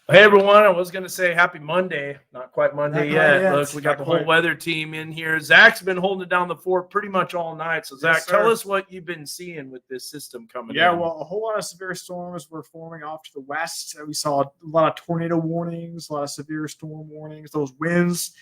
Hey everyone, I was going to say happy Monday. Not quite Monday Not quite yet. yet. Look, we got Not the whole quite. weather team in here. Zach's been holding down the fort pretty much all night. So, Zach, Yes, tell sir. us what you've been seeing with this system coming Yeah, in. well, a whole lot of severe storms were forming off to the west. We saw a lot of tornado warnings, a lot of severe storm warnings. Those winds,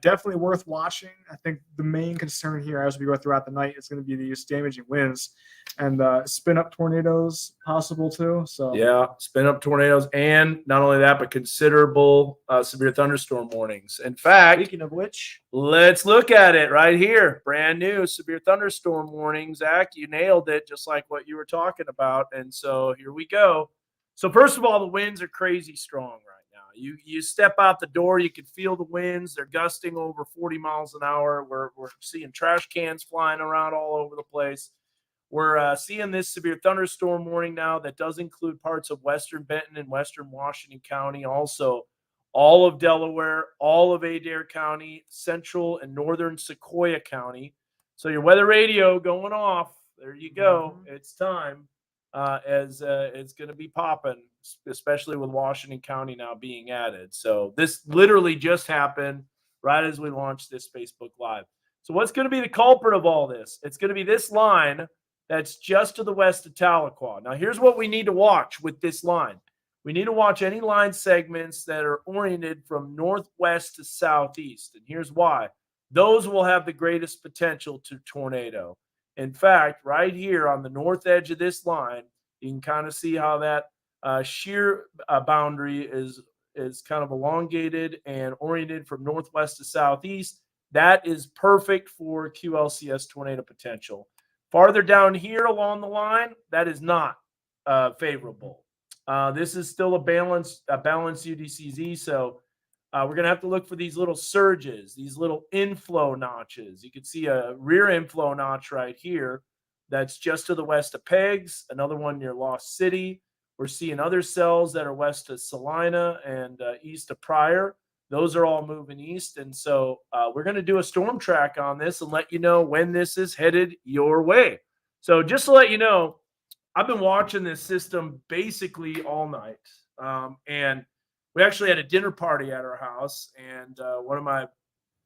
definitely worth watching. I think the main concern here as we go throughout the night is going to be these damaging winds and spin up tornadoes possible too. So Yeah, spin up tornadoes, and not only that, but considerable severe thunderstorm warnings. In fact, Speaking of which, let's look at it right here. Brand new severe thunderstorm warning. Zach, you nailed it, just like what you were talking about. And so here we go. So first of all, the winds are crazy strong right now. You step out the door, you can feel the winds. They're gusting over 40 miles an hour. We're seeing trash cans flying around all over the place. We're seeing this severe thunderstorm warning now that does include parts of western Benton and western Washington County, also all of Delaware, all of Adair County, central and northern Sequoia County. So your weather radio going off. There you go. It's time. As it's going to be popping, especially with Washington County now being added. So this literally just happened right as we launched this Facebook Live. So what's going to be the culprit of all this? It's going to be this line that's just to the west of Tahlequah. Now, here's what we need to watch with this line. We need to watch any line segments that are oriented from northwest to southeast. And here's why. Those will have the greatest potential to tornado. In fact, right here on the north edge of this line, you can kind of see how that shear boundary is kind of elongated and oriented from northwest to southeast. That is perfect for QLCS tornado potential. Farther down here along the line, that is not favorable. This is still a balanced UDCZ, so we're going to have to look for these little surges, these little inflow notches. You can see a rear inflow notch right here that's just to the west of Pegs, another one near Lost City. We're seeing other cells that are west of Salina and east of Pryor. Those are all moving east. And so we're going to do a storm track on this and let you know when this is headed your way. So just to let you know, I've been watching this system basically all night. And we actually had a dinner party at our house. And one of my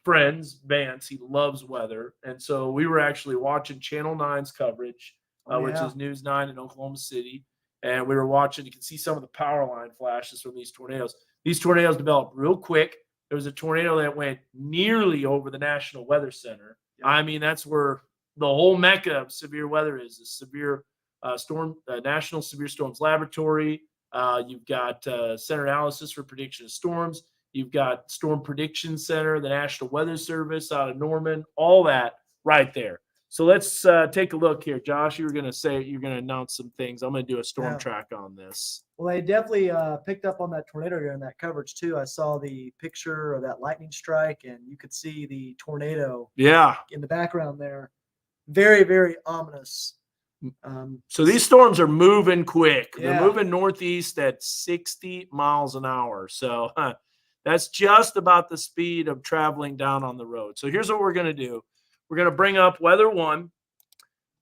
friends, Vance, he loves weather. And so we were actually watching Channel 9's coverage, which is News 9 in Oklahoma City. And we were watching, you can see some of the power line flashes from these tornadoes. These tornadoes developed real quick. There was a tornado that went nearly over the National Weather Center. Yeah. I mean, that's where the whole mecca of severe weather is, the severe National Severe Storms Laboratory. You've got Center Analysis for Prediction of Storms. You've got Storm Prediction Center, the National Weather Service out of Norman, all that right there. So let's take a look here. Josh, you were going to say you're going to announce some things. I'm going to do a storm track on this. Well, they definitely picked up on that tornado during that coverage, too. I saw the picture of that lightning strike, and you could see the tornado in the background there. Very, very ominous. So these storms are moving quick. Yeah. They're moving northeast at 60 miles an hour. So that's just about the speed of traveling down on the road. So here's what we're going to do. We're going to bring up weather 1, and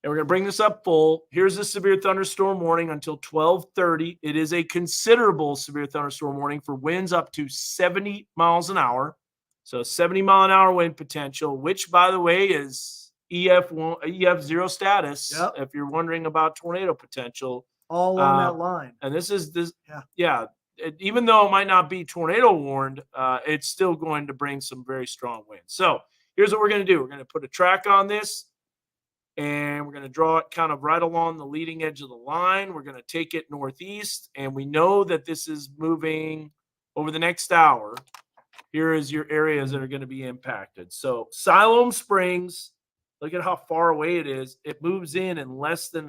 we're going to bring this up full. Here's the severe thunderstorm warning until 12:30. It is a considerable severe thunderstorm warning for winds up to 70 miles an hour. So 70-mile-an-hour wind potential, which, by the way, is EF0 status. Yep. If you're wondering about tornado potential. All along that line. And this is this. Yeah. Even though it might not be tornado warned, it's still going to bring some very strong winds. So here's what we're going to do. We're going to put a track on this, and we're going to draw it kind of right along the leading edge of the line. We're going to take it northeast, and we know that this is moving over the next hour. Here is your areas that are going to be impacted. So Siloam Springs, look at how far away it is. It moves in less than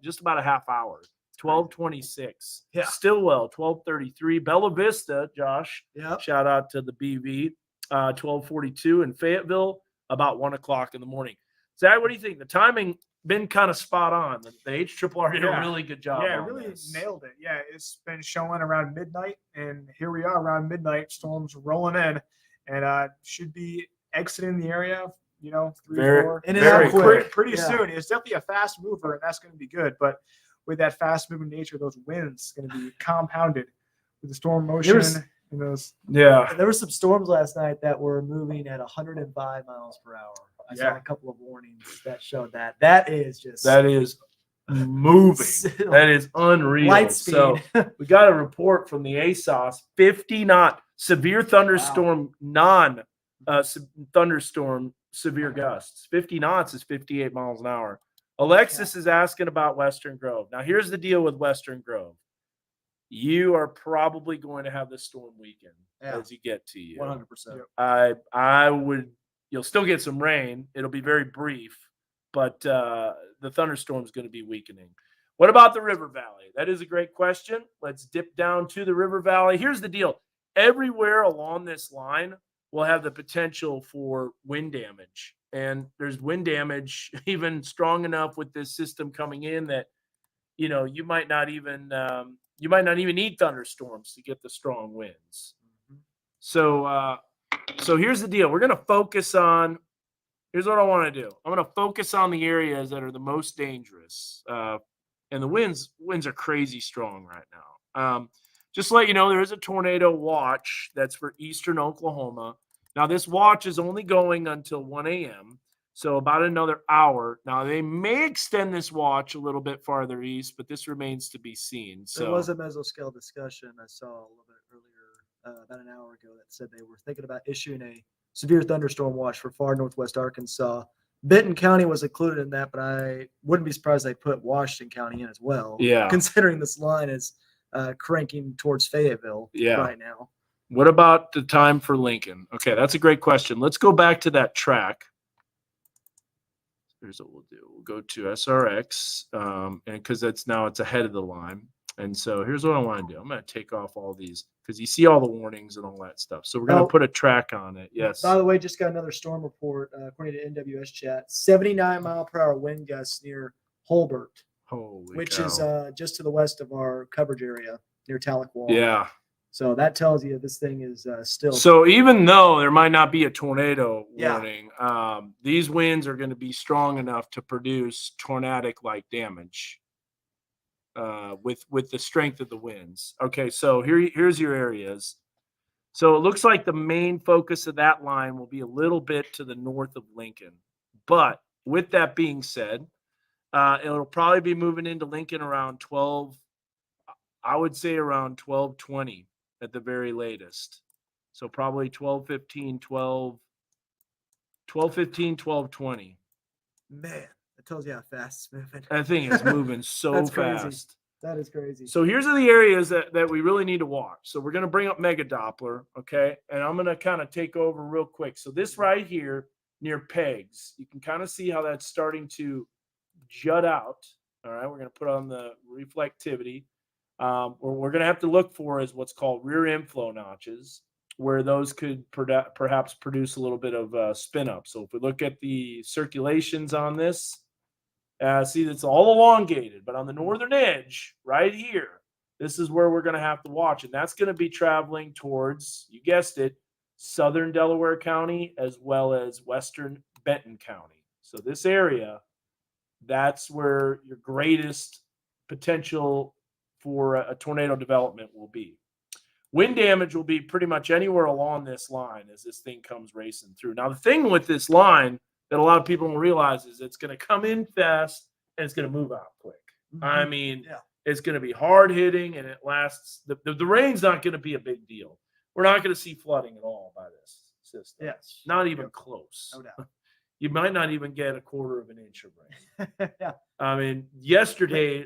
just about a half hour. 12:26. Yeah. Stillwell, 12:33. Bella Vista, Josh. Yep. Shout out to the BV. 12:42 in Fayetteville, about 1 o'clock in the morning. Zach, what do you think? The timing been kind of spot on. The HRRR did a really good job. Yeah, really nailed it. Yeah, it's been showing around midnight, and here we are around midnight. Storms rolling in, and should be exiting the area. 3 or 4. And very quick. Pretty soon. It's definitely a fast mover, and that's going to be good. But with that fast moving nature, those winds going to be compounded with the storm motion. was- And those, Yeah. And there were some storms last night that were moving at 105 miles per hour. I saw Yeah. a couple of warnings that showed that. That is just That is moving. That is unreal. light speed. So we got a report from the ASOS 50 knot severe thunderstorm, thunderstorm severe gusts. 50 knots is 58 miles an hour. Alexis is asking about Western Grove. Now, here's the deal with Western Grove. You are probably going to have the storm weekend as you get to you. 100%. I would, you'll still get some rain. It'll be very brief, but the thunderstorm is going to be weakening. What about the River Valley? That is a great question. Let's dip down to the River Valley. Here's the deal. Everywhere along this line will have the potential for wind damage. And there's wind damage even strong enough with this system coming in that, you know, you might not even need thunderstorms to get the strong winds. So here's the deal. We're going to focus on, here's what I want to do. I'm going to focus on the areas that are the most dangerous. And the winds are crazy strong right now. Just to let you know, there is a tornado watch that's for eastern Oklahoma. Now, this watch is only going until 1 a.m., so about another hour. Now, they may extend this watch a little bit farther east, but this remains to be seen. So There was a mesoscale discussion I saw a little bit earlier, about an hour ago, that said they were thinking about issuing a severe thunderstorm watch for far northwest Arkansas. Benton County was included in that, but I wouldn't be surprised they put Washington County in as well. Yeah. Considering this line is cranking towar's Fayetteville right now. What about the time for Lincoln? Okay, that's a great question. Let's go back to that track. Here's what we'll do. We'll go to SRX, and because it's ahead of the line. And so here's what I want to do. I'm going to take off all these because you see all the warnings and all that stuff. So we're going to put a track on it. Yes. By the way, just got another storm report according to NWS chat. 79 mile per hour wind gusts near Holbert, which is just to the west of our coverage area near Tahlequah. Yeah. So that tells you this thing is still. So even though there might not be a tornado warning, these winds are going to be strong enough to produce tornadic-like damage with the strength of the winds. Okay, so here's your areas. So it looks like the main focus of that line will be a little bit to the north of Lincoln. But with that being said, it'll probably be moving into Lincoln around 12, I would say around 12:20 at the very latest. So probably 12:15, 12:20. Man, that tells you how fast it's moving. That thing is moving so That's fast. crazy. That is crazy. So here's the areas that we really need to watch. So we're going to bring up Mega Doppler, okay? And I'm going to kind of take over real quick. So this right here near Pegs, you can kind of see how that's starting to jut out. All right, we're going to put on the reflectivity. What we're going to have to look for is what's called rear inflow notches, where those could perhaps produce a little bit of spin up. So if we look at the circulations on this, see, it's all elongated, but on the northern edge right here, this is where we're going to have to watch. And that's going to be traveling towards, you guessed it, southern Delaware County as well as western Benton County. So this area, that's where your greatest potential for a tornado development will be. Wind damage will be pretty much anywhere along this line as this thing comes racing through. Now, the thing with this line that a lot of people don't realize is it's going to come in fast and it's going to move out quick. Mhm. I mean, it's going to be hard hitting and it lasts. The rain's not going to be a big deal. We're not going to see flooding at all by this system. Yes. Not even close. No doubt. You might not even get a quarter of an inch of rain. Yeah. I mean,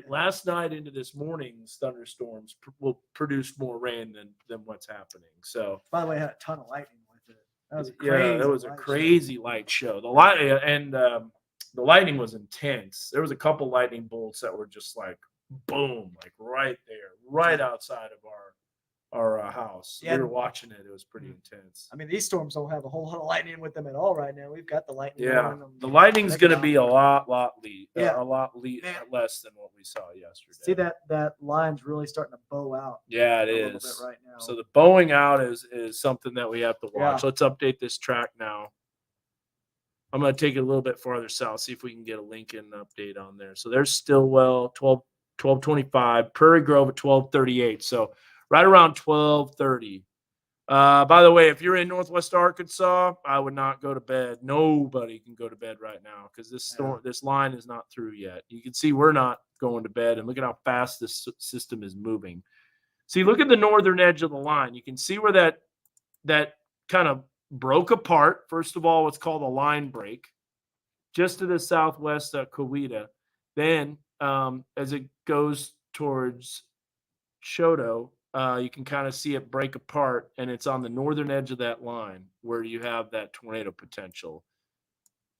last night into this morning's thunderstorms will produce more rain than what's happening. So, By the way, I had a ton of lightning with it. That was crazy. yeah, it was a light show. crazy light show. The lightning was intense. There was a couple lightning bolts that were just like boom, like right there, right outside of our house. Yeah. We were watching it. It was pretty intense. I mean, these storms don't have a whole lot of lightning with them at all right now. We've got the lightning. Yeah, going on the lightning's Mega going to be a Doppler. lot Yeah. Man. less than what we saw yesterday. See that line's really starting to bow out. Yeah, it a little is. bit right now. So the bowing out is something that we have to watch. Yeah. Let's update this track now. I'm going to take it a little bit farther south, see if we can get a Lincoln update on there. So there's Stillwell, 12:25, Prairie Grove at 12:38. So right around 12:30. By the way, if you're in Northwest Arkansas, I would not go to bed. Nobody can go to bed right now because this line is not through yet. You can see we're not going to bed, and look at how fast this system is moving. See, look at the northern edge of the line. You can see where that kind of broke apart. First of all, what's called a line break, just to the southwest of Coweta. Then, as it goes towards Choteau, you can kind of see it break apart, and it's on the northern edge of that line where you have that tornado potential.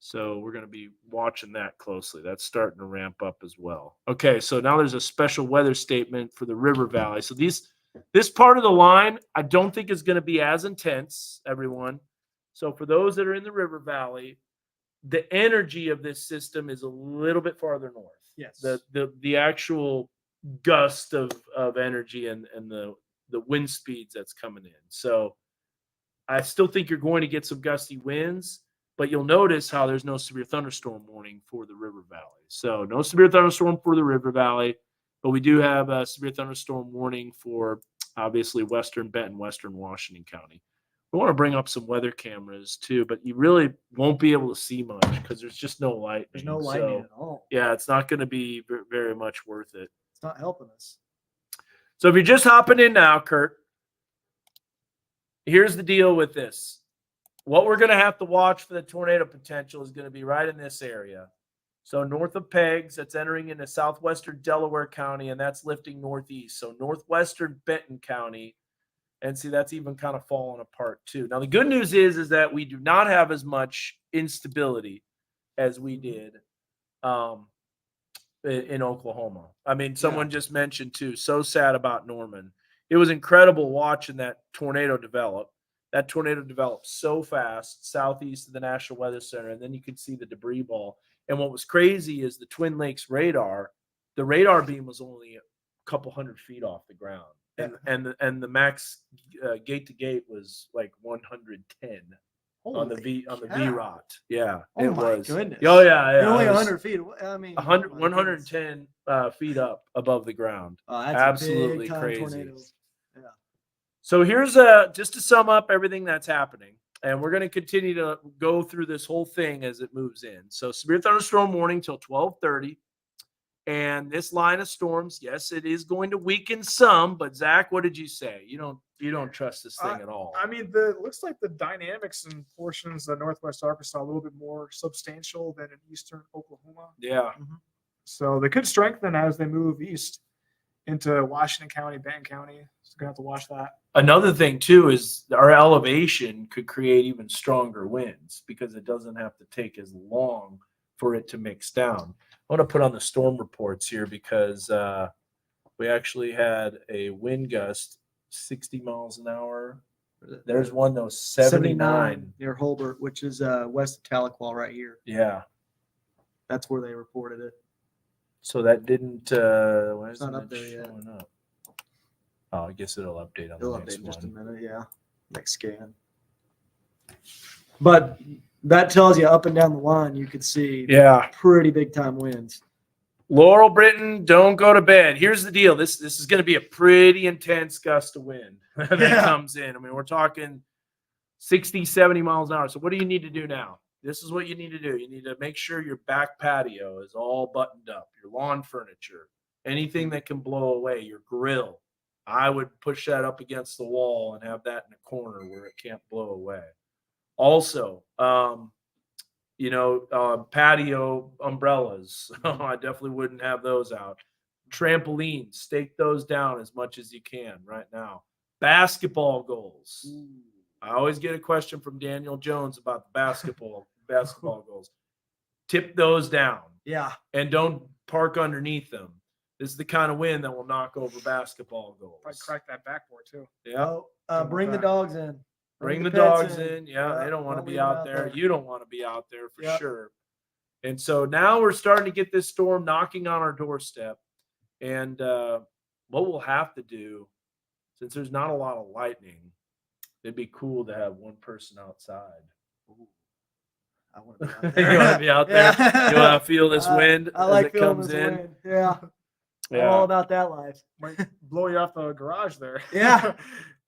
So we're going to be watching that closely. That's starting to ramp up as well. Okay, so now there's a special weather statement for the River Valley. So this part of the line, I don't think is going to be as intense, everyone. So for those that are in the River Valley, the energy of this system is a little bit farther north. Yes. The actual gust of energy and the wind speeds that's coming in. So I still think you're going to get some gusty winds, but you'll notice how there's no severe thunderstorm warning for the River Valley. So no severe thunderstorm for the River Valley, but we do have a severe thunderstorm warning for obviously western Benton, western Washington County. We want to bring up some weather cameras too, but you really won't be able to see much because there's just no light. There's no lightning at all. Yeah, it's not going to be very much worth it. It's not helping us. So if you're just hopping in now, Kurt, here's the deal with this. What we're going to have to watch for the tornado potential is going to be right in this area. So north of Peggs, that's entering into southwestern Delaware County, and that's lifting northeast. So northwestern Benton County. And see, that's even kind of falling apart too. Now, the good news is that we do not have as much instability as we did in Oklahoma. I mean, someone just mentioned too, so sad about Norman. It was incredible watching that tornado develop. That tornado developed so fast southeast of the National Weather Center, and then you could see the debris ball. And what was crazy is the Twin Lakes radar, the radar beam was only a couple hundred feet off the ground. And the max gate to gate was like 110 on the VROT. Yeah, oh it my was. Goodness. Oh yeah, You're only 100 feet. I mean, 110 feet up above the ground. That's absolutely a big crazy. Tornado. Yeah. So here's just to sum up everything that's happening, and we're going to continue to go through this whole thing as it moves in. So severe thunderstorm warning till 12:30. And this line of storms, yes, it is going to weaken some. But Zach, what did you say? You don't trust this thing at all. I mean, it looks like the dynamics in portions of Northwest Arkansas are a little bit more substantial than in eastern Oklahoma. Yeah. Mm-hmm. So they could strengthen as they move east into Washington County, Benton County. So gonna have to watch that. Another thing too is our elevation could create even stronger winds because it doesn't have to take as long for it to mix down. I want to put on the storm reports here because we actually had a wind gust 60 miles an hour. There's one that was 79 near Holbert, which is west of Tahlequah right here. Yeah. That's where they reported it. So that didn't why It's not isn't up it there yet. showing up? Oh, I guess it'll update on It'll the next update in just a one. minute, yeah. Next scan. But that tells you up and down the line, you could see pretty big time winds. Laurel Britton, don't go to bed. Here's the deal. This is going to be a pretty intense gust of wind that comes in. I mean, we're talking 60, 70 miles an hour. So what do you need to do now? This is what you need to do. You need to make sure your back patio is all buttoned up, your lawn furniture, anything that can blow away, your grill. I would push that up against the wall and have that in a corner where it can't blow away. Also, patio umbrellas. I definitely wouldn't have those out. Trampolines, stake those down as much as you can right now. Basketball goals. I always get a question from Daniel Jones about the basketball goals. Tip those down. Yeah. And don't park underneath them. This is the kind of wind that will knock over basketball goals. Probably crack that backboard too. Yeah. Bring the dogs in. Bring the dogs in. Yeah, they don't want to be out there. You don't want to be out there for sure. And so now we're starting to get this storm knocking on our doorstep. And what we'll have to do, since there's not a lot of lightning, it'd be cool to have one person outside. Ooh. I want to be out there. You want to be out there? You want to feel this wind I like as it comes this in? wind. Yeah. I'm all about that life. Might blow you off the garage there. Yeah.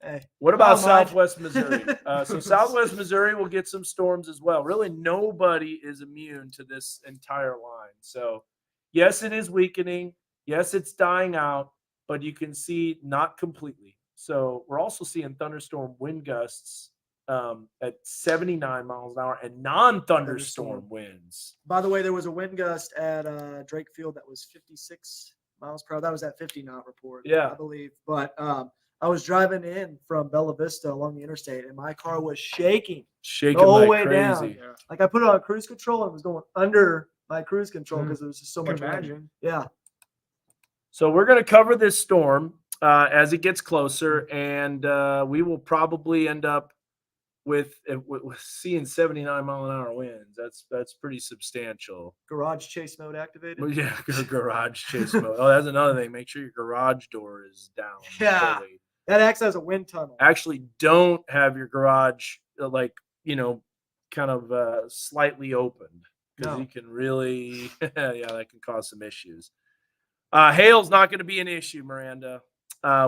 Hey, What about oh, Mike. Southwest Missouri? So Southwest Missouri will get some storms as well. Really, nobody is immune to this entire line. So, yes, it is weakening. Yes, it's dying out, but you can see not completely. So we're also seeing thunderstorm wind gusts at 79 miles an hour and non-thunderstorm winds. By the way, there was a wind gust at Drake Field that was 56 miles per hour. That was at 50 knot report, Yeah. I believe. But I was driving in from Bella Vista along the interstate, and my car was shaking Shaking the whole like way crazy. down. Yeah. Like I put it on cruise control and it was going under my cruise control because there was just so Can much wind. imagine. Yeah. So we're going to cover this storm as it gets closer, and we will probably end up with seeing 79 mile an hour winds. That's pretty substantial. Garage chase mode activated. Well, yeah, garage chase mode. Oh, that's another thing. Make sure your garage door is down. Yeah. fully. That acts as a wind tunnel. Actually, don't have your garage kind of slightly opened because No. you can really, that can cause some issues. Hail's not going to be an issue, Miranda.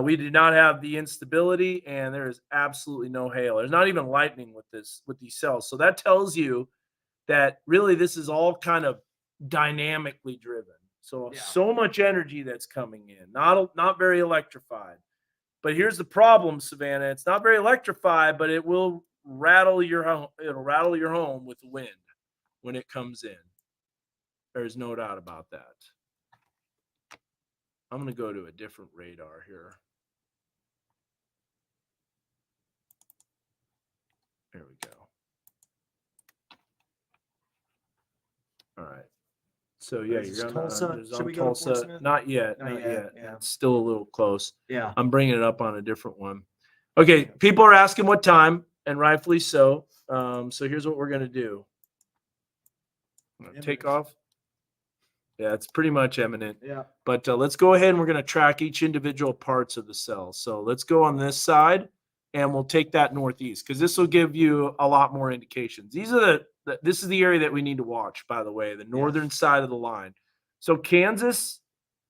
We do not have the instability, and there is absolutely no hail. There's not even lightning with these cells. So that tells you that really this is all kind of dynamically driven. So much energy that's coming in, not very electrified. But here's the problem, Savannah. It's not very electrified, but it will rattle your home. It'll rattle your home with the wind when it comes in. There's no doubt about that. I'm going to go to a different radar here. There we go. All right. So yeah, Is you're Tulsa? on Should we go to Tulsa. Portsmouth? Not yet. Not Not yet, yet. yeah. It's still a little close. Yeah. I'm bringing it up on a different one. Okay. People are asking what time, and rightfully so. So here's what we're going to do. I'm going to take off. Yeah, it's pretty much imminent. Yeah. But let's go ahead and we're going to track each individual parts of the cell. So let's go on this side and we'll take that northeast because this will give you a lot more indications. These are this is the area that we need to watch, by the way, the northern side of the line. So Kansas,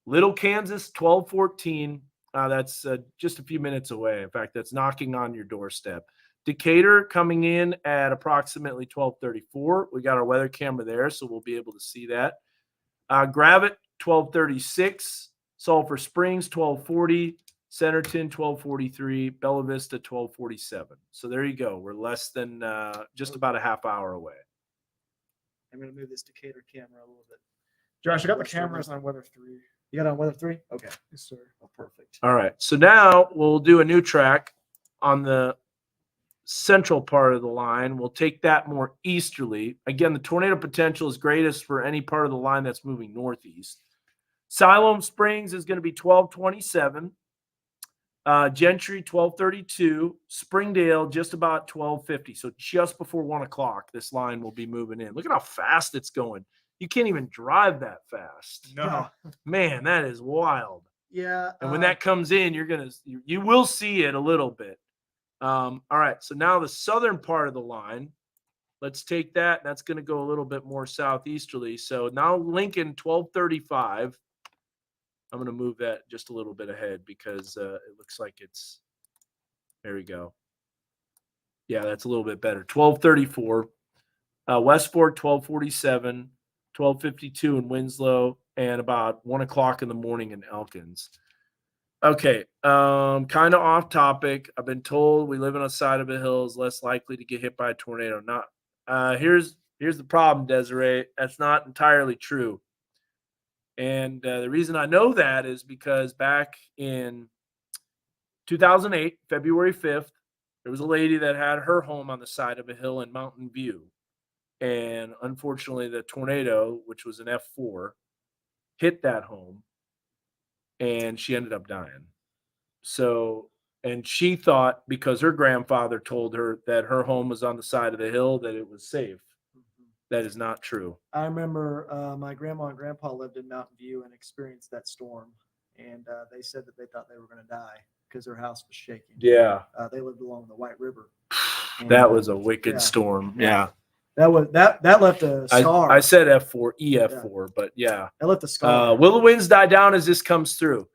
Little Kansas, 1214. That's just a few minutes away. In fact, that's knocking on your doorstep. Decatur coming in at approximately 1234. We got our weather camera there, so we'll be able to see that. Gravette, 1236. Sulphur Springs, 1240. Centerton, 1243. Bella Vista, 1247. So there you go. We're less than just about a half hour away. I'm going to move this Decatur camera a little bit. Josh, I got the cameras on Weather 3. You got it on weather 3? Okay. Yes, sir. Oh, perfect. All right. So now we'll do a new track on the central part of the line. We'll take that more easterly. Again, the tornado potential is greatest for any part of the line that's moving northeast. Siloam Springs is going to be 1227. Gentry, 1232. Springdale, just about 1250. So just before 1 o'clock, this line will be moving in. Look at how fast it's going. You can't even drive that fast. No. Man, that is wild. Yeah. And when that comes in, you will see it a little bit. All right. So now the southern part of the line, let's take that. That's going to go a little bit more southeasterly. So now Lincoln, 1235. I'm going to move that just a little bit ahead because it looks like it's, there we go. Yeah, that's a little bit better. 1234. West Fork, 1247. 1252 in Winslow, and about 1 o'clock in the morning in Elkins. Okay, kind of off topic. I've been told we live on a side of a hill is less likely to get hit by a tornado. Here's the problem, Desiree. That's not entirely true. And the reason I know that is because back in 2008, February 5th, there was a lady that had her home on the side of a hill in Mountain View. And unfortunately, the tornado, which was an F4, hit that home, and she ended up dying. So, and she thought because her grandfather told her that her home was on the side of the hill, that it was safe. That is not true. I remember my grandma and grandpa lived in Mountain View and experienced that storm. And they said that they thought they were going to die because their house was shaking. Yeah. They lived along the White River. That was a wicked storm. Yeah. That left a scar. I said F4, EF4, but yeah. That left a scar. Will the winds die down as this comes through?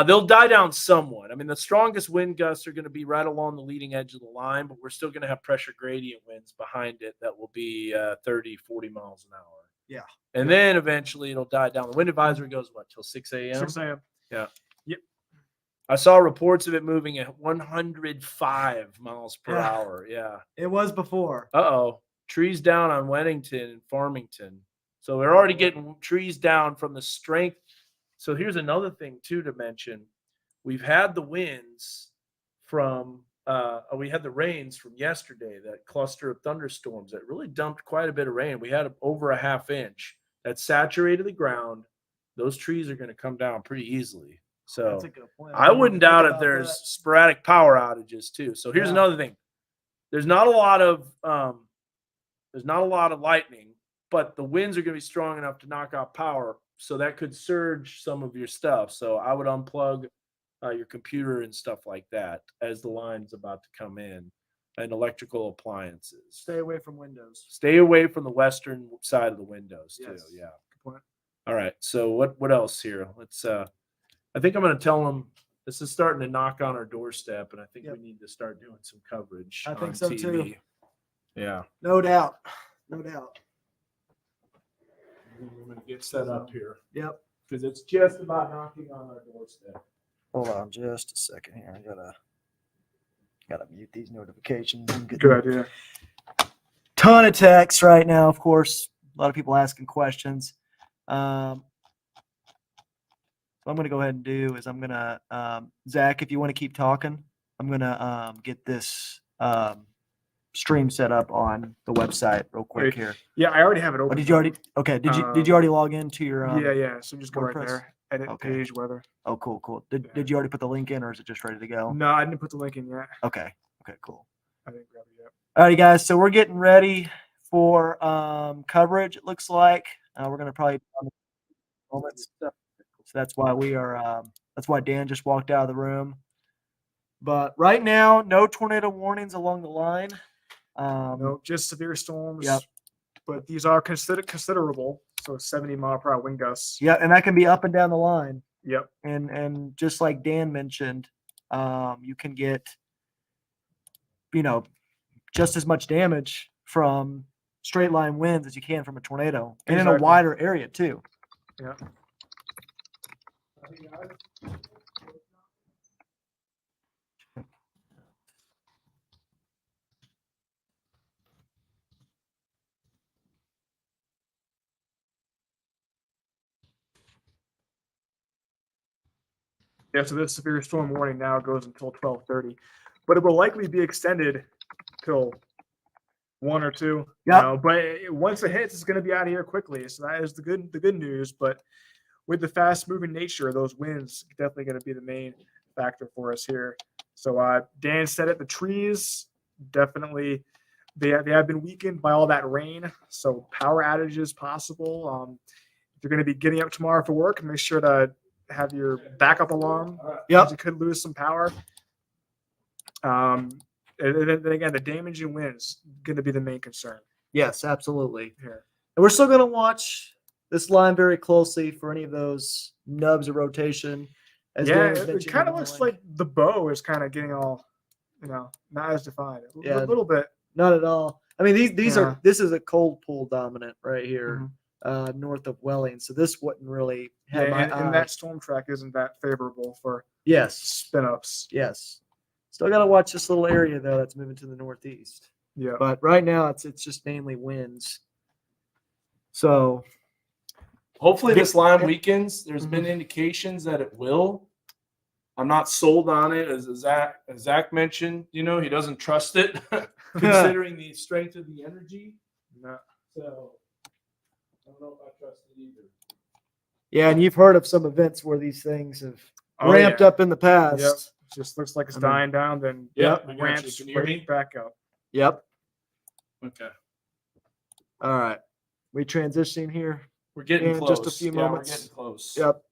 They'll die down somewhat. I mean, the strongest wind gusts are going to be right along the leading edge of the line, but we're still going to have pressure gradient winds behind it that will be 30, 40 miles an hour. Yeah. And then eventually it'll die down. The wind advisory goes, what, till 6 a.m.? 6 a.m. Yeah. Yep. I saw reports of it moving at 105 miles per hour. Yeah. It was before. Uh-oh. Trees down on Weddington and Farmington. So we're already getting trees down from the strength. So here's another thing, too, to mention. We've had the winds from we had the rains from yesterday, that cluster of thunderstorms that really dumped quite a bit of rain. We had over a half inch that saturated the ground. Those trees are going to come down pretty easily. So That's a good point. I wouldn't doubt if there's sporadic power outages too. So here's another thing. There's not a lot of lightning, but the winds are going to be strong enough to knock out power. So that could surge some of your stuff. So I would unplug your computer and stuff like that as the line's about to come in, and electrical appliances. Stay away from windows. Stay away from the western side of the windows too. Yes. Yeah. Good point. All right. So what else here? Let's I think I'm going to tell them this is starting to knock on our doorstep, and I think we need to start doing some coverage. I think on so TV. too. Yeah. No doubt. No doubt. I'm going to get set up here. Yep. Because it's just about knocking on our doorstep. Hold on just a second here. I gotta mute these notifications. Good idea. Ton of texts right now, of course. A lot of people asking questions. What I'm going to go ahead and do is I'm going to, Zach, if you want to keep talking, I'm going to get this stream set up on the website real quick here. Yeah, I already have it open. Oh, did you already? Okay. Did you already log into your? Yeah. So just go right WordPress? there. Edit page weather. Oh, cool. Did you already put the link in, or is it just ready to go? No, I didn't put the link in yet. Okay, cool. I didn't grab it yet. All right, guys. So we're getting ready for coverage. It looks like we're gonna probably. Moments. So that's why we are. That's why Dan just walked out of the room. But right now, no tornado warnings along the line. No, just severe storms. Yep. But these are considerable. So 70-mile-per-hour wind gusts. Yeah, and that can be up and down the line. Yep. And just like Dan mentioned, you can get, just as much damage from straight line winds as you can from a tornado, and in a wider area too. Yeah. Yeah, so this severe storm warning now goes until 12:30, but it will likely be extended till 1 or 2. Yeah. But once it hits, it's going to be out of here quickly. So that is the good news. But with the fast moving nature of those winds, definitely going to be the main factor for us here. So Dan said it. The trees definitely they have been weakened by all that rain. So power outages possible. If you're going to be getting up tomorrow for work, make sure to have your backup alarm. Yep. You could lose some power. And then again, the damage and winds going to be the main concern Yes, absolutely. here. And we're still going to watch this line very closely for any of those nubs of rotation. As Dan was It mentioning kind of in the looks line. like the bow is kind of getting all, not as defined. Yeah. A little bit. Not at all. I mean, these Yeah. are this is a cold pool dominant right here, Mhm. North of Welling. So this wouldn't really Yeah, have my and eye. that storm track isn't that favorable for Yes, spin ups. yes. Still got to watch this little area though that's moving to the northeast. Yeah. But right now it's just mainly winds. So Hopefully this line Yep. weakens. There's been indications that it will. I'm not sold on it, as Zach mentioned. He doesn't trust it, considering the strength of the energy. No. So I don't know if I trust it either. yeah, and you've heard of some events where these things have Oh, ramped yeah. up in the past. Yep. Just looks like it's I mean- dying down, then Yep, I got you. ramps Can you hear me? right back up. Yep. Okay, All right. We transitioning here. we're getting In close. just a few Yeah, moments. we're getting close. Yep.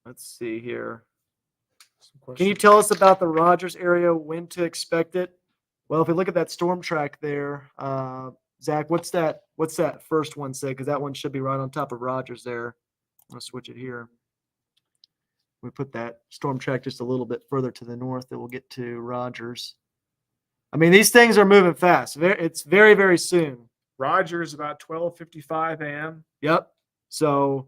Let's see here. Can you tell us about the Rogers area, when to expect it? Well, if we look at that storm track there, Zach, what's that first one say? Because that one should be right on top of Rogers there. I'm gonna switch it here. We put that storm track just a little bit further to the north, that we'll get to Rogers. I mean, these things are moving fast. It's very, very soon. Rogers about 12:55 a.m. Yep. So,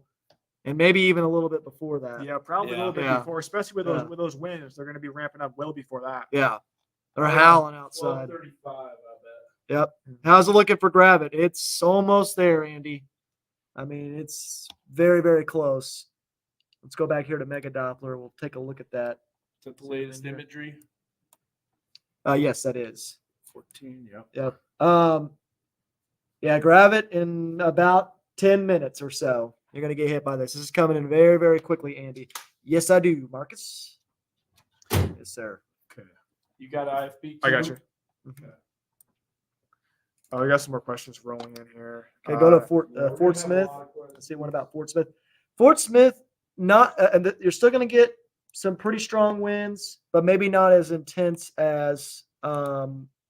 and maybe even a little bit before that. Yeah, probably a little bit Yeah. before, especially with those winds. They're going to be ramping up well before that. Yeah. They're howling outside. 12:35, I bet. Yep. How's it looking for Gravit? It's almost there, Andy. I mean, it's very, very close. Let's go back here to Mega Doppler. We'll take a look at that. Is that the latest imagery? Yes, that is. 14, yeah. Yep. Yeah, Gravit in about 10 minutes or so. You're going to get hit by this. This is coming in very, very quickly, Andy. Yes, I do, Marcus. Yes, sir. Okay. You got IFB? I got you. Okay. Oh, we got some more questions rolling in here. Okay, go to Fort Smith. Let's see one about Fort Smith. Fort Smith, you're still going to get some pretty strong winds, but maybe not as intense as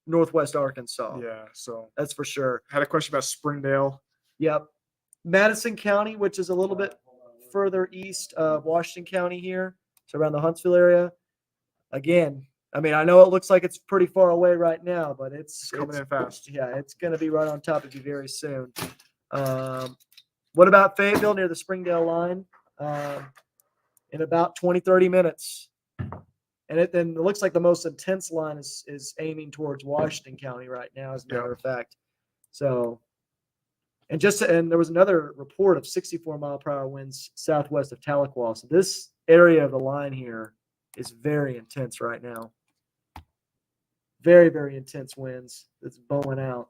Northwest Arkansas. Yeah, so That's for sure. I had a question about Springdale. Yep. Madison County, which is a little bit further east of Washington County here, so around the Huntsville area. Again, I mean, I know it looks like it's pretty far away right now, but it's Coming in fast. Yeah, it's going to be right on top of you very soon. What about Fayetteville near the Springdale line? In about 20, 30 minutes. And it looks like the most intense line is aiming towards Washington County right now, as a matter of fact. So, and there was another report of 64-mile-per-hour winds southwest of Tahlequah. So this area of the line here is very intense right now. Very, very intense winds that's blowing out.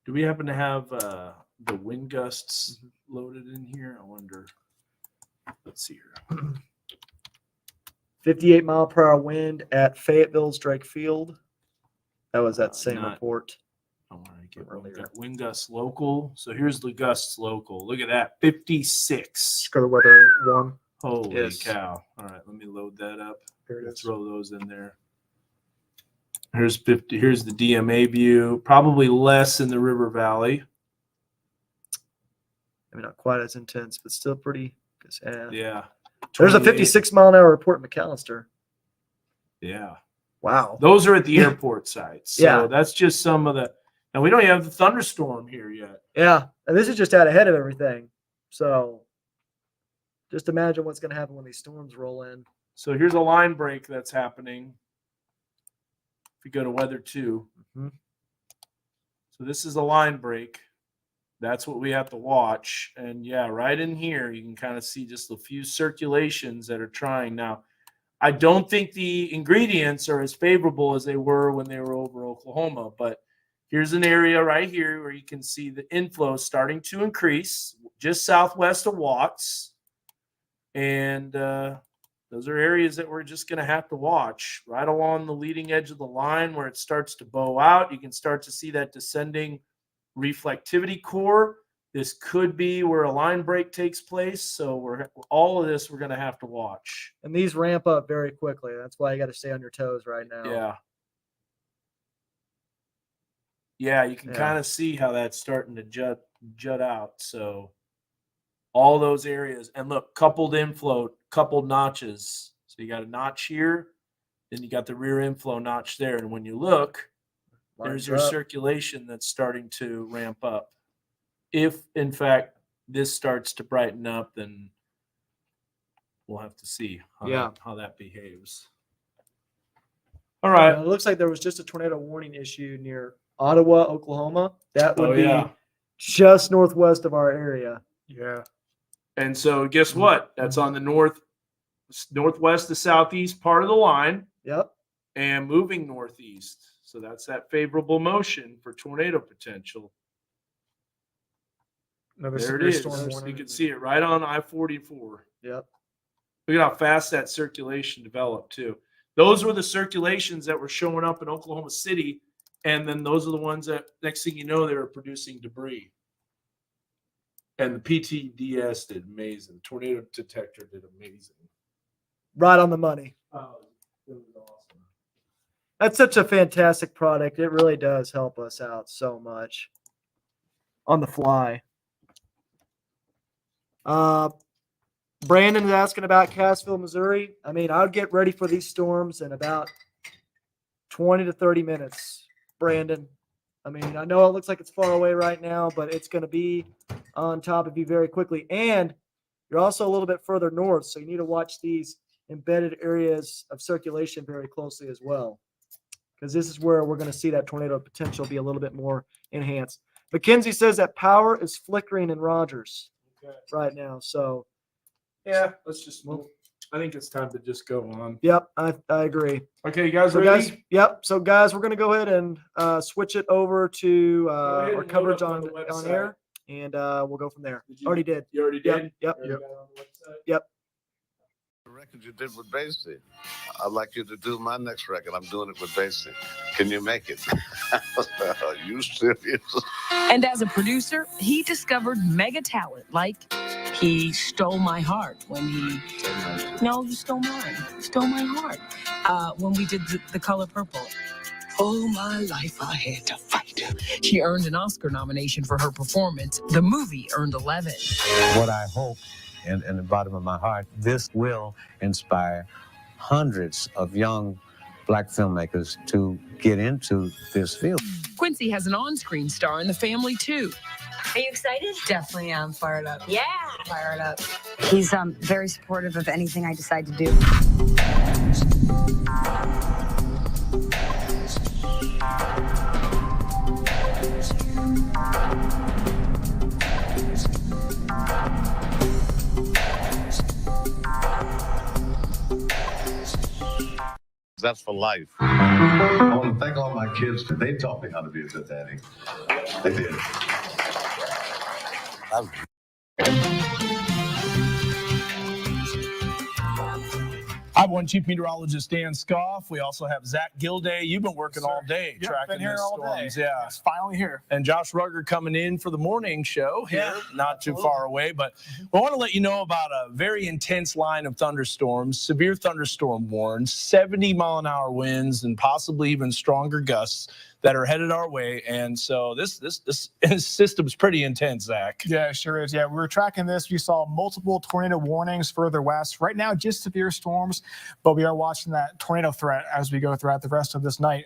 Do we happen to have the wind gusts loaded in here? I wonder. Let's see here. 58-mile-per-hour wind at Fayetteville's Drake Field. That was that same report. I want to get wind gusts local. So here's the gusts local. Look at that, 56. Just go to weather one. Holy cow! All right, let me load that up. There it is. Throw those in there. Here's 50. Here's the DMA view. Probably less in the River Valley. I mean, not quite as intense, but still pretty. Yeah. There's a 56-mile-an-hour report in McAllister. Yeah. Wow. Those are at the airport sites. So Yeah. that's just some of the. And we don't even have the thunderstorm here yet. Yeah, and this is just out ahead of everything. So just imagine what's going to happen when these storms roll in. So here's a line break that's happening. If you go to weather 2. Mm-hmm. So this is a line break. That's what we have to watch. And yeah, right in here, you can kind of see just a few circulations that are trying. Now, I don't think the ingredients are as favorable as they were when they were over Oklahoma, but here's an area right here where you can see the inflow starting to increase just southwest of Watts. And those are areas that we're just going to have to watch right along the leading edge of the line where it starts to bow out. You can start to see that descending reflectivity core. This could be where a line break takes place. So all of this we're going to have to watch. And these ramp up very quickly. That's why you got to stay on your toes right now. Yeah. Yeah, you can kind of see how that's starting to jut out. So all those areas, and look, coupled inflow, coupled notches. So you got a notch here, then you got the rear inflow notch there. And when you look, there's your circulation that's starting to ramp up. If, in fact, this starts to brighten up, then we'll have to see how that behaves. All right. It looks like there was just a tornado warning issue near Ottawa, Oklahoma. That would be just northwest of our area. Yeah. And so guess what? That's on the northwest to southeast part of the line. Yep. And moving northeast. So that's that favorable motion for tornado potential. There it is. You can see it right on I-44. Yep. Look at how fast that circulation developed too. Those were the circulations that were showing up in Oklahoma City. And then those are the ones that next thing you know, they were producing debris. And the PTDS did amazing. The tornado detector did amazing. Right on the money. Oh, it was awesome. That's such a fantastic product. It really does help us out so much on the fly. Brandon is asking about Cassville, Missouri. I mean, I would get ready for these storms in about 20 to 30 minutes, Brandon. I mean, I know it looks like it's far away right now, but it's going to be on top of you very quickly. And you're also a little bit further north, so you need to watch these embedded areas of circulation very closely as well, because this is where we're going to see that tornado potential be a little bit more enhanced. Mackenzie says that power is flickering in Rogers right now. So, yeah, let's just move. I think it's time to just go on. Yep, I agree. Okay, you guys So ready? guys, yep. So guys, we're going to go ahead and switch it over to ahead our and load coverage up on on the website. air, and we'll go from there. You Already did. You already Yep, did? yep. Already got it on the website? Yep. The record you did with Basie. I'd like you to do my next record. I'm doing it with Basie. Can you make it? Are you serious? And as a producer, he discovered mega talent like he stole my heart when he... No, you stole mine. You stole my heart. When we did the Color Purple. All my life I had to fight. She earned an Oscar nomination for her performance. The movie earned 11. What I hope, and in the bottom of my heart, this will inspire hundreds of young Black filmmakers to get into this field. Quincy has an on-screen star in the family, too. Are you excited? Definitely am fired up. Yeah. Fired up. He's very supportive of anything I decide to do. That's for life. I want to thank all my kids. They taught me how to be a good daddy. They did. I'm one Chief Meteorologist Dan Scoff. We also have Zach Gilday. You've been working all day tracking been here these all storms. day. Yeah. It's finally here. And Josh Rugger coming in for the morning show here, not too absolutely. far away. But we want to let you know about a very intense line of thunderstorms, severe thunderstorm warns, 70-mile-an-hour winds, and possibly even stronger gusts that are headed our way. And so this system's pretty intense, Zach. Yeah, it sure is. Yeah, we were tracking this. We saw multiple tornado warnings further west. Right now, just severe storms, but we are watching that tornado threat as we go throughout the rest of this night.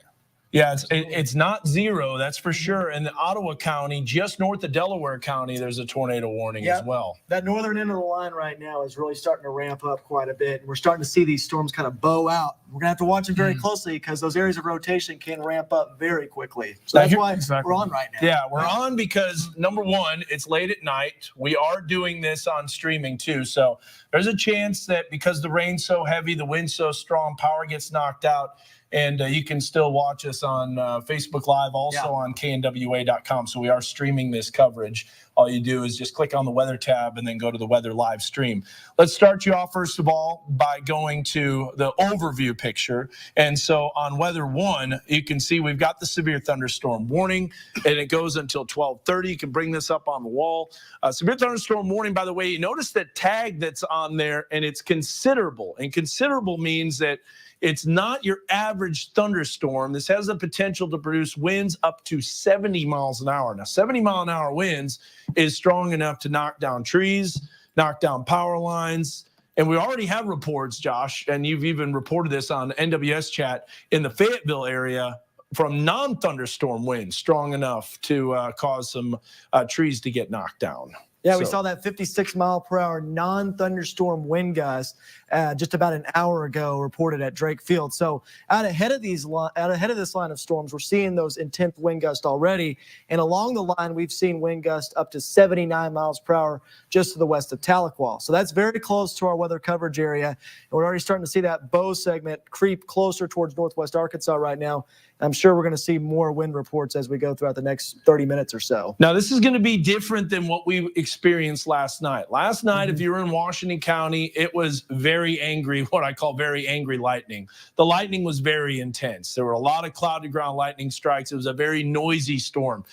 Yeah, it's not zero, that's for sure. In the Ottawa County, just north of Delaware County, there's a tornado warning as well. That northern end of the line right now is really starting to ramp up quite a bit. And we're starting to see these storms kind of bow out. We're going to have to watch them very closely because those areas of rotation can ramp up very quickly. So that's why we're on right now. Yeah, we're on because, number one, it's late at night. We are doing this on streaming, too. So there's a chance that because the rain's so heavy, the wind's so strong, power gets knocked out. And you can still watch us on Facebook Live, also on knwa.com. So we are streaming this coverage. All you do is just click on the weather tab and then go to the weather live stream. Let's start you off, first of all, by going to the overview picture. And so on weather 1, you can see we've got the severe thunderstorm warning, and it goes until 12:30. You can bring this up on the wall. Severe thunderstorm warning, by the way, you notice that tag that's on there, and it's considerable. And considerable means that it's not your average thunderstorm. This has the potential to produce winds up to 70 miles an hour. Now, 70-mile-an-hour winds is strong enough to knock down trees, knock down power lines. And we already have reports, Josh, and you've even reported this on NWS chat, in the Fayetteville area from non-thunderstorm winds strong enough to cause some trees to get knocked down. Yeah, we saw that 56-mile-per-hour non-thunderstorm wind gust just about an hour ago reported at Drake Field. So out ahead of this line of storms, we're seeing those intense wind gusts already. And along the line, we've seen wind gusts up to 79 miles per hour just to the west of Tahlequah. So that's very close to our weather coverage area. And we're already starting to see that bow segment creep closer towards northwest Arkansas right now. I'm sure we're going to see more wind reports as we go throughout the next 30 minutes or so. Now, this is going to be different than what we experienced last night. Last night, if you were in Washington County, it was very angry, what I call very angry lightning. The lightning was very intense. There were a lot of cloud to ground lightning strikes. It was a very noisy storm.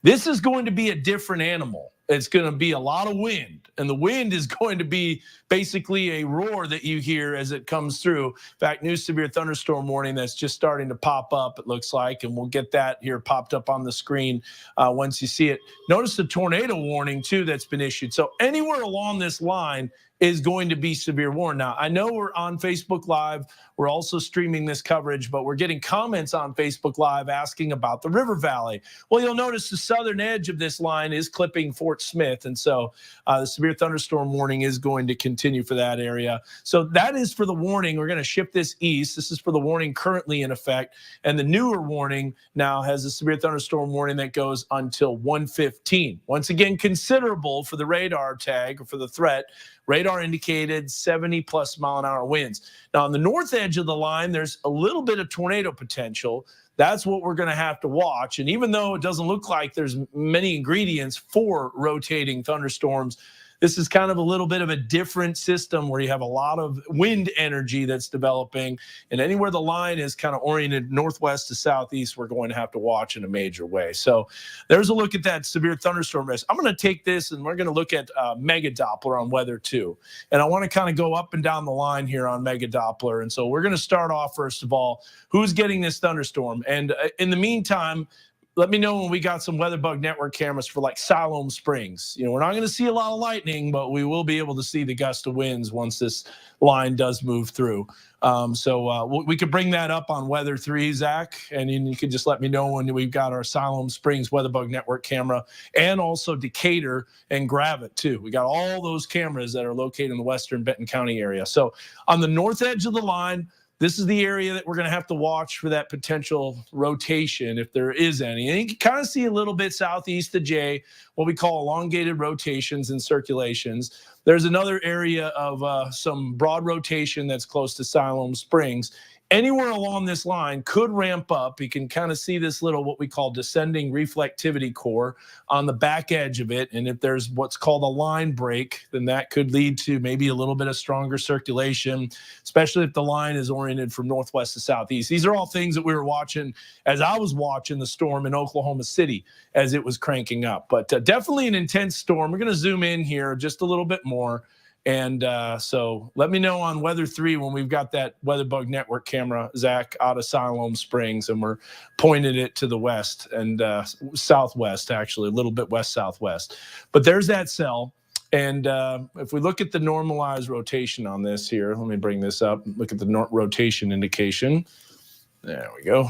This is going to be a different animal. It's going to be a lot of wind, and the wind is going to be basically a roar that you hear as it comes through. In fact, new severe thunderstorm warning that's just starting to pop up, it looks like, and we'll get that here popped up on the screen once you see it. Notice the tornado warning, too, that's been issued. So anywhere along this line is going to be severe warning. Now, I know we're on Facebook Live. We're also streaming this coverage, but we're getting comments on Facebook Live asking about the River Valley. Well, you'll notice the southern edge of this line is clipping Fort Smith, and so the severe thunderstorm warning is going to continue for that area. So that is for the warning. We're going to shift this east. This is for the warning currently in effect, and the newer warning now has a severe thunderstorm warning that goes until 1:15. Once again, considerable for the radar tag or for the threat. Radar indicated 70+ mile-an-hour winds. Now, on the north edge of the line, there's a little bit of tornado potential. That's what we're going to have to watch. And even though it doesn't look like there's many ingredients for rotating thunderstorms, this is kind of a little bit of a different system where you have a lot of wind energy that's developing. And anywhere the line is kind of oriented northwest to southeast, we're going to have to watch in a major way. So there's a look at that severe thunderstorm risk. I'm going to take this and we're going to look at Mega Doppler on weather too. And I want to kind of go up and down the line here on Mega Doppler. And so we're going to start off, first of all, who's getting this thunderstorm. And in the meantime, let me know when we got some WeatherBug Network cameras for like Siloam Springs. You know, we're not going to see a lot of lightning, but we will be able to see the gust of winds once this line does move through. So we could bring that up on Weather 3, Zach, and you can just let me know when we've got our Siloam Springs WeatherBug Network camera, and also Decatur and Gravette too. We got all those cameras that are located in the western Benton County area. So on the north edge of the line, this is the area that we're going to have to watch for that potential rotation, if there is any. And you can kind of see a little bit southeast of Jay, what we call elongated rotations and circulations. There's another area of some broad rotation that's close to Siloam Springs. Anywhere along this line could ramp up. You can kind of see this little, what we call descending reflectivity core on the back edge of it. And if there's what's called a line break, then that could lead to maybe a little bit of stronger circulation, especially if the line is oriented from northwest to southeast. These are all things that we were watching as I was watching the storm in Oklahoma City as it was cranking up. But definitely an intense storm. We're going to zoom in here just a little bit more. And so let me know on Weather 3 when we've got that WeatherBug Network camera, Zach, out of Siloam Springs, and we're pointing it to the west and southwest, actually, a little bit west-southwest. But there's that cell. And if we look at the normalized rotation on this here, let me bring this up, look at the rotation indication. There we go.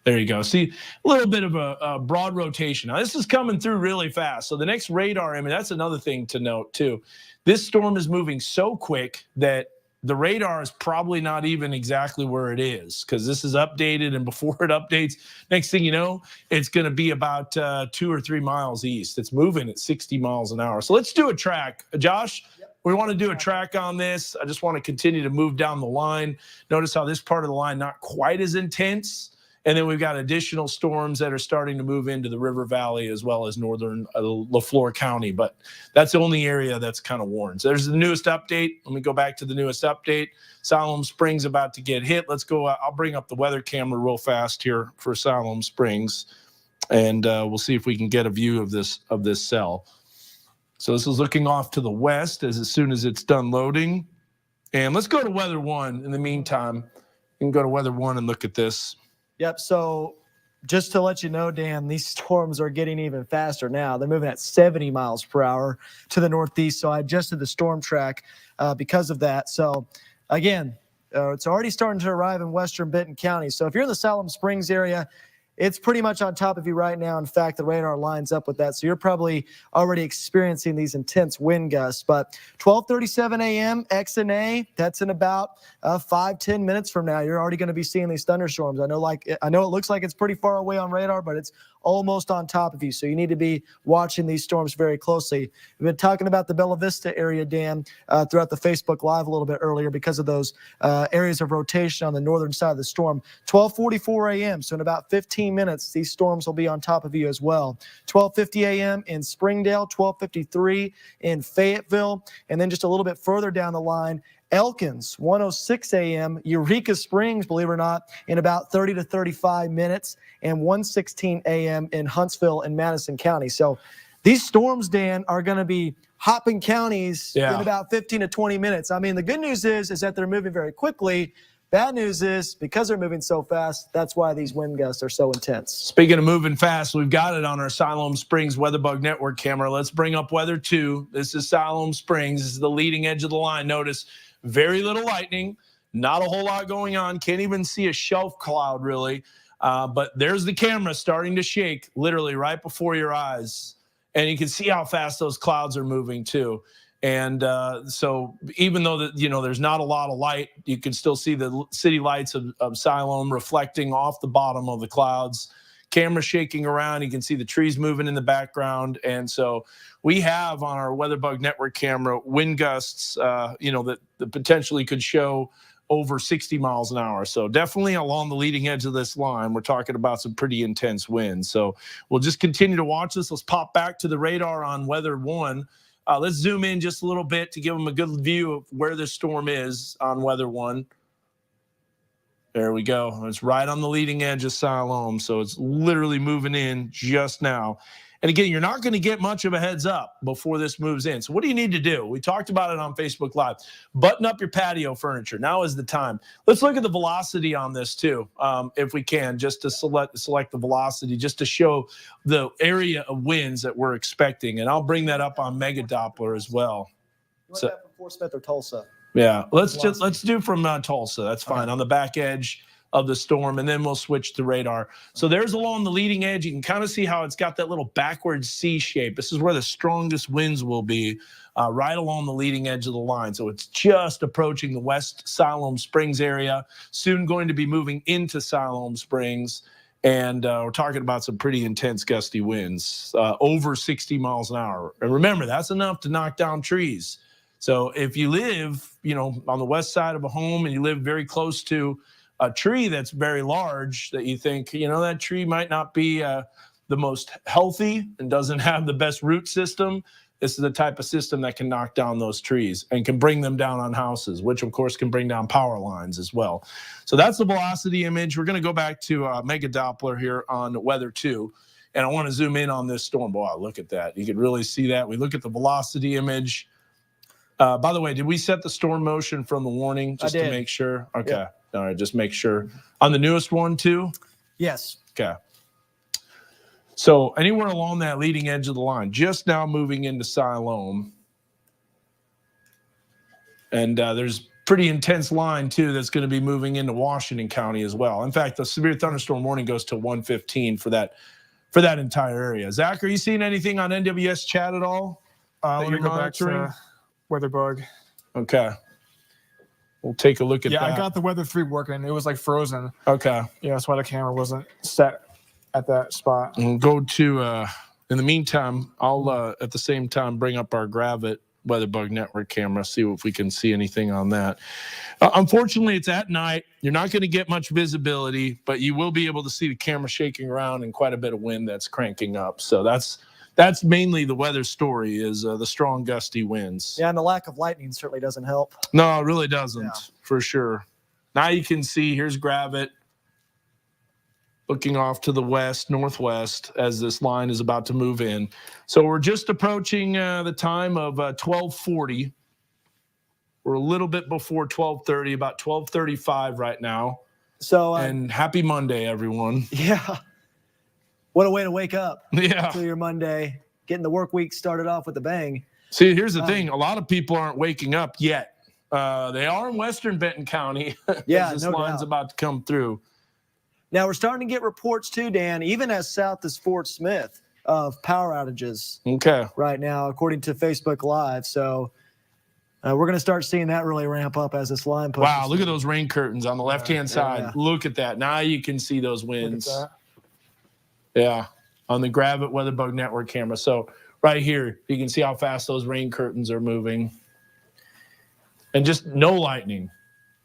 There you go. See, a little bit of a broad rotation. Now, this is coming through really fast. So the next radar image, that's another thing to note, too. This storm is moving so quick that the radar is probably not even exactly where it is, because this is updated, and before it updates, next thing you know, it's going to be about 2 or 3 miles east. It's moving at 60 miles an hour. So let's do a track. Josh? Yep. We want to do a track on this. I just want to continue to move down the line. Notice how this part of the line not quite as intense. And then we've got additional storms that are starting to move into the River Valley as well as northern LaFleur County. But that's the only area that's kind of warned. So there's the newest update. Let me go back to the newest update. Siloam Springs about to get hit. Let's go. I'll bring up the weather camera real fast here for Siloam Springs. And we'll see if we can get a view of this cell. So this is looking off to the west as soon as it's done loading. And let's go to Weather 1 in the meantime. You can go to Weather 1 and look at this. Yep. So just to let you know, Dan, these storms are getting even faster now. They're moving at 70 miles per hour to the northeast. So I adjusted the storm track because of that. So again, it's already starting to arrive in western Benton County. So if you're in the Siloam Springs area, it's pretty much on top of you right now. In fact, the radar lines up with that. So you're probably already experiencing these intense wind gusts. But 12:37 a.m. XNA, that's in about 5-10 minutes from now. You're already going to be seeing these thunderstorms. I know it looks like it's pretty far away on radar, but it's almost on top of you. So you need to be watching these storms very closely. We've been talking about the Bella Vista area, Dan, throughout the Facebook Live a little bit earlier because of those areas of rotation on the northern side of the storm. 12:44 a.m. So in about 15 minutes, these storms will be on top of you as well. 12:50 a.m. in Springdale, 12:53 in Fayetteville, and then just a little bit further down the line, Elkins, 1:06 a.m. Eureka Springs, believe it or not, in about 30 to 35 minutes, and 1:16 a.m. in Huntsville and Madison County. So these storms, Dan, are going to be hopping counties in about 15 to 20 minutes. I mean, the good news is that they're moving very quickly. Bad news is because they're moving so fast, that's why these wind gusts are so intense. Speaking of moving fast, we've got it on our Siloam Springs WeatherBug Network camera. Let's bring up Weather 2. This is Siloam Springs. This is the leading edge of the line. Notice very little lightning, not a whole lot going on. Can't even see a shelf cloud really. But there's the camera starting to shake literally right before your eyes. And you can see how fast those clouds are moving too. And so even though there's not a lot of light, you can still see the city lights of Siloam reflecting off the bottom of the clouds. Camera shaking around. You can see the trees moving in the background. And so we have on our WeatherBug Network camera wind gusts, that potentially could show over 60 miles an hour. So definitely along the leading edge of this line, we're talking about some pretty intense winds. So we'll just continue to watch this. Let's pop back to the radar on Weather 1. Let's zoom in just a little bit to give them a good view of where this storm is on Weather 1. There we go. It's right on the leading edge of Siloam, so it's literally moving in just now. And again, you're not going to get much of a heads up before this moves in. So what do you need to do? We talked about it on Facebook Live. Button up your patio furniture. Now is the time. Let's look at the velocity on this too, if we can, just to select the velocity, just to show the area of winds that we're expecting. And I'll bring that up on Mega Doppler as well. You want that from Fort Smith or Tulsa? Yeah, let's do from Tulsa. That's fine. On the back edge of the storm, and then we'll switch to radar. So there's along the leading edge. You can kind of see how it's got that little backwards C shape. This is where the strongest winds will be, right along the leading edge of the line. So it's just approaching the West Siloam Springs area, soon going to be moving into Siloam Springs. And we're talking about some pretty intense gusty winds, over 60 miles an hour. And remember, that's enough to knock down trees. So if you live, on the west side of a home and you live very close to a tree that's very large that you think, that tree might not be the most healthy and doesn't have the best root system, this is the type of system that can knock down those trees and can bring them down on houses, which of course can bring down power lines as well. So that's the velocity image. We're going to go back to Mega Doppler here on Weather 2. And I want to zoom in on this storm. Boy, look at that. You can really see that. We look at the velocity image. By the way, did we set the storm motion from the warning just to make sure? Okay. Yep. All right, just make sure. On the newest one too? Yes. Okay. So anywhere along that leading edge of the line, just now moving into Siloam. And there's pretty intense line too that's going to be moving into Washington County as well. In fact, the severe thunderstorm warning goes to 1:15 for that entire area. Zach, are you seeing anything on NWS chat at all? Let me go back to WeatherBug. Okay. We'll take a look at that. Yeah, I got the Weather 3 working. It was like frozen. Okay. Yeah, that's why the camera wasn't set at that spot. We'll go to, in the meantime, I'll at the same time bring up our Gravit WeatherBug Network camera, see if we can see anything on that. Unfortunately, it's at night. You're not going to get much visibility, but you will be able to see the camera shaking around and quite a bit of wind that's cranking up. So that's mainly the weather story is the strong gusty winds. Yeah, and the lack of lightning certainly doesn't help. No, it really doesn't, for sure. Now you can see, here's Gravit looking off to the west, northwest, as this line is about to move in. So we're just approaching the time of 12:40. We're a little bit before 12:30, about 12:35 right now. So and happy Monday, everyone. Yeah. What a way to wake up to your Monday, getting the work week started off with a bang. See, here's the thing. A lot of people aren't waking up yet. They are in western Benton County. Yeah, this no line's doubt. about to come through. Now, we're starting to get reports too, Dan, even as south as Fort Smith, of power outages right now, according to Facebook Live. So we're going to start seeing that really ramp up as this line pushes. Wow, look at those rain curtains on the left-hand side. Yeah. Look at that. Now you can see those winds. Look at that. Yeah, on the Gravit WeatherBug Network camera. So right here, you can see how fast those rain curtains are moving. And just no lightning.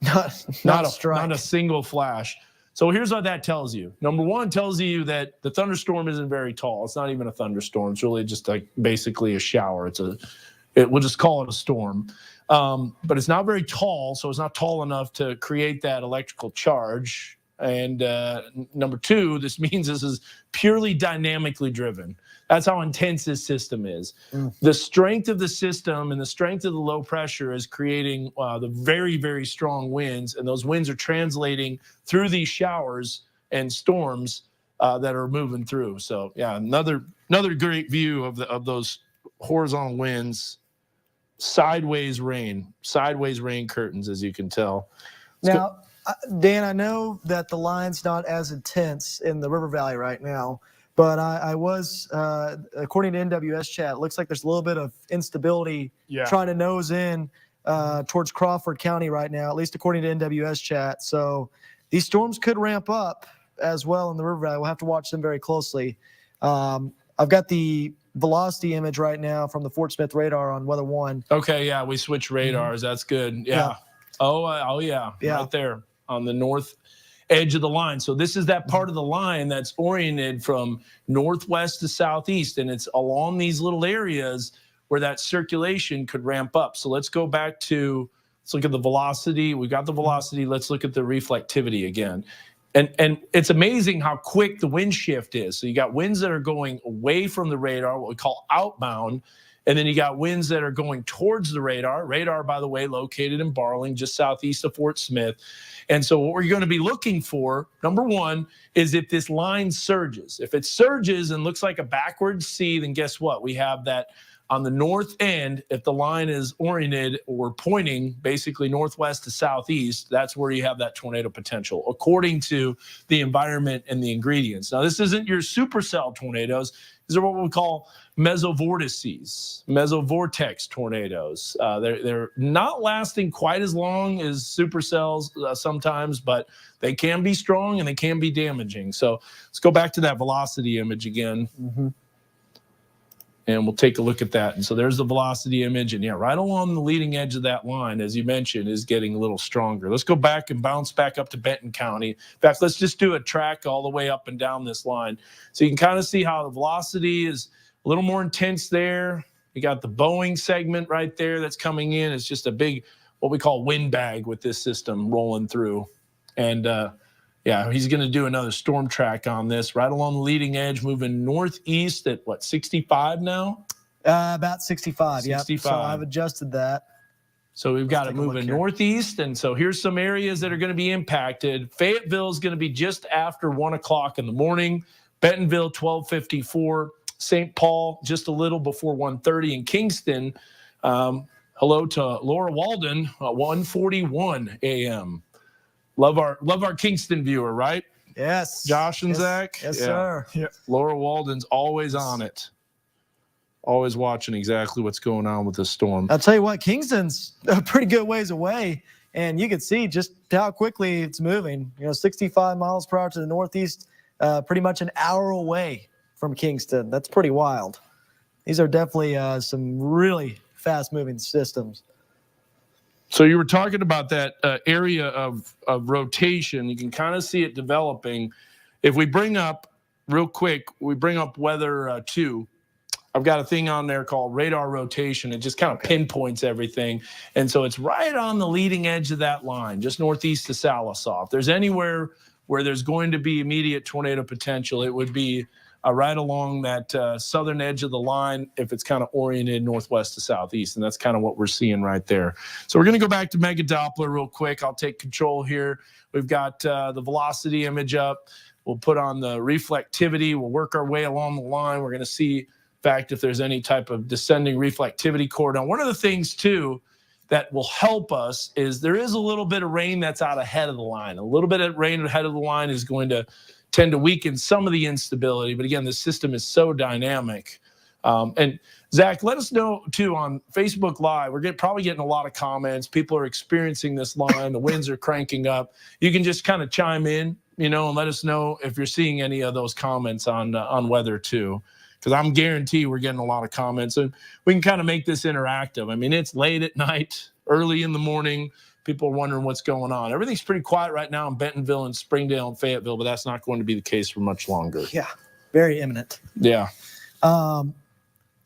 Not a single flash. So here's what that tells you. Number one, tells you that the thunderstorm isn't very tall. It's not even a thunderstorm. It's really just like basically a shower. We'll just call it a storm. but it's not very tall, so it's not tall enough to create that electrical charge. And number two, this means this is purely dynamically driven. That's how intense this system is. The strength of the system and the strength of the low pressure is creating the very, very strong winds, and those winds are translating through these showers and storms that are moving through. So yeah, another great view of those horizontal winds. Sideways rain curtains, as you can tell. Now, Dan, I know that the line's not as intense in the River Valley right now, but I was, according to NWS chat, it looks like there's a little bit of instability trying to nose in towards Crawford County right now, at least according to NWS chat. So these storms could ramp up as well in the River Valley. We'll have to watch them very closely. I've got the velocity image right now from the Fort Smith radar on Weather One. Okay, yeah, we switched radars. That's good. Yeah. Oh, yeah, right there on the north edge of the line. So this is that part of the line that's oriented from northwest to southeast, and it's along these little areas where that circulation could ramp up. So let's go back to, let's look at the velocity. We got the velocity. Let's look at the reflectivity again. And it's amazing how quick the wind shift is. So you got winds that are going away from the radar, what we call outbound, and then you got winds that are going towards the radar. Radar, by the way, located in Barling, just southeast of Fort Smith. And so what we're going to be looking for, number one, is if this line surges. If it surges and looks like a backwards C, then guess what? We have that on the north end. If the line is oriented or pointing basically northwest to southeast, that's where you have that tornado potential, according to the environment and the ingredients. Now, this isn't your supercell tornadoes. These are what we call mesovortices, mesovortex tornadoes. They're not lasting quite as long as supercells sometimes, but they can be strong and they can be damaging. So let's go back to that velocity image again. And we'll take a look at that. And so there's the velocity image. And yeah, right along the leading edge of that line, as you mentioned, is getting a little stronger. Let's go back and bounce back up to Benton County. In fact, let's just do a track all the way up and down this line. So you can kind of see how the velocity is a little more intense there. You got the Boeing segment right there that's coming in. It's just a big, what we call wind bag with this system rolling through. And yeah, he's going to do another storm track on this right along the leading edge, moving northeast at what, 65 now? About 65, yeah. 65. So I've adjusted that. So we've got it moving northeast. And so here's some areas that are going to be impacted. Fayetteville is going to be just after 1 o'clock in the morning. Bentonville, 12:54. St. Paul, just a little before 1:30. In Kingston, hello to Laura Walden, 1:41 a.m. Love our Kingston viewer, right? Yes. Josh and Zach? Yes, sir. Yeah. Laura Walden's always on it. Always watching exactly what's going on with this storm. I'll tell you what, Kingston's a pretty good ways away, and you can see just how quickly it's moving. 65 miles per hour to the northeast, pretty much an hour away from Kingston. That's pretty wild. These are definitely some really fast-moving systems. So you were talking about that area of rotation. You can kind of see it developing. If we bring up, real quick, weather 2. I've got a thing on there called radar rotation. It just kind of pinpoints everything. And so it's right on the leading edge of that line, just northeast of Sallisaw. If there's anywhere where there's going to be immediate tornado potential, it would be right along that southern edge of the line if it's kind of oriented northwest to southeast. And that's kind of what we're seeing right there. So we're going to go back to Mega Doppler real quick. I'll take control here. We've got the velocity image up. We'll put on the reflectivity. We'll work our way along the line. We're going to see, in fact, if there's any type of descending reflectivity core. Now, one of the things, too, that will help us is there is a little bit of rain that's out ahead of the line. A little bit of rain ahead of the line is going to tend to weaken some of the instability. But again, the system is so dynamic. And Zach, let us know too on Facebook Live. We're probably getting a lot of comments. People are experiencing this line. The winds are cranking up. You can just kind of chime in, and let us know if you're seeing any of those comments on weather too, because I'm guarantee we're getting a lot of comments, and we can kind of make this interactive. I mean, it's late at night, early in the morning. People are wondering what's going on. Everything's pretty quiet right now in Bentonville and Springdale and Fayetteville, but that's not going to be the case for much longer. Yeah, very imminent. Yeah. And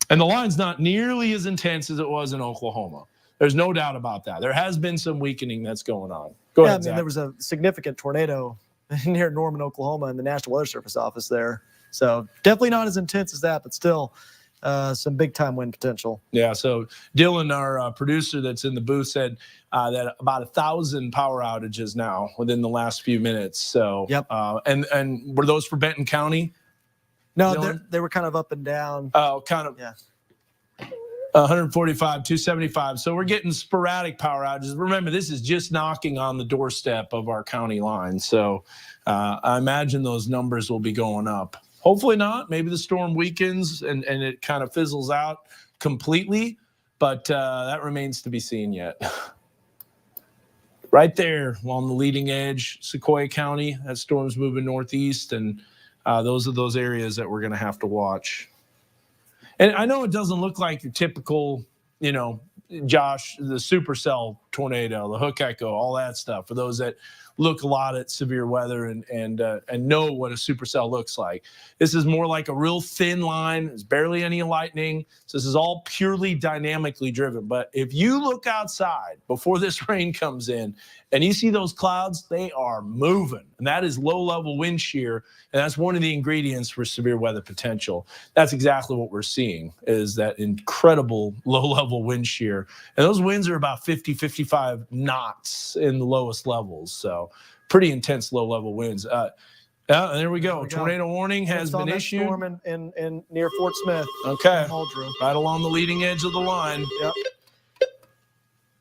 the line's not nearly as intense as it was in Oklahoma. There's no doubt about that. There has been some weakening that's going on. Go ahead, Zach. There was a significant tornado near Norman, Oklahoma, in the National Weather Service office there. So definitely not as intense as that, but still some big time wind potential. Yeah. So Dylan, our producer that's in the booth, said that about 1,000 power outages now within the last few minutes. So yep. And were those for Benton County? No, they were kind of up and down. Oh, kind of. Yeah. 145, 275. So we're getting sporadic power outages. Remember, this is just knocking on the doorstep of our county line. So I imagine those numbers will be going up. Hopefully not. Maybe the storm weakens and it kind of fizzles out completely, but that remains to be seen yet. Right there along the leading edge, Sequoia County, that storm's moving northeast, and those are those areas that we're going to have to watch. And I know it doesn't look like your typical, Josh, the supercell tornado, the hook echo, all that stuff. For those that look a lot at severe weather and know what a supercell looks like, this is more like a real thin line. There's barely any lightning. So this is all purely dynamically driven. But if you look outside before this rain comes in and you see those clouds, they are moving. And that is low-level wind shear. And that's one of the ingredients for severe weather potential. That's exactly what we're seeing, is that incredible low-level wind shear. And those winds are about 50, 55 knots in the lowest levels. So pretty intense low-level winds. There we go. Tornado warning has been issued. Storm in near Fort Smith. Okay. Right along the leading edge of the line. Yep.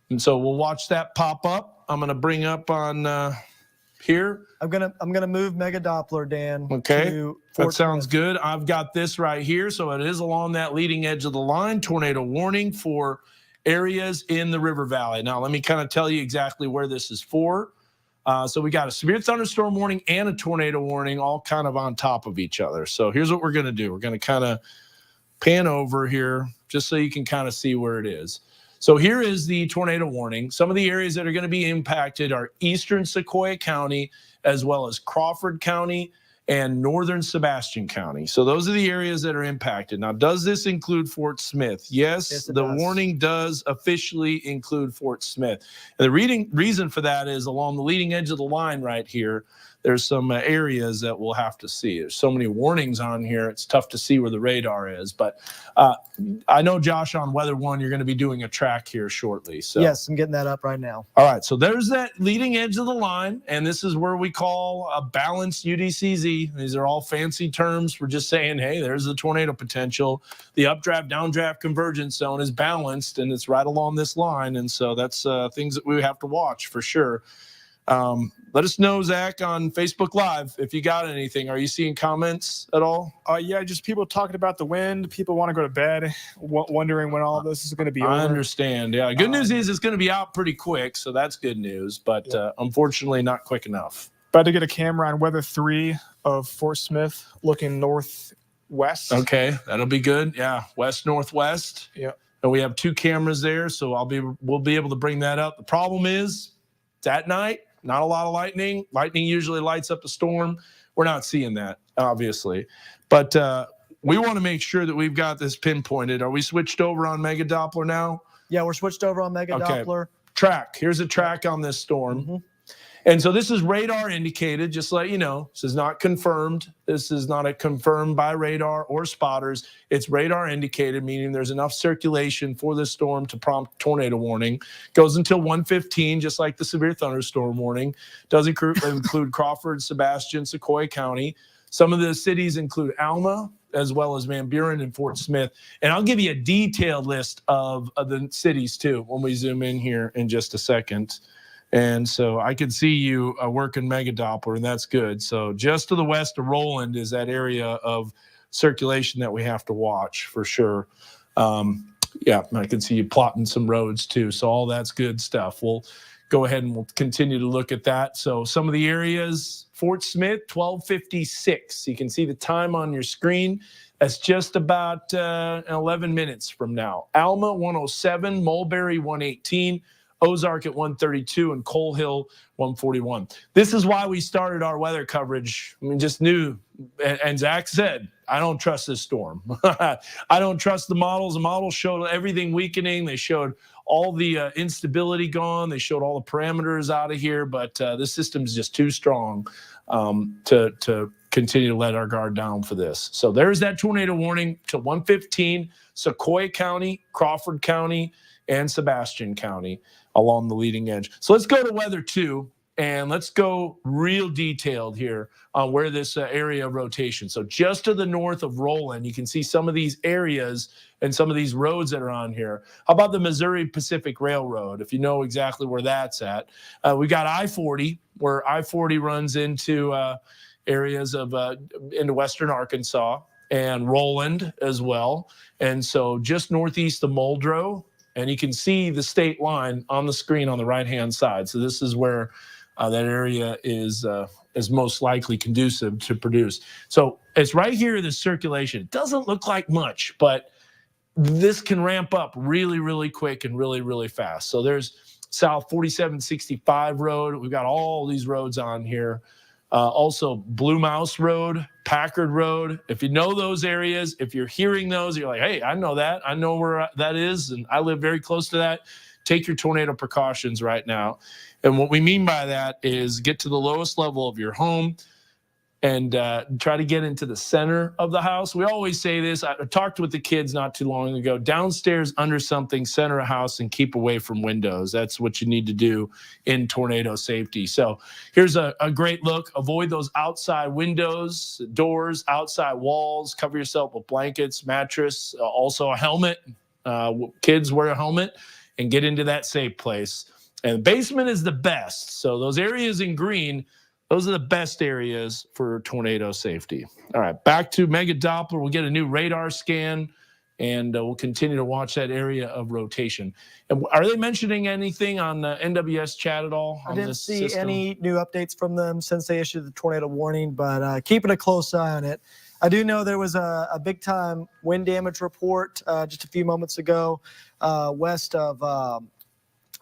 And so we'll watch that pop up. I'm going to bring up on here. I'm gonna move Mega Doppler, Dan. Okay. To Fort That sounds Smith. good. I've got this right here. So it is along that leading edge of the line. Tornado warning for areas in the River Valley. Now, let me kind of tell you exactly where this is for. So we got a severe thunderstorm warning and a tornado warning all kind of on top of each other. So here's what we're going to do. We're going to kind of pan over here just so you can kind of see where it is. So here is the tornado warning. Some of the areas that are going to be impacted are eastern Sequoia County, as well as Crawford County and northern Sebastian County. So those are the areas that are impacted. Now, does this include Fort Smith? Yes, the warning does officially include Fort Smith. And the reason for that is along the leading edge of the line right here, there's some areas that we'll have to see. There's so many warnings on here, it's tough to see where the radar is. But I know, Josh, on Weather One, you're going to be doing a track here shortly. So yes, I'm getting that up right now. All right, so there's that leading edge of the line, and this is where we call a balanced UDCZ. These are all fancy terms. We're just saying, hey, there's the tornado potential. The updraft, downdraft convergence zone is balanced, and it's right along this line. And so that's things that we have to watch for sure. Let us know, Zach, on Facebook Live if you got anything. Are you seeing comments at all? Yeah, just people talking about the wind. People want to go to bed, wondering when all this is going to be over. I understand. Yeah, good news is it's going to be out pretty quick, so that's good news. But unfortunately, not quick enough. About to get a camera on Weather 3 of Fort Smith, looking northwest. Okay, that'll be good. Yeah, west northwest. Yeah, and we have 2 cameras there, so we'll be able to bring that up. The problem is, it's at night. Not a lot of lightning. Lightning usually lights up a storm. We're not seeing that, obviously. But we want to make sure that we've got this pinpointed. Are we switched over on Mega Doppler now? Yeah, we're switched over on Mega Doppler. Track. Here's a track on this storm. Mm-hmm. And so this is radar indicated, just to let you know. This is not confirmed. This is not a confirmed by radar or spotters. It's radar indicated, meaning there's enough circulation for this storm to prompt tornado warning. Goes until 1:15, just like the severe thunderstorm warning. Does include Crawford, Sebastian, Sequoia County. Some of the cities include Alma, as well as Van Buren and Fort Smith. And I'll give you a detailed list of the cities, too, when we zoom in here in just a second. And so I could see you working Mega Doppler, and that's good. So just to the west of Roland is that area of circulation that we have to watch for sure. Yeah, I can see you plotting some roads too. So all that's good stuff. We'll go ahead and we'll continue to look at that. So some of the areas, Fort Smith, 12:56. You can see the time on your screen. That's just about 11 minutes from now. Alma, 107, Mulberry, 118. Ozark at 132 and Coal Hill 141. This is why we started our weather coverage. I mean, just knew, and Zach said, I don't trust this storm. I don't trust the models. The models showed everything weakening. They showed all the instability gone. They showed all the parameters out of here, but this system is just too strong to continue to let our guard down for this. So there's that tornado warning to 1:15, Sequoia County, Crawford County, and Sebastian County along the leading edge. So let's go to weather 2, and let's go real detailed here on where this area of rotation. So just to the north of Roland, you can see some of these areas and some of these roads that are on here. How about the Missouri Pacific Railroad, if you know exactly where that's at? We got I-40, where I-40 runs into areas of into western Arkansas, and Roland as well. And so just northeast of Muldrow, and you can see the state line on the screen on the right-hand side. So this is where that area is most likely conducive to produce. So it's right here, this circulation. It doesn't look like much, but this can ramp up really, really quick and really, really fast. So there's South 4765 Road. We've got all these roads on here. Also, Blue Mouse Road, Packard Road. If you know those areas, if you're hearing those, you're like, hey, I know that. I know where that is, and I live very close to that. Take your tornado precautions right now. And what we mean by that is get to the lowest level of your home and try to get into the center of the house. We always say this. I talked with the kids not too long ago. Downstairs, under something, center a house, and keep away from windows. That's what you need to do in tornado safety. So here's a great look. Avoid those outside windows, doors, outside walls. Cover yourself with blankets, mattress, also a helmet. Kids wear a helmet and get into that safe place. And the basement is the best. So those areas in green, those are the best areas for tornado safety. All right, back to Mega Doppler. We'll get a new radar scan, and we'll continue to watch that area of rotation. And are they mentioning anything on the NWS chat at all? I didn't see any new updates from them since they issued the tornado warning, but keeping a close eye on it. I do know there was a big-time wind damage report just a few moments ago west of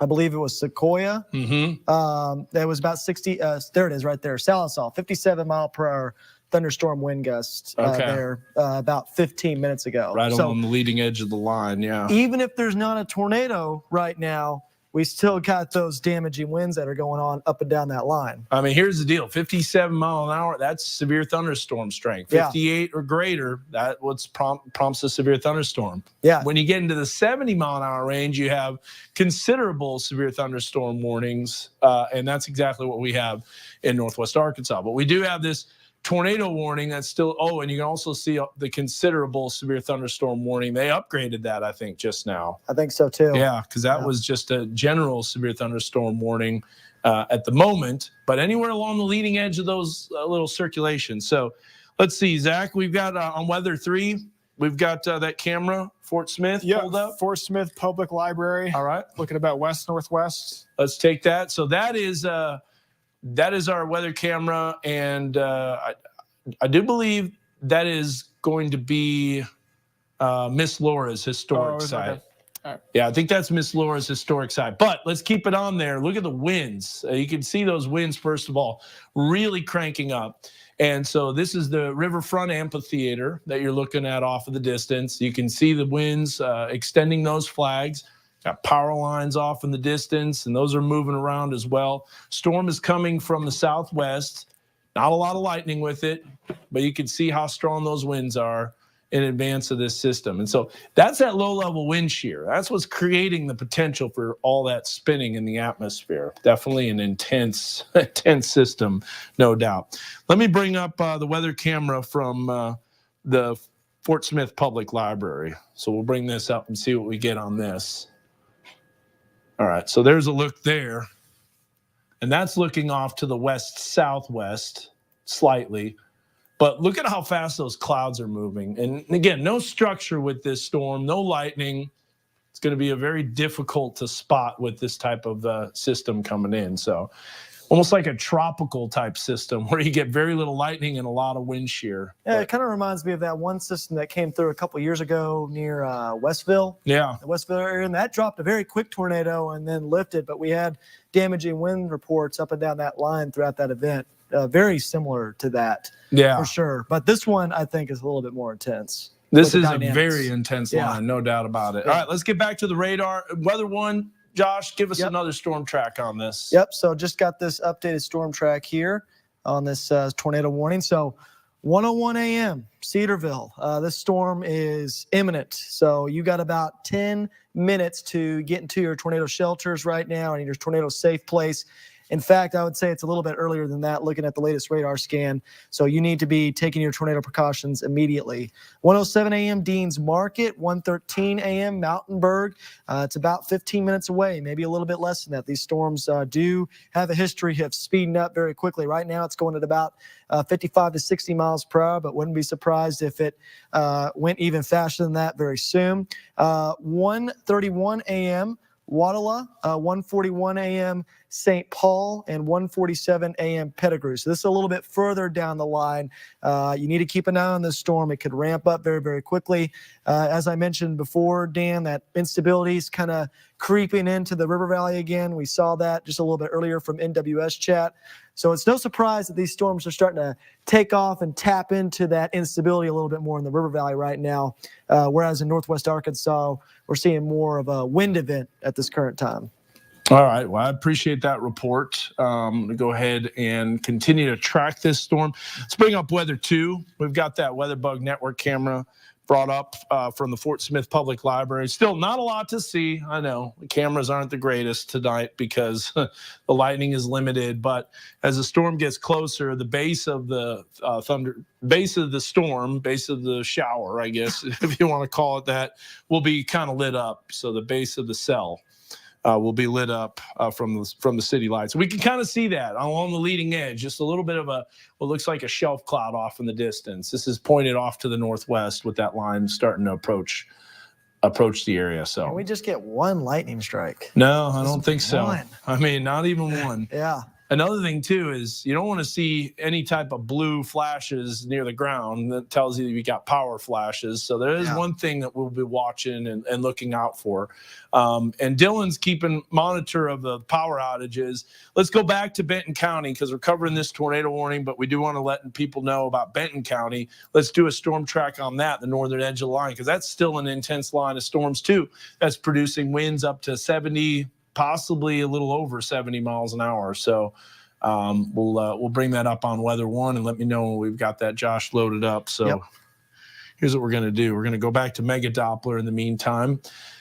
I believe it was Sequoia. That was about 60. There it is right there. Salisaw, 57-mile-per-hour thunderstorm wind gusts there about 15 minutes ago. Right on the leading edge of the line, yeah. Even if there's not a tornado right now, we still got those damaging winds that are going on up and down that line. I mean, here's the deal. 57 mile an hour, that's severe thunderstorm strength. 58 or greater, that what's prompts a severe thunderstorm. Yeah. When you get into the 70 mile an hour range, you have considerable severe thunderstorm warnings, and that's exactly what we have in Northwest Arkansas. But we do have this tornado warning that's still, and you can also see the considerable severe thunderstorm warning. They upgraded that, I think, just now. I think so, too. Yeah, because that was just a general severe thunderstorm warning at the moment, but anywhere along the leading edge of those little circulations. So let's see, Zach, we've got on Weather 3, we've got that camera, Fort Smith, pulled up. Fort Smith Public Library. All right. Looking about west-northwest. Let's take that. So that is our weather camera, and I do believe that is going to be Miss Laura's historic site. Okay. All right. Yeah, I think that's Miss Laura's historic site. But let's keep it on there. Look at the winds. You can see those winds, first of all, really cranking up. And so this is the Riverfront Amphitheater that you're looking at off of the distance. You can see the winds extending those flags. Got power lines off in the distance, and those are moving around as well. Storm is coming from the southwest. Not a lot of lightning with it, but you can see how strong those winds are in advance of this system. And so that's that low-level wind shear. That's what's creating the potential for all that spinning in the atmosphere. Definitely an intense system, no doubt. Let me bring up the weather camera from the Fort Smith Public Library. So we'll bring this up and see what we get on this. All right, so there's a look there. And that's looking off to the west-southwest slightly. But look at how fast those clouds are moving. And again, no structure with this storm, no lightning. It's going to be a very difficult to spot with this type of system coming in. So almost like a tropical type system where you get very little lightning and a lot of wind shear. Yeah, it kind of reminds me of that one system that came through a couple years ago near Westville. Yeah. The Westville area, and that dropped a very quick tornado and then lifted. But we had damaging wind reports up and down that line throughout that event. Very similar to that, for sure. But this one, I think, is a little bit more intense. This the is dynamics. a very intense Yeah. line, no doubt about it. Yeah. All right, let's get back to the radar. Weather One, Josh, give us Yep. another storm track on this. Yep. So just got this updated storm track here on this tornado warning. So 1:01 a.m. Cedarville. This storm is imminent. So you got about 10 minutes to get into your tornado shelters right now and your tornado safe place. In fact, I would say it's a little bit earlier than that, looking at the latest radar scan. So you need to be taking your tornado precautions immediately. 1:07 a.m. Dean's Market, 1:13 a.m. Mountainburg. It's about 15 minutes away, maybe a little bit less than that. These storms do have a history of speeding up very quickly. Right now, it's going at about 55 to 60 miles per hour, but wouldn't be surprised if it went even faster than that very soon. 1:31 a.m. Wadala, 1:41 a.m. St. Paul, and 1:47 a.m. Pettigrew. So this is a little bit further down the line. You need to keep an eye on this storm. It could ramp up very, very quickly. As I mentioned before, Dan, that instability is kind of creeping into the River Valley again. We saw that just a little bit earlier from NWS chat. So it's no surprise that these storms are starting to take off and tap into that instability a little bit more in the River Valley right now, whereas in Northwest Arkansas, we're seeing more of a wind event at this current time. All right. Well, I appreciate that report. To go ahead and continue to track this storm. Let's bring up Weather 2. We've got that WeatherBug Network camera brought up from the Fort Smith Public Library. Still not a lot to see. I know the cameras aren't the greatest tonight because the lighting is limited. But as the storm gets closer, the base of the base of the shower, I guess, if you want to call it that, will be kind of lit up. So the base of the cell will be lit up from the city lights. We can kind of see that along the leading edge, just a little bit of what looks like a shelf cloud off in the distance. This is pointed off to the northwest with that line starting to approach the area. So Can we just get one lightning strike? No, I don't think so. one. I mean, not even one. Yeah. Another thing, too, is you don't want to see any type of blue flashes near the ground. That tells you you got power flashes. So there is one thing that we'll be watching and looking out for. And Dylan's keeping monitor of the power outages. Let's go back to Benton County because we're covering this tornado warning, but we do want to let people know about Benton County. Let's do a storm track on that, the northern edge of the line, because that's still an intense line of storms, too. That's producing winds up to 70, possibly a little over 70 miles an hour. So we'll bring that up on Weather One and let me know when we've got that Josh loaded up. So Here's what we're going to do. We're going to go back to Mega Doppler in the meantime.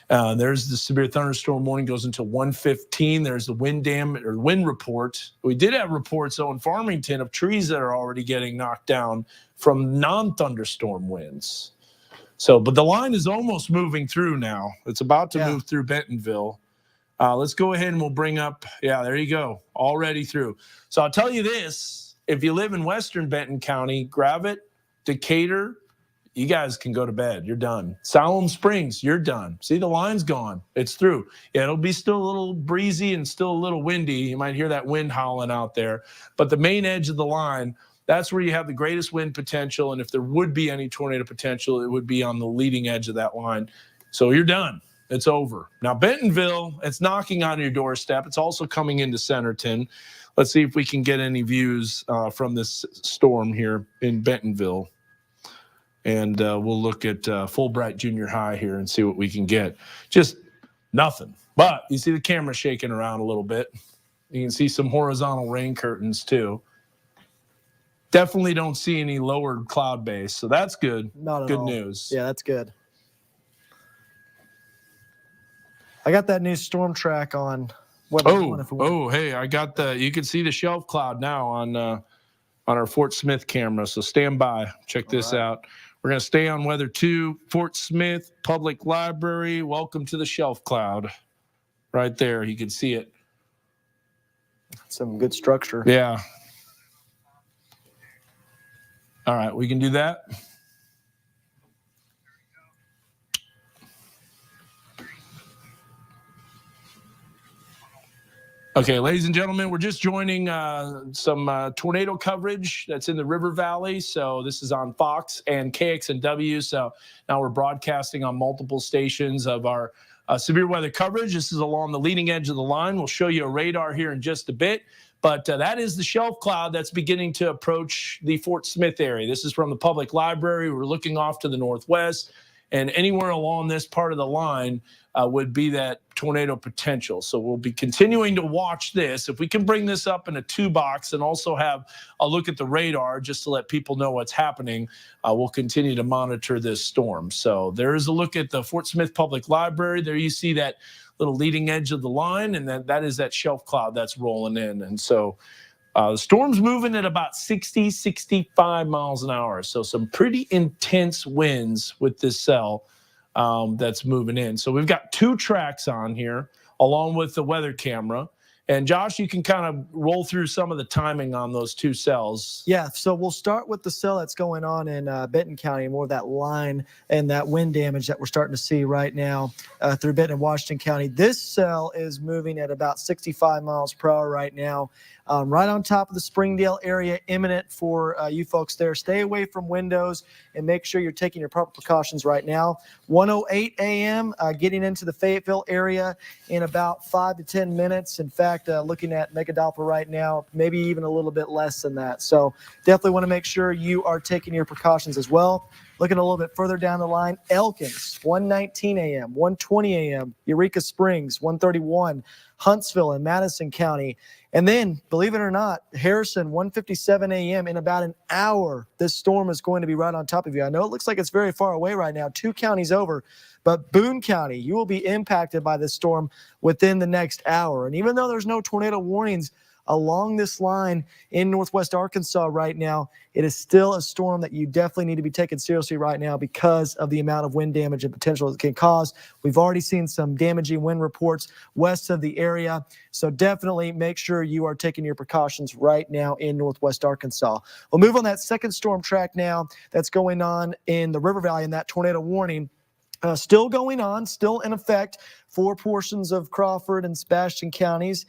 There's the severe thunderstorm warning goes until 1:15. There's the wind report. We did have reports though in Farmington of trees that are already getting knocked down from non-thunderstorm winds. So, but the line is almost moving through now. It's about to move through Bentonville. Let's go ahead and we'll bring up, there you go, already through. So I'll tell you this, if you live in western Benton County, Gravette, Decatur, you guys can go to bed. You're done. Salem Springs, you're done. See, the line's gone. It's through. Yeah, it'll be still a little breezy and still a little windy. You might hear that wind howling out there. But the main edge of the line, that's where you have the greatest wind potential. And if there would be any tornado potential, it would be on the leading edge of that line. So you're done. It's over. Now, Bentonville, it's knocking on your doorstep. It's also coming into Centerton. Let's see if we can get any views from this storm here in Bentonville. And we'll look at Fulbright Junior High here and see what we can get. Just nothing. But you see the camera shaking around a little bit. You can see some horizontal rain curtains too. Definitely don't see any lowered cloud base. So that's good. Not at good all. news. Yeah, that's good. I got that new storm track on. Hey, I got you can see the shelf cloud now on our Fort Smith camera. So stand by. Check this out. We're going to stay on Weather 2, Fort Smith Public Library. Welcome to the shelf cloud. Right there. You can see it. Some good structure. Yeah. All right, we can do that. Okay, ladies and gentlemen, we're just joining some tornado coverage that's in the River Valley. So this is on Fox and KXNW. So now we're broadcasting on multiple stations of our severe weather coverage. This is along the leading edge of the line. We'll show you a radar here in just a bit. But that is the shelf cloud that's beginning to approach the Fort Smith area. This is from the public library. We're looking off to the northwest, and anywhere along this part of the line would be that tornado potential. So we'll be continuing to watch this. If we can bring this up in a 2-box and also have a look at the radar just to let people know what's happening, we'll continue to monitor this storm. So there is a look at the Fort Smith Public Library. There you see that little leading edge of the line, and that is that shelf cloud that's rolling in. And so the storm's moving at about 60, 65 miles an hour. So some pretty intense winds with this cell that's moving in. So we've got 2 tracks on here along with the weather camera. And Josh, you can kind of roll through some of the timing on those 2 cells. Yeah, so we'll start with the cell that's going on in Benton County, more of that line and that wind damage that we're starting to see right now through Benton and Washington County. This cell is moving at about 65 miles per hour right now, right on top of the Springdale area, imminent for you folks there. Stay away from windows and make sure you're taking your proper precautions right now. 1:08 a.m., getting into the Fayetteville area in about 5 to 10 minutes. In fact, looking at Mega Doppler right now, maybe even a little bit less than that. So definitely want to make sure you are taking your precautions as well. Looking a little bit further down the line, Elkins, 1:19 a.m., 1:20 a.m., Eureka Springs, 1:31, Huntsville and Madison County. And then, believe it or not, Harrison, 1:57 a.m. In about an hour, this storm is going to be right on top of you. I know it looks like it's very far away right now, 2 counties over, but Boone County, you will be impacted by this storm within the next hour. And even though there's no tornado warnings along this line in northwest Arkansas right now, it is still a storm that you definitely need to be taken seriously right now because of the amount of wind damage and potential it can cause. We've already seen some damaging wind reports west of the area, so definitely make sure you are taking your precautions right now in northwest Arkansas. We'll move on that second storm track now that's going on in the River Valley, and that tornado warning still going on, still in effect for portions of Crawford and Sebastian counties.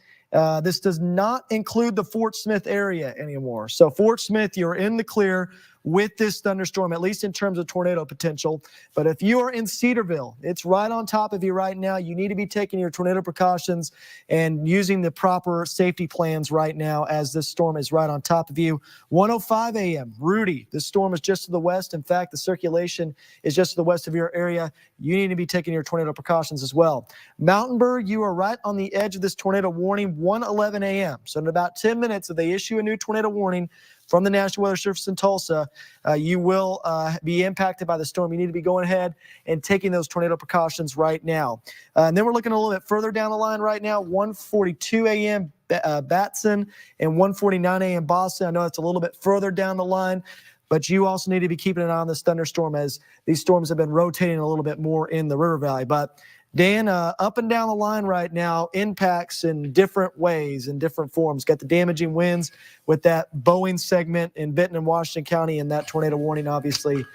This does not include the Fort Smith area anymore. So Fort Smith, you're in the clear with this thunderstorm, at least in terms of tornado potential. But if you are in Cedarville, it's right on top of you right now. You need to be taking your tornado precautions and using the proper safety plans right now as this storm is right on top of you. 1:05 a.m., Rudy, this storm is just to the west. In fact, the circulation is just to the west of your area. You need to be taking your tornado precautions as well. Mountainburg, you are right on the edge of this tornado warning, 1:11 a.m. So in about 10 minutes, if they issue a new tornado warning from the National Weather Service in Tulsa, you will be impacted by the storm. You need to be going ahead and taking those tornado precautions right now. And then we're looking a little bit further down the line right now, 1:42 a.m. Batson and 1:49 a.m. Boston. I know it's a little bit further down the line, but you also need to be keeping an eye on this thunderstorm as these storms have been rotating a little bit more in the River Valley. But Dan, up and down the line right now, impacts in different ways, in different forms. Got the damaging winds with that Boeing segment in Benton and Washington County, and that tornado warning, obviously,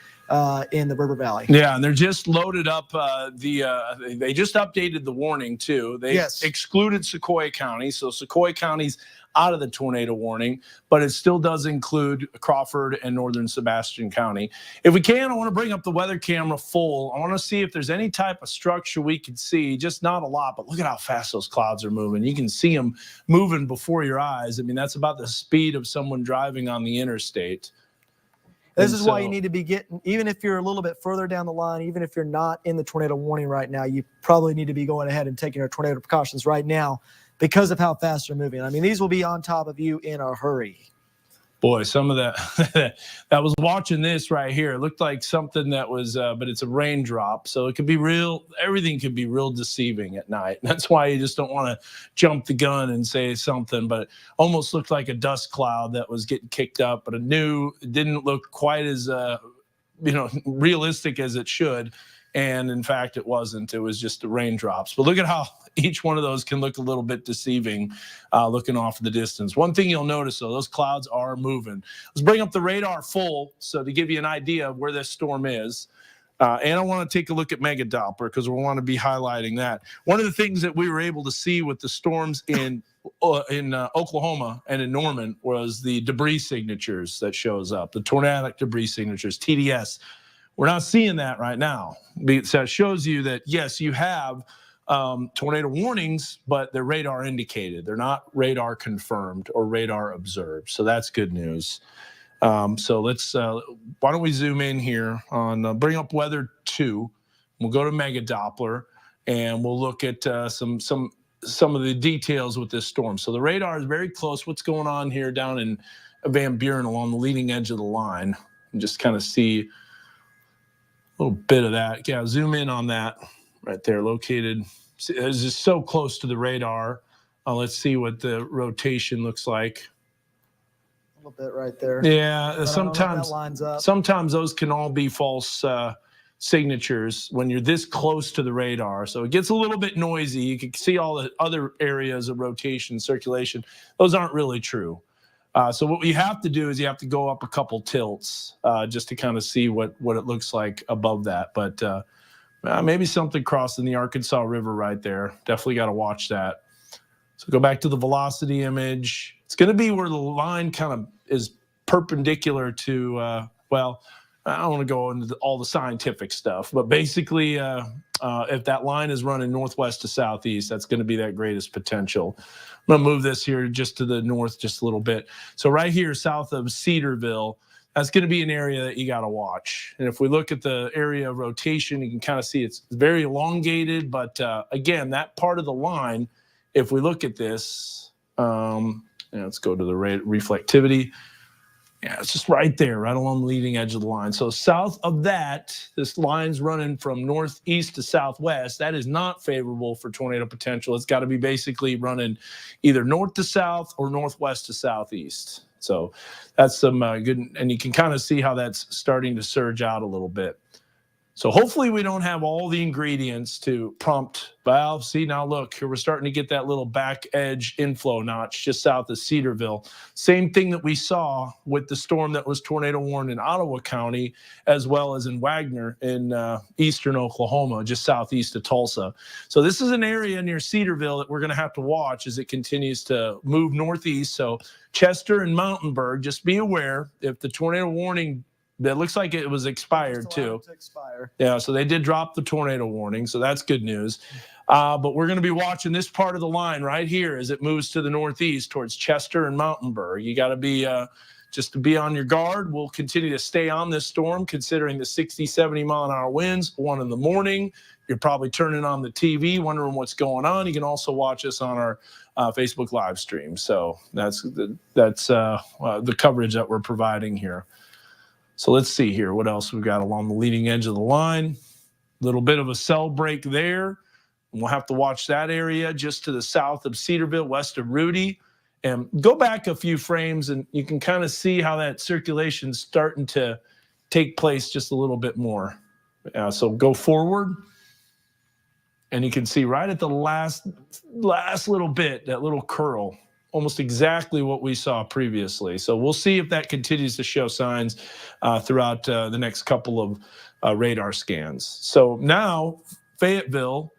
in the River Valley. Yeah, and they're just loaded up. They just updated the warning, too. They excluded Sequoyah County, so Sequoyah County's out of the tornado warning, but it still does include Crawford and northern Sebastian County. If we can, I want to bring up the weather camera full. I want to see if there's any type of structure we can see, just not a lot, but look at how fast those clouds are moving. You can see them moving before your eyes. I mean, that's about the speed of someone driving on the interstate. This is why you need to be getting, even if you're a little bit further down the line, even if you're not in the tornado warning right now, you probably need to be going ahead and taking your tornado precautions right now because of how fast they're moving. I mean, these will be on top of you in a hurry. Boy, some of that, I was watching this right here. It looked like something that was, but it's a raindrop. So it could be real, everything could be real deceiving at night. That's why you just don't want to jump the gun and say something, but it almost looked like a dust cloud that was getting kicked up, but it didn't look quite as, realistic as it should. And in fact, it wasn't. It was just the raindrops. But look at how each one of those can look a little bit deceiving looking off in the distance. One thing you'll notice, though, those clouds are moving. Let's bring up the radar full so to give you an idea of where this storm is. And I want to take a look at Mega Doppler because we want to be highlighting that. One of the things that we were able to see with the storms in Oklahoma and in Norman was the debris signatures that shows up, the tornadic debris signatures, TDS. We're not seeing that right now. So it shows you that, yes, you have tornado warnings, but they're radar indicated. They're not radar confirmed or radar observed. So that's good news. So let's, why don't we zoom in here on, bring up weather 2. We'll go to Mega Doppler and we'll look at some of the details with this storm. So the radar is very close. What's going on here down in Van Buren along the leading edge of the line? And just kind of see a little bit of that. Yeah, zoom in on that right there, located. It's just so close to the radar. Let's see what the rotation looks like. A little bit right there. Yeah, But sometimes that lines up. sometimes those can all be false signatures when you're this close to the radar. So it gets a little bit noisy. You can see all the other areas of rotation, circulation. Those aren't really true. So what you have to do is you have to go up a couple tilts just to kind of see what it looks like above that. But maybe something crossing the Arkansas River right there. Definitely got to watch that. So go back to the velocity image. It's going to be where the line kind of is perpendicular to, well, I don't want to go into all the scientific stuff, but basically if that line is running northwest to southeast, that's going to be that greatest potential. I'm going to move this here just to the north just a little bit. So right here south of Cedarville, that's going to be an area that you got to watch. And if we look at the area of rotation, you can kind of see it's very elongated. But again, that part of the line, if we look at this, let's go to the reflectivity. Yeah, it's just right there, right along the leading edge of the line. So south of that, this line's running from northeast to southwest. That is not favorable for tornado potential. It's got to be basically running either north to south or northwest to southeast. So that's some good, and you can kind of see how that's starting to surge out a little bit. So hopefully we don't have all the ingredients to prompt valve. See, now look, here we're starting to get that little back edge inflow notch just south of Cedarville. Same thing that we saw with the storm that was tornado warned in Ottawa County, as well as in Wagner in eastern Oklahoma, just southeast of Tulsa. So this is an area near Cedarville that we're going to have to watch as it continues to move northeast. So Chester and Mountainburg, just be aware if the tornado warning, that looks like it was expired too. Yeah, so they did drop the tornado warning, so that's good news. But we're going to be watching this part of the line right here as it moves to the northeast towards Chester and Mountainburg. You got to be just to be on your guard. We'll continue to stay on this storm, considering the 60, 70 mile an hour winds. 1 in the morning. You're probably turning on the TV, wondering what's going on. You can also watch us on our Facebook live stream. So that's the coverage that we're providing here. So let's see here what else we've got along the leading edge of the line. A little bit of a cell break there. We'll have to watch that area just to the south of Cedarville, west of Rudy. And go back a few frames and you can kind of see how that circulation's starting to take place just a little bit more. So go forward. And you can see right at the last little bit, that little curl, almost exactly what we saw previously. So we'll see if that continues to show signs throughout the next couple of radar scans. So now Fayetteville,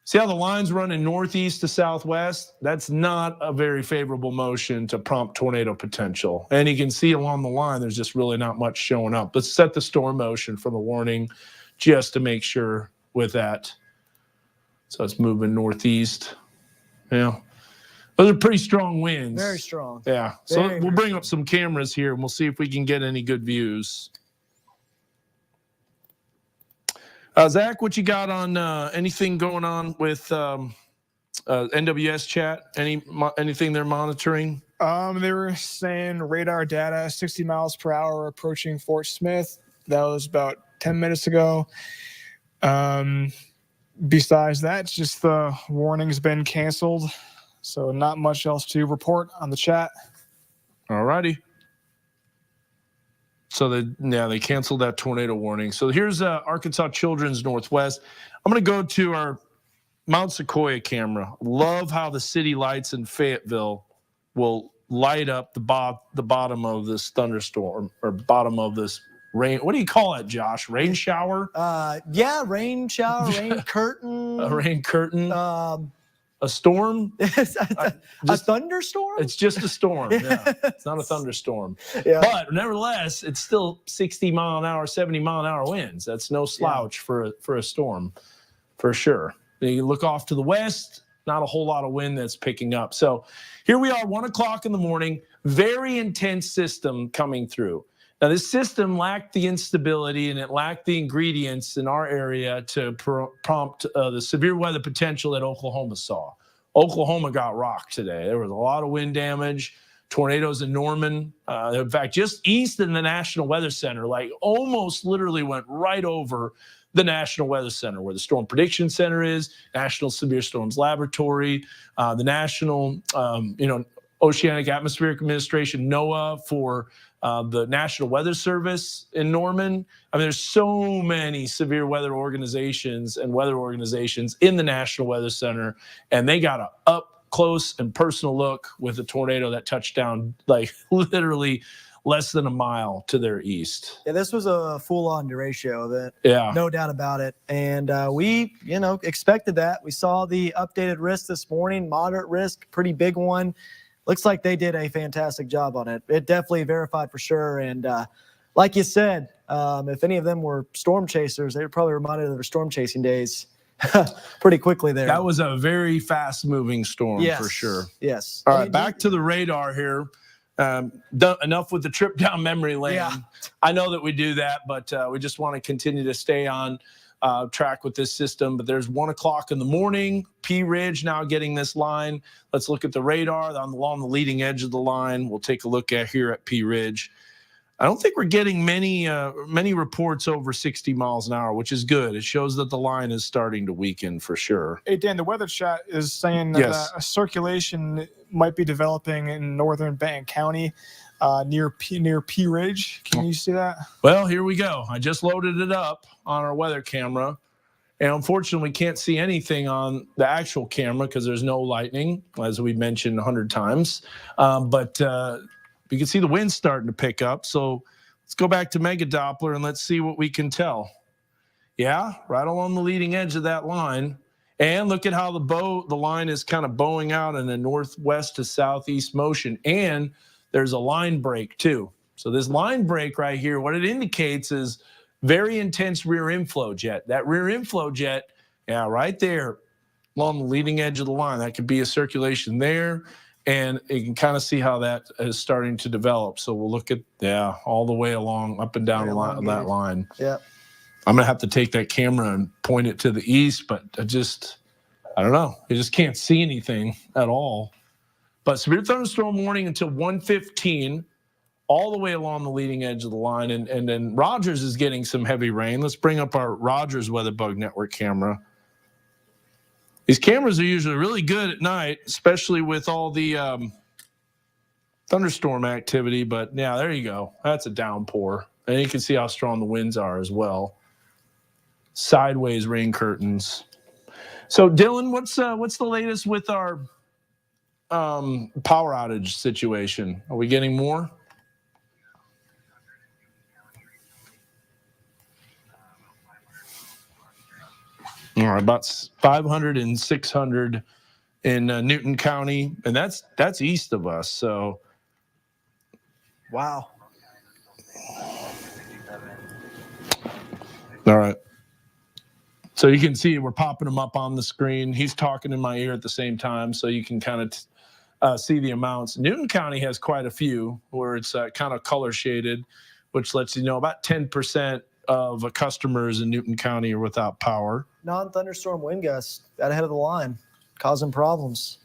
see how the line's running northeast to southwest? That's not a very favorable motion to prompt tornado potential. And you can see along the line, there's just really not much showing up. Let's set the storm motion from a warning just to make sure with that. So it's moving northeast. Yeah. Those are pretty strong winds. Very strong. Yeah. So we'll bring up some cameras here and we'll see if we can get any good views. Zach, what you got on anything going on with NWS chat? Anything they're monitoring? They were saying radar data 60 miles per hour approaching Fort Smith. That was about 10 minutes ago. Besides that, it's just the warning's been canceled. So not much else to report on the chat. All righty. So they canceled that tornado warning. So here's Arkansas Children's Northwest. I'm going to go to our Mount Sequoia camera. Love how the city lights in Fayetteville will light up the bottom of this thunderstorm or bottom of this rain. What do you call it, Josh? Rain shower? Yeah, rain shower, rain curtain. A rain curtain. A storm? A thunderstorm? It's just a storm. Yeah. It's not a thunderstorm. Yeah. But nevertheless, it's still 60 mile an hour, 70 mile an hour winds. That's no slouch for a storm, for sure. Then you look off to the west, not a whole lot of wind that's picking up. So here we are, 1 o'clock in the morning, very intense system coming through. Now, this system lacked the instability and it lacked the ingredients in our area to prompt the severe weather potential that Oklahoma saw. Oklahoma got rocked today. There was a lot of wind damage, tornadoes in Norman. In fact, just east of the National Weather Center, like almost literally went right over the National Weather Center, where the Storm Prediction Center is, National Severe Storms Laboratory, the National Oceanic Atmospheric Administration, NOAA, for the National Weather Service in Norman. I mean, there's so many severe weather organizations and weather organizations in the National Weather Center, and they got an up close and personal look with a tornado that touched down like literally less than a mile to their east. Yeah, this was a full-on derecho event. Yeah. No doubt about it. And we, expected that. We saw the updated risk this morning, moderate risk, pretty big one. Looks like they did a fantastic job on it. It definitely verified for sure. And like you said, if any of them were storm chasers, they were probably reminded of their storm chasing days pretty quickly there. That was a very fast-moving storm for sure. Yes. All right, back to the radar here. Enough with the trip down memory lane. Yeah. I know that we do that, but we just want to continue to stay on track with this system. But there's 1 o'clock in the morning. Pea Ridge now getting this line. Let's look at the radar along the leading edge of the line. We'll take a look at here at Pea Ridge. I don't think we're getting many reports over 60 miles an hour, which is good. It shows that the line is starting to weaken for sure. Hey, Dan, the weather chat is saying that a circulation might be developing in northern Benton County near Pea Ridge. Can you see that? Well, here we go. I just loaded it up on our weather camera. And unfortunately, we can't see anything on the actual camera because there's no lightning, as we mentioned 100 times. But you can see the wind starting to pick up. So let's go back to Mega Doppler and let's see what we can tell. Yeah, right along the leading edge of that line. And look at how the line is kind of bowing out in a northwest to southeast motion. And there's a line break too. So this line break right here, what it indicates is very intense rear inflow jet. That rear inflow jet, right there along the leading edge of the line, that could be a circulation there. And you can kind of see how that is starting to develop. So we'll look at, all the way along, up and down that line. Yeah. I'm going to have to take that camera and point it to the east, but I don't know. You just can't see anything at all. But severe thunderstorm warning until 1:15, all the way along the leading edge of the line. And then Rogers is getting some heavy rain. Let's bring up our Rogers WeatherBug Network camera. These cameras are usually really good at night, especially with all the thunderstorm activity. But, yeah, there you go. That's a downpour. And you can see how strong the winds are as well. Sideways rain curtains. So, Dylan, what's the latest with our power outage situation? Are we getting more? All right, about 500 and 600 in Newton County, and that's east of us. So, wow. All right. So you can see we're popping them up on the screen. He's talking in my ear at the same time, so you can kind of see the amounts. Newton County has quite a few where it's kind of color shaded, which lets you know about 10% of customers in Newton County are without power. Non-thunderstorm wind gusts out ahead of the line, causing problems.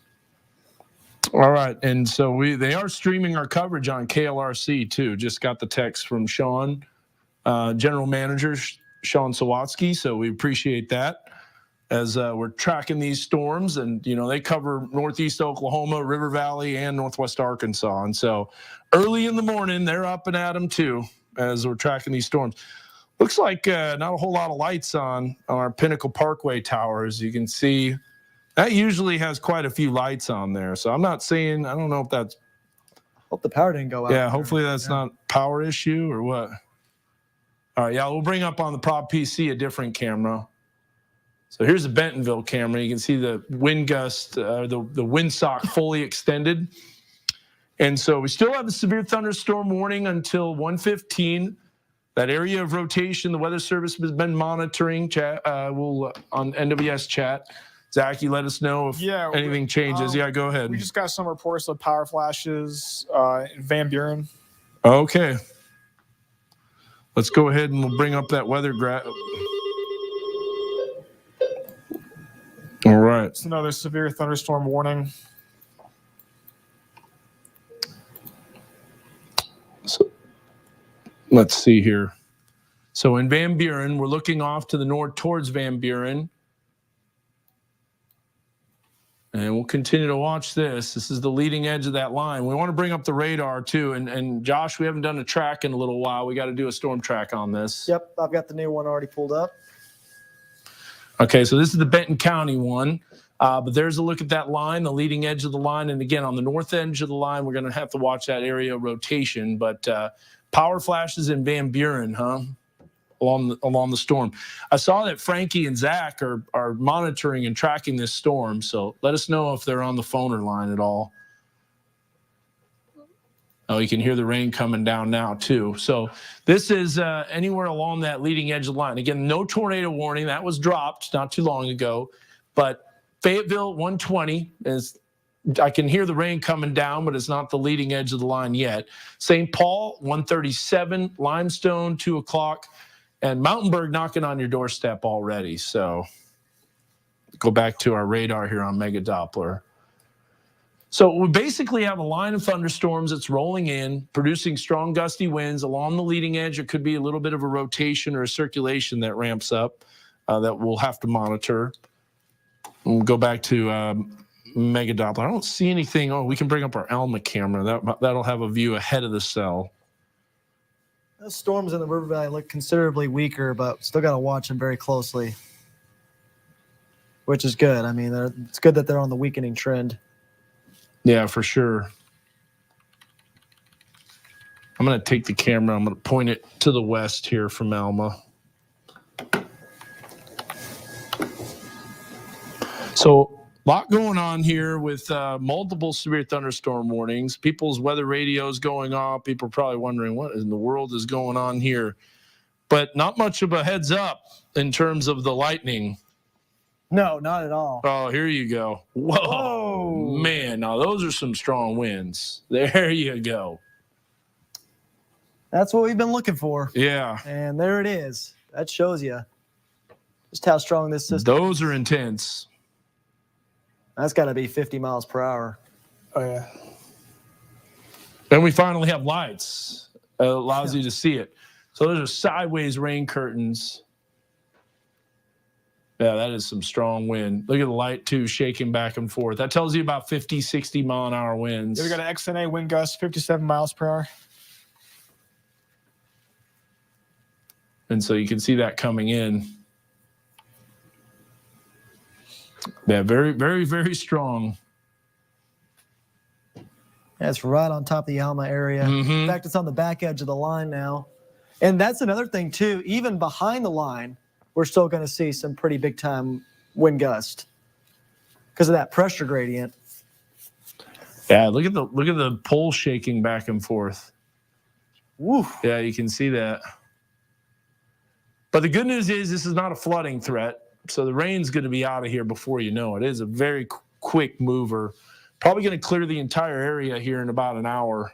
All right, and so they are streaming our coverage on KLRC too. Just got the text from Sean, General Manager Sean Sawatsky, so we appreciate that as we're tracking these storms. And, they cover northeast Oklahoma, River Valley, and northwest Arkansas. And so early in the morning, they're up and at them too as we're tracking these storms. Looks like not a whole lot of lights on our Pinnacle Parkway towers. You can see that usually has quite a few lights on there. So I'm not saying, I don't know if that's. Hope the power didn't go out. Yeah, hopefully that's not power issue or what. All right, we'll bring up on the Prop PC a different camera. So here's the Bentonville camera. You can see the wind gust, the windsock fully extended. And so we still have a severe thunderstorm warning until 1:15. that area of rotation, the Weather Service has been monitoring. Chat, we'll on NWS chat. Zach, you let us know if anything changes. Go ahead. We just got some reports of power flashes in Van Buren. Okay. Let's go ahead and we'll bring up that weather graph. All right. It's another severe thunderstorm warning. So let's see here. So in Van Buren, we're looking off to the north towards Van Buren. And we'll continue to watch this. This is the leading edge of that line. We want to bring up the radar too. And Josh, we haven't done a track in a little while. We got to do a storm track on this. Yep, I've got the new one already pulled up. Okay, so this is the Benton County one. But there's a look at that line, the leading edge of the line. And again, on the north edge of the line, we're going to have to watch that area rotation. But power flashes in Van Buren, along the storm. I saw that Frankie and Zach are monitoring and tracking this storm, so let us know if they're on the phone or line at all. Oh, you can hear the rain coming down now too. So this is anywhere along that leading edge of the line. Again, no tornado warning. That was dropped not too long ago, but Fayetteville 120 is. I can hear the rain coming down, but it's not the leading edge of the line yet. St. Paul 137, Limestone 2 o'clock. And Mountainburg knocking on your doorstep already. So go back to our radar here on Mega Doppler. So we basically have a line of thunderstorms that's rolling in, producing strong gusty winds along the leading edge. It could be a little bit of a rotation or a circulation that ramps up that we'll have to monitor. We'll go back to Mega Doppler. I don't see anything. Oh, we can bring up our Alma camera. That'll have a view ahead of the cell. Those storms in the River Valley look considerably weaker, but still got to watch them very closely, which is good. I mean, it's good that they're on the weakening trend. Yeah, for sure. I'm going to take the camera. I'm going to point it to the west here from Alma. So a lot going on here with multiple severe thunderstorm warnings. People's weather radios going off. People are probably wondering what in the world is going on here. But not much of a heads up in terms of the lightning. No, not at all. Oh, here you go. Whoa. Man, now those are some strong winds. There you go. That's what we've been looking for. Yeah. And there it is. That shows you just how strong this system is. Those are intense. That's got to be 50 miles per hour. Oh, yeah. And we finally have lights. It allows you to see it. So those are sideways rain curtains. Yeah, that is some strong wind. Look at the light, too, shaking back and forth. That tells you about 50, 60-mile-an-hour winds. We got an XNA wind gust, 57 miles per hour. And so you can see that coming in. Yeah, very, very, very strong. That's right on top of the Alma area. Mm-hmm. In fact, it's on the back edge of the line now. And that's another thing, too. Even behind the line, we're still going to see some pretty big-time wind gust because of that pressure gradient. Yeah, look at the pole shaking back and forth. Woo. Yeah, you can see that. But the good news is this is not a flooding threat. So the rain's going to be out of here before you know it. It is a very quick mover. Probably going to clear the entire area here in about an hour.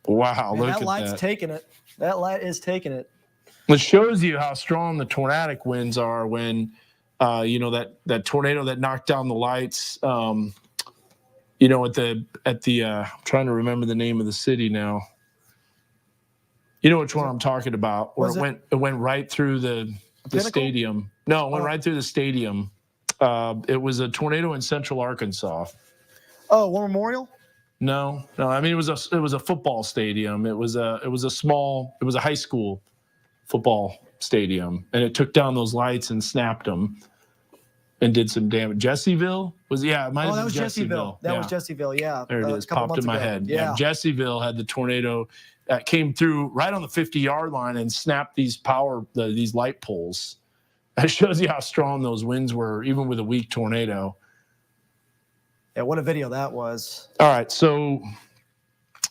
Wow, Man, look at that. That light's taking it. That light is taking it. It shows you how strong the tornadic winds are when, that tornado that knocked down the lights, I'm trying to remember the name of the city now. You know which one I'm talking about, where it went right through the stadium. No, it went right through the stadium. It was a tornado in central Arkansas. Oh, War Memorial? No. I mean, it was a football stadium. It was a high school football stadium, and it took down those lights and snapped them, and did some damage. Jessieville was it might have been Jessieville. That was Jessieville. Yeah. There it is. Popped in my head. Yeah. Jessieville had the tornado that came through right on the 50-yard line and snapped these light poles. That shows you how strong those winds were, even with a weak tornado. Yeah, what a video that was. All right, so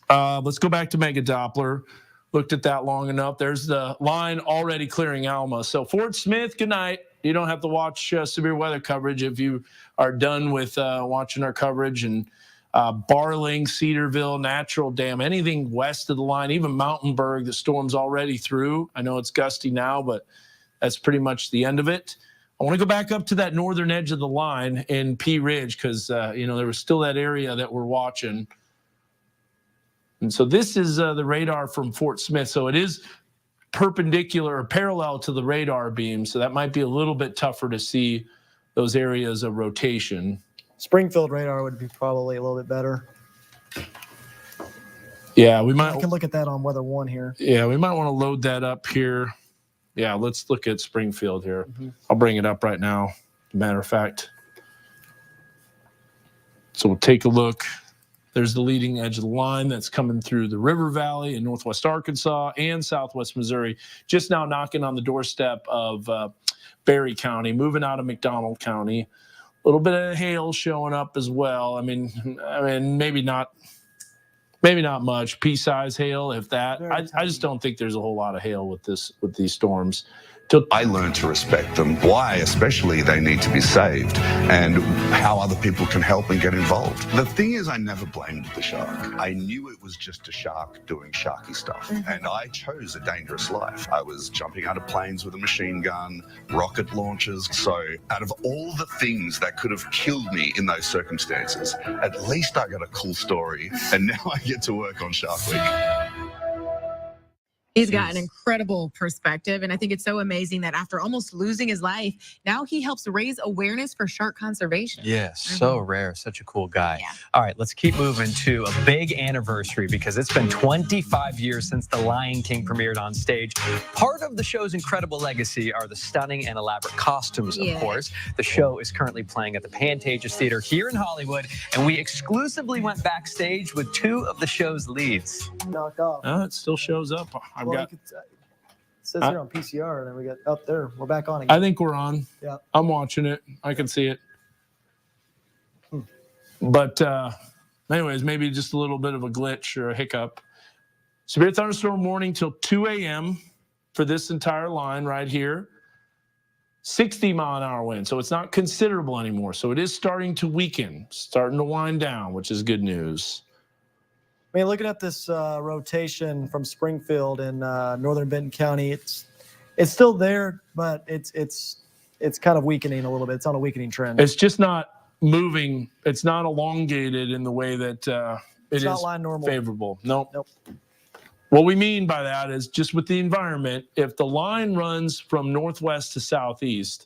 Let's go back to Mega Doppler. Looked at that long enough. There's the line already clearing Alma. So Fort Smith, good night. You don't have to watch severe weather coverage if you are done with watching our coverage. And Barling, Cedarville, Natural Dam, anything west of the line, even Mountainburg, the storm's already through. I know it's gusty now, but that's pretty much the end of it. I want to go back up to that northern edge of the line in Pea Ridge because, there was still that area that we're watching. And so this is the radar from Fort Smith. So it is perpendicular or parallel to the radar beam. So that might be a little bit tougher to see those areas of rotation. Springfield radar would be probably a little bit better. Yeah, we might. I can look at that on Weather One here. Yeah, we might want to load that up here. Yeah, let's look at Springfield here. I'll bring it up right now, as a matter of fact. So we'll take a look. There's the leading edge of the line that's coming through the River Valley in northwest Arkansas and southwest Missouri, just now knocking on the doorstep of Berry County, moving out of McDonald County. A little bit of hail showing up as well. I mean, maybe not much. Pea-size hail, if that. I just don't think there's a whole lot of hail with these storms. I learned to respect them, why especially they need to be saved, and how other people can help and get involved. The thing is, I never blamed the shark. I knew it was just a shark doing sharky stuff, and I chose a dangerous life. I was jumping out of planes with a machine gun, rocket launchers. So out of all the things that could have killed me in those circumstances, at least I got a cool story, and now I get to work on Shark Week. He's got an incredible perspective, and I think it's so amazing that after almost losing his life, now he helps raise awareness for shark conservation. Yeah, so rare. Such a cool guy. Yeah. All right, let's keep moving to a big anniversary because it's been 25 years since The Lion King premiered on stage. Part of the show's incredible legacy are the stunning and elaborate costumes, of course. The show is currently playing at the Pantages Theater here in Hollywood, and we exclusively went backstage with two of the show's leads. Knock off. It still shows up. It says here on PCR, and then we got up there. We're back on again. I think we're on. Yeah. I'm watching it. I can see it. But anyways, maybe just a little bit of a glitch or a hiccup. Severe thunderstorm warning till 2 a.m. for this entire line right here. 60-mile-an-hour wind, so it's not considerable anymore. So it is starting to weaken, starting to wind down, which is good news. I mean, looking at this rotation from Springfield in northern Benton County, it's still there, but it's kind of weakening a little bit. It's on a weakening trend. It's just not moving. It's not elongated in the way that it's not line normal. Favorable. Nope. What we mean by that is just with the environment, if the line runs from northwest to southeast,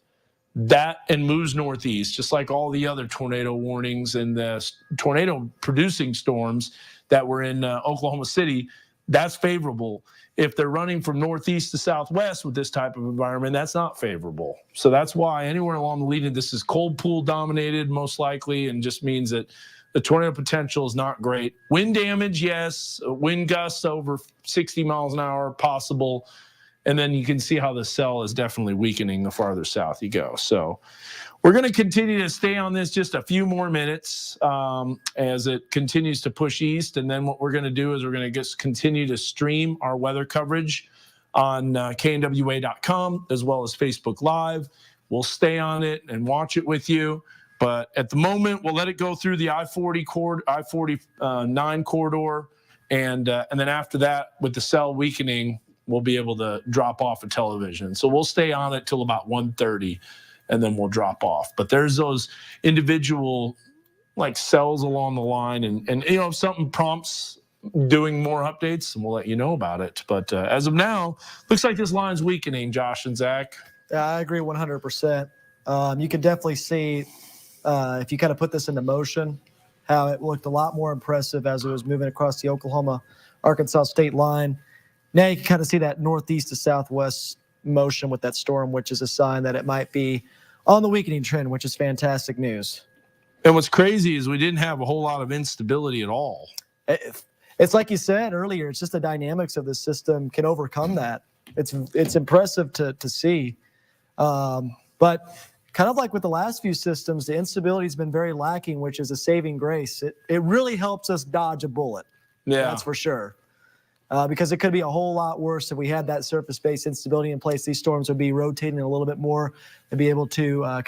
that and moves northeast, just like all the other tornado warnings and the tornado producing storms that were in Oklahoma City, that's favorable. If they're running from northeast to southwest with this type of environment, that's not favorable. So that's why anywhere along the lead, this is cold pool dominated most likely, and just means that the tornado potential is not great. Wind damage, yes. Wind gusts over 60 miles an hour possible. And then you can see how the cell is definitely weakening the farther south you go. So we're going to continue to stay on this just a few more minutes as it continues to push east. And then what we're going to do is we're going to just continue to stream our weather coverage on knwa.com as well as Facebook Live. We'll stay on it and watch it with you. But at the moment, we'll let it go through the I-49 corridor. And then after that, with the cell weakening, we'll be able to drop off of television. So we'll stay on it till about 1:30, and then we'll drop off. But there's those individual like cells along the line, and if something prompts doing more updates, and we'll let you know about it. But as of now, looks like this line's weakening, Josh and Zach. Yeah, I agree 100%. You can definitely see if you kind of put this into motion, how it looked a lot more impressive as it was moving across the Oklahoma-Arkansas state line. Now you can kind of see that northeast to southwest motion with that storm, which is a sign that it might be on the weakening trend, which is fantastic news. And what's crazy is we didn't have a whole lot of instability at all. It's like you said earlier, it's just the dynamics of the system can overcome that. It's impressive to see. But kind of like with the last few systems, the instability has been very lacking, which is a saving grace. It really helps us dodge a bullet. Yeah. That's for sure. Because it could be a whole lot worse if we had that surface-based instability in place. These storms would be rotating a little bit more and be able to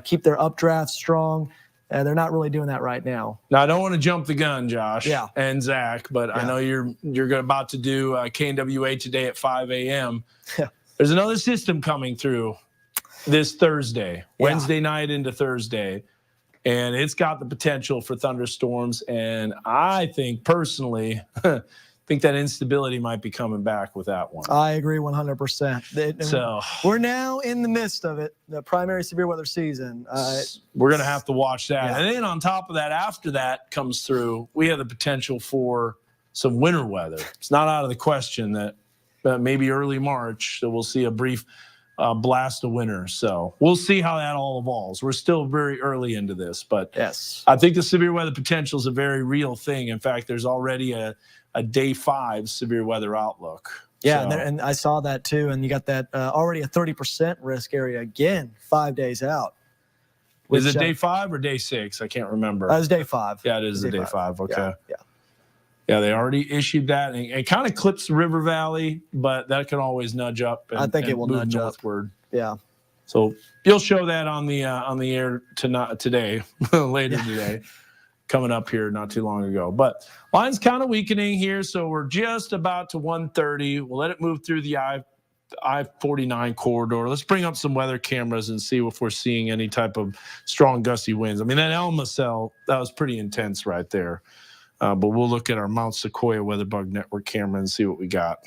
keep their updrafts strong. They're not really doing that right now. Now, I don't want to jump the gun, Josh and Zach, but I Yeah. know you're about to do KNWA today at 5 a.m. There's another system coming through this Thursday, Wednesday night into Thursday, and it's got the potential for thunderstorms. And I think personally, that instability might be coming back with that one. I agree 100%. So we're now in the midst of it, the primary severe weather season. We're going to have to watch that. Yeah. And then on top of that, after that comes through, we have the potential for some winter weather. It's not out of the question that maybe early March that we'll see a brief blast of winter. So we'll see how that all evolves. We're still very early into this, but yes, I think the severe weather potential is a very real thing. In fact, there's already a day 5 severe weather outlook. Yeah, So, and I saw that too. And you got that already a 30% risk area again, 5 days out. is it day 5 or day 6? I can't remember. That was day 5. Yeah, it is a day 5. Okay. Yeah. Yeah, they already issued that. And it kind of clips the River Valley, but that can always nudge up. And, I think it will move nudge northward. up. Yeah. So you'll show that on the air today, later today, coming up here not too long ago. But line's kind of weakening here, so we're just about to 130. We'll let it move through the I-49 corridor. Let's bring up some weather cameras and see if we're seeing any type of strong gusty winds. I mean, that Elma cell, that was pretty intense right there. But we'll look at our Mount Sequoia WeatherBug Network camera and see what we got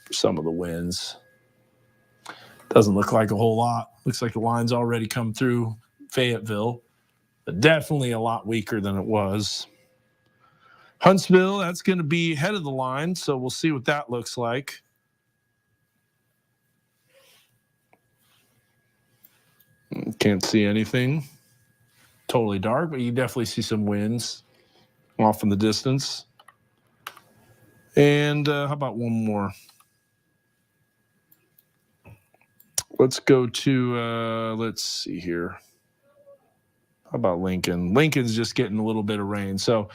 for some of the winds. Doesn't look like a whole lot. Looks like the line's already come through Fayetteville, but definitely a lot weaker than it was. Huntsville, that's going to be head of the line, so we'll see what that looks like. Can't see anything. Totally dark, but you definitely see some winds off in the distance. And how about one more? Let's go to, let's see here. How about Lincoln? Lincoln's just getting a little bit of rain. So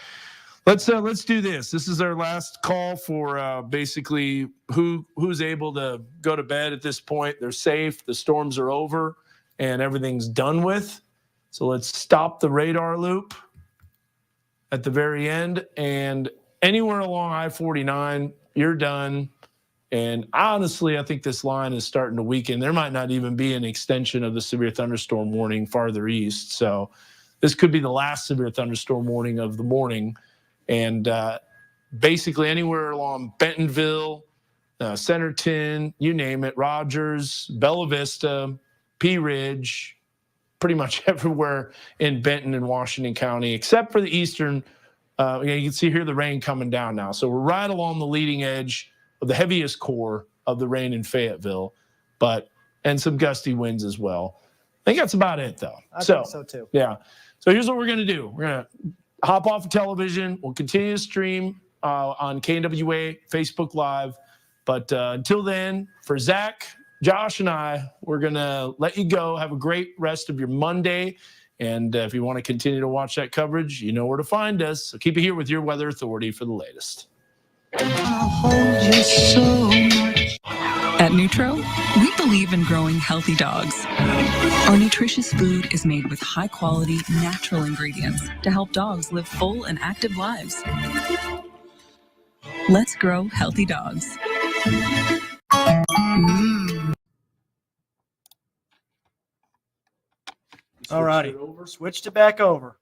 let's do this. This is our last call for basically who's able to go to bed at this point. They're safe. The storms are over and everything's done with. So let's stop the radar loop at the very end, and anywhere along I-49, you're done. And honestly, I think this line is starting to weaken. There might not even be an extension of the severe thunderstorm warning farther east. So this could be the last severe thunderstorm warning of the morning. And basically anywhere along Bentonville, Centerton, you name it, Rogers, Bella Vista, Pea Ridge, pretty much everywhere in Benton and Washington County, except for the eastern. You can see here the rain coming down now. So we're right along the leading edge of the heaviest core of the rain in Fayetteville, and some gusty winds as well. I think that's about it, though. I think so too. Yeah. So here's what we're going to do. We're going to hop off of television. We'll continue to stream on KNWA, Facebook Live. But until then, for Zach, Josh, and I, we're going to let you go. Have a great rest of your Monday. And if you want to continue to watch that coverage, you know where to find us. So keep it here with your Weather Authority for the latest. At Nutro, we believe in growing healthy dogs. Our nutritious food is made with high-quality, natural ingredients to help dogs live full and active lives. Let's grow healthy dogs. All righty. Switched it back over.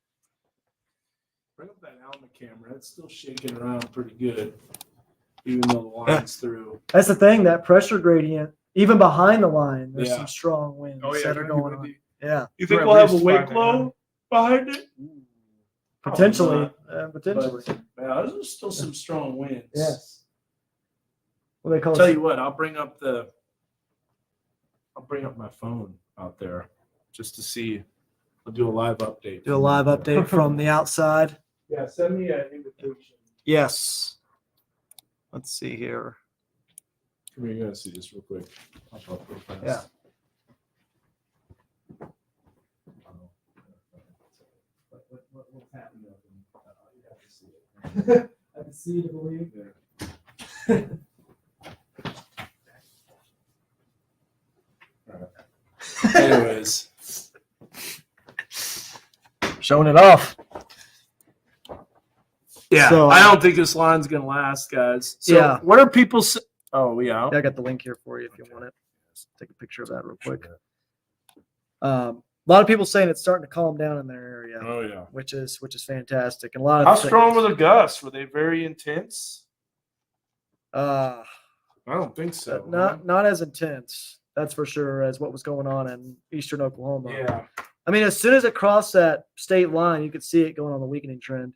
Bring up that Alma camera. It's still shaking around pretty good, even though the line's through. That's the thing, that pressure gradient, even behind the line, there's Yeah. some strong winds Oh, yeah, that are it's going gonna be on. Yeah, You think We're at we'll have a least wake 5 low behind it? potentially. Potentially. Yeah, there's still some strong winds. Yes. What they call I'll tell it? you what, I'll bring up my phone out there just to see. I'll do a live update. Do a live update from the outside. Yeah, send me an invitation. Yes. Let's see here. Come here, you gotta see this real quick. I'll pop real fast. Yeah. What's happening? You have to see it. I can see to believe. Anyways, Showing it off. yeah, So, I don't think this line's gonna last, guys. So Yeah. what are people? Oh, we out. Yeah, I got the link here for you if you want it. Take a picture of that real quick. A lot of people saying it's starting to calm down in their area, Oh yeah. which is fantastic. And a lot of How strong were the gusts? Were they very intense? I don't think so. Not as intense, that's for sure, as what was going on in eastern Oklahoma. Yeah. I mean, as soon as it crossed that state line, you could see it going on the weakening trend,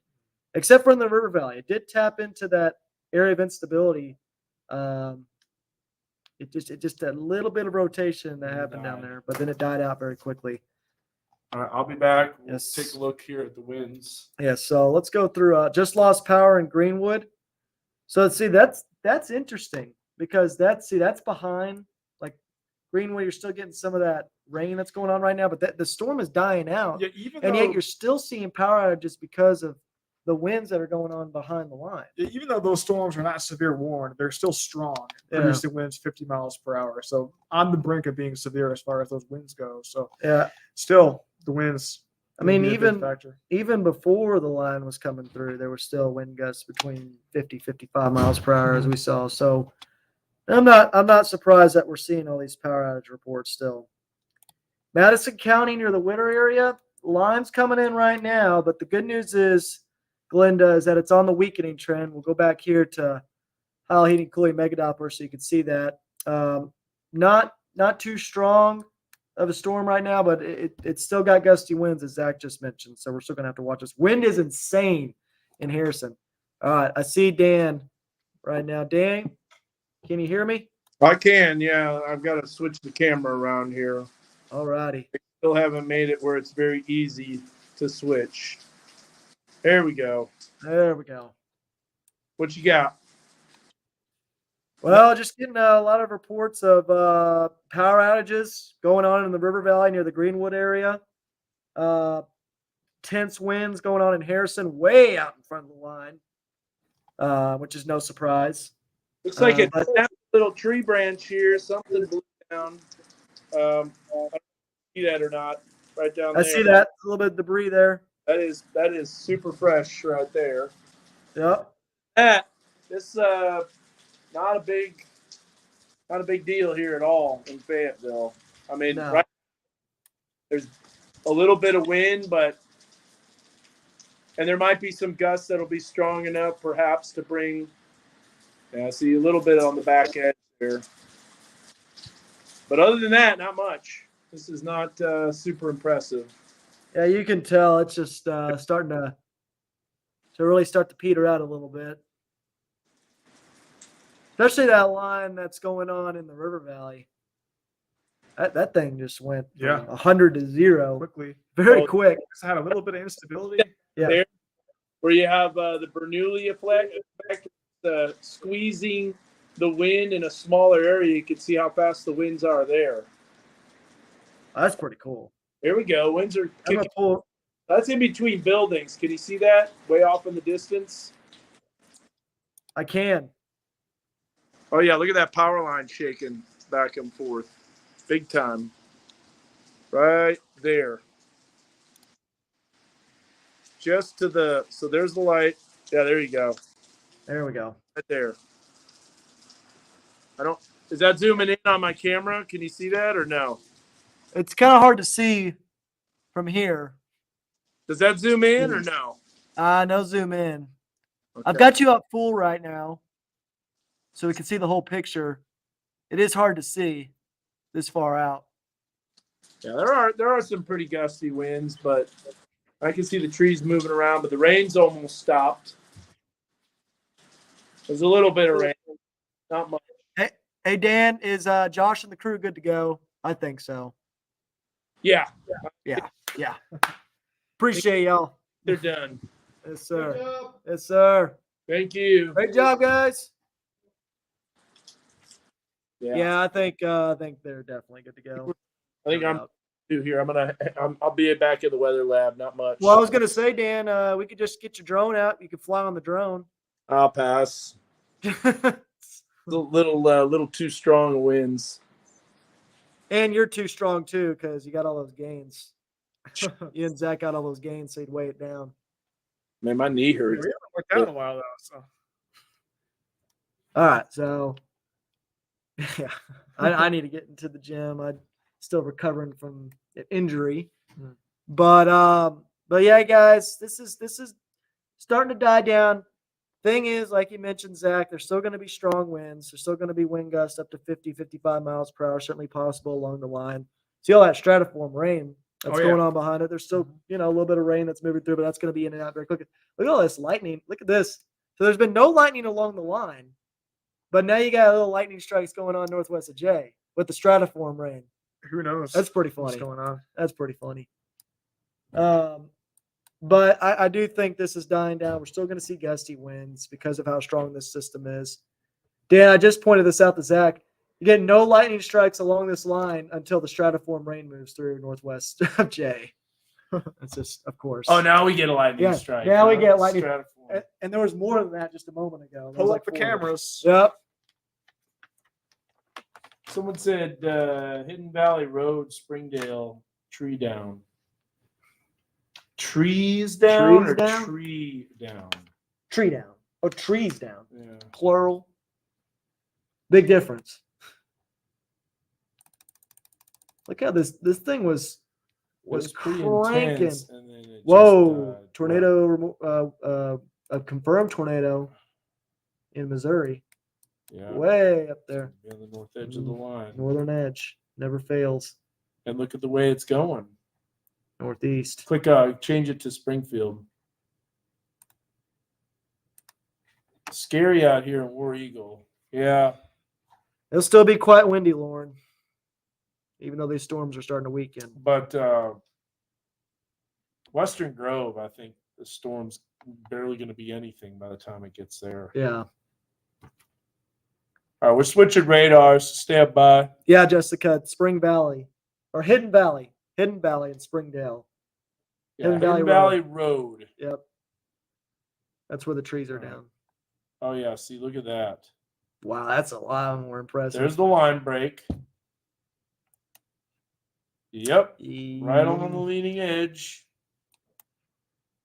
except for in the River Valley. It did tap into that area of instability. It just a little bit of rotation that happened down there, but then it died out very quickly. All right, I'll be back. We'll Yes. take a look here at the winds. Yeah, so let's go through just lost power in Greenwood. So let's see, that's interesting because that's behind like Greenwood. You're still getting some of that rain that's going on right now, but the storm is dying out. Yeah, even And though yet you're still seeing power outages because of the winds that are going on behind the line. even though those storms are not severe warned, they're still strong, Yeah. producing winds 50 miles per hour. So on the brink of being severe as far as those winds go. So Yeah. still the winds. I mean, would be a big even factor. even before the line was coming through, there were still wind gusts between 50, 55 miles per hour as we saw. So I'm not surprised that we're seeing all these power outage reports still. Madison County near the Winter area, line's coming in right now, but the good news is, Glenda, is that it's on the weakening trend. We'll go back here to Heil Heating Cooling Mega Doppler so you can see that. Not too strong of a storm right now, but it's still got gusty winds, as Zach just mentioned. So we're still gonna have to watch this. Wind is insane in Harrison. All right, I see Dan right now. Dan, can you hear me? I can, yeah. I've got to switch the camera around here. All righty. Still haven't made it where it's very easy to switch. There we go. There we go. What you got? Well, just getting a lot of reports of power outages going on in the River Valley near the Greenwood area. Tense winds going on in Harrison, way out in front of the line, which is no surprise. Looks like a but- little tree branch here. Something blew down. I don't know if you see that or not. Right down I there. see that. A little bit of debris there. That is super fresh right there. Yep. This not a big deal here at all in Fayetteville. I mean, No. right, there's a little bit of wind, and there might be some gusts that'll be strong enough perhaps to bring. Yeah, I see a little bit on the back edge there. But other than that, not much. This is not super impressive. Yeah, you can tell it's just starting to really start to peter out a little bit. Especially that line that's going on in the River Valley. That thing just went from 100 to 0 quickly, very quick. It's had a little bit of instability. Yeah. There, where you have the Bernoulli effect, squeezing the wind in a smaller area, you can see how fast the winds are there. That's pretty cool. Here we go. Winds are I'm gonna kicking. pull. That's in between buildings. Can you see that way off in the distance? I can. Oh yeah, look at that power line shaking back and forth, big time. Right there. Just to the, so there's the light. Yeah, there you go. There we go. Right there. Is that zooming in on my camera? Can you see that or no? It's kind of hard to see from here. Does that zoom in or no? No zoom in. Okay. I've got you up full right now, so we can see the whole picture. It is hard to see this far out. Yeah, there are some pretty gusty winds, but I can see the trees moving around, but the rain's almost stopped. There's a little bit of rain, not much. Hey Dan, is Josh and the crew good to go? I think so. Yeah, Yeah. Appreciate y'all. they're done. Yes, sir. Yes, sir. Thank you. Great job, guys. Yeah. Yeah, I think they're definitely good to go. I think No I'm doubt. do here. I'll be back in the weather lab. Not much. Well, I was gonna say, Dan, we could just get your drone out. You could fly on the drone. I'll pass. The little too strong winds. And you're too strong too, because you got all those gains. You and Zach got all those gains, so you'd weigh it down. Man, my knee We hurts. haven't worked out in a while though. So All right, so yeah, I need to get into the gym. I'm still recovering from an injury, but yeah, guys, this is starting to die down. Thing is, like you mentioned, Zach, there's still going to be strong winds. There's still going to be wind gusts up to 50, 55 miles per hour, certainly possible along the line. See all that stratiform rain that's going on behind it. There's still, a little bit of rain that's moving through, but that's going to be in and out very quickly. Look at all this lightning. Look at this. So there's been no lightning along the line, but now you got little lightning strikes going on northwest of Jay with the stratiform rain. who knows? That's pretty funny. What's going on? That's pretty funny. But I do think this is dying down. We're still going to see gusty winds because of how strong this system is. Dan, I just pointed this out to Zach. You get no lightning strikes along this line until the stratiform rain moves through northwest of Jay. That's just, of course. Oh, now we get a lightning strike. Now we get lightning. Stratiform. And there was more than that just a moment ago. There Pull was up like the 4. cameras. Yep. Someone said Hidden Valley Road, Springdale, tree down. Trees down or down? tree down? Tree down. Oh, trees down. Yeah. Plural. Big difference. Look how this thing was pretty cranking. intense, and then it Whoa! just, Tornado. A confirmed tornado in Missouri. yeah, Way up there. on the north edge of the line. Northern edge. Never fails. And look at the way it's going. Northeast. Click change it to Springfield. Scary out here in War Eagle. Yeah. It'll still be quite windy, Lauren. Even though these storms are starting to weaken. But Western Grove, I think the storm's barely going to be anything by the time it gets there. Yeah. All right, we're switching radars. Stand by. Yeah, Jessica. Spring Valley. Or Hidden Valley. Hidden Valley in Springdale. Yeah, Hidden Valley Road. Yep. That's where the trees are All right. down. Oh, yeah. See, look at that. Wow, that's a lot more impressive. There's the line break. Yep. Right on the leading edge.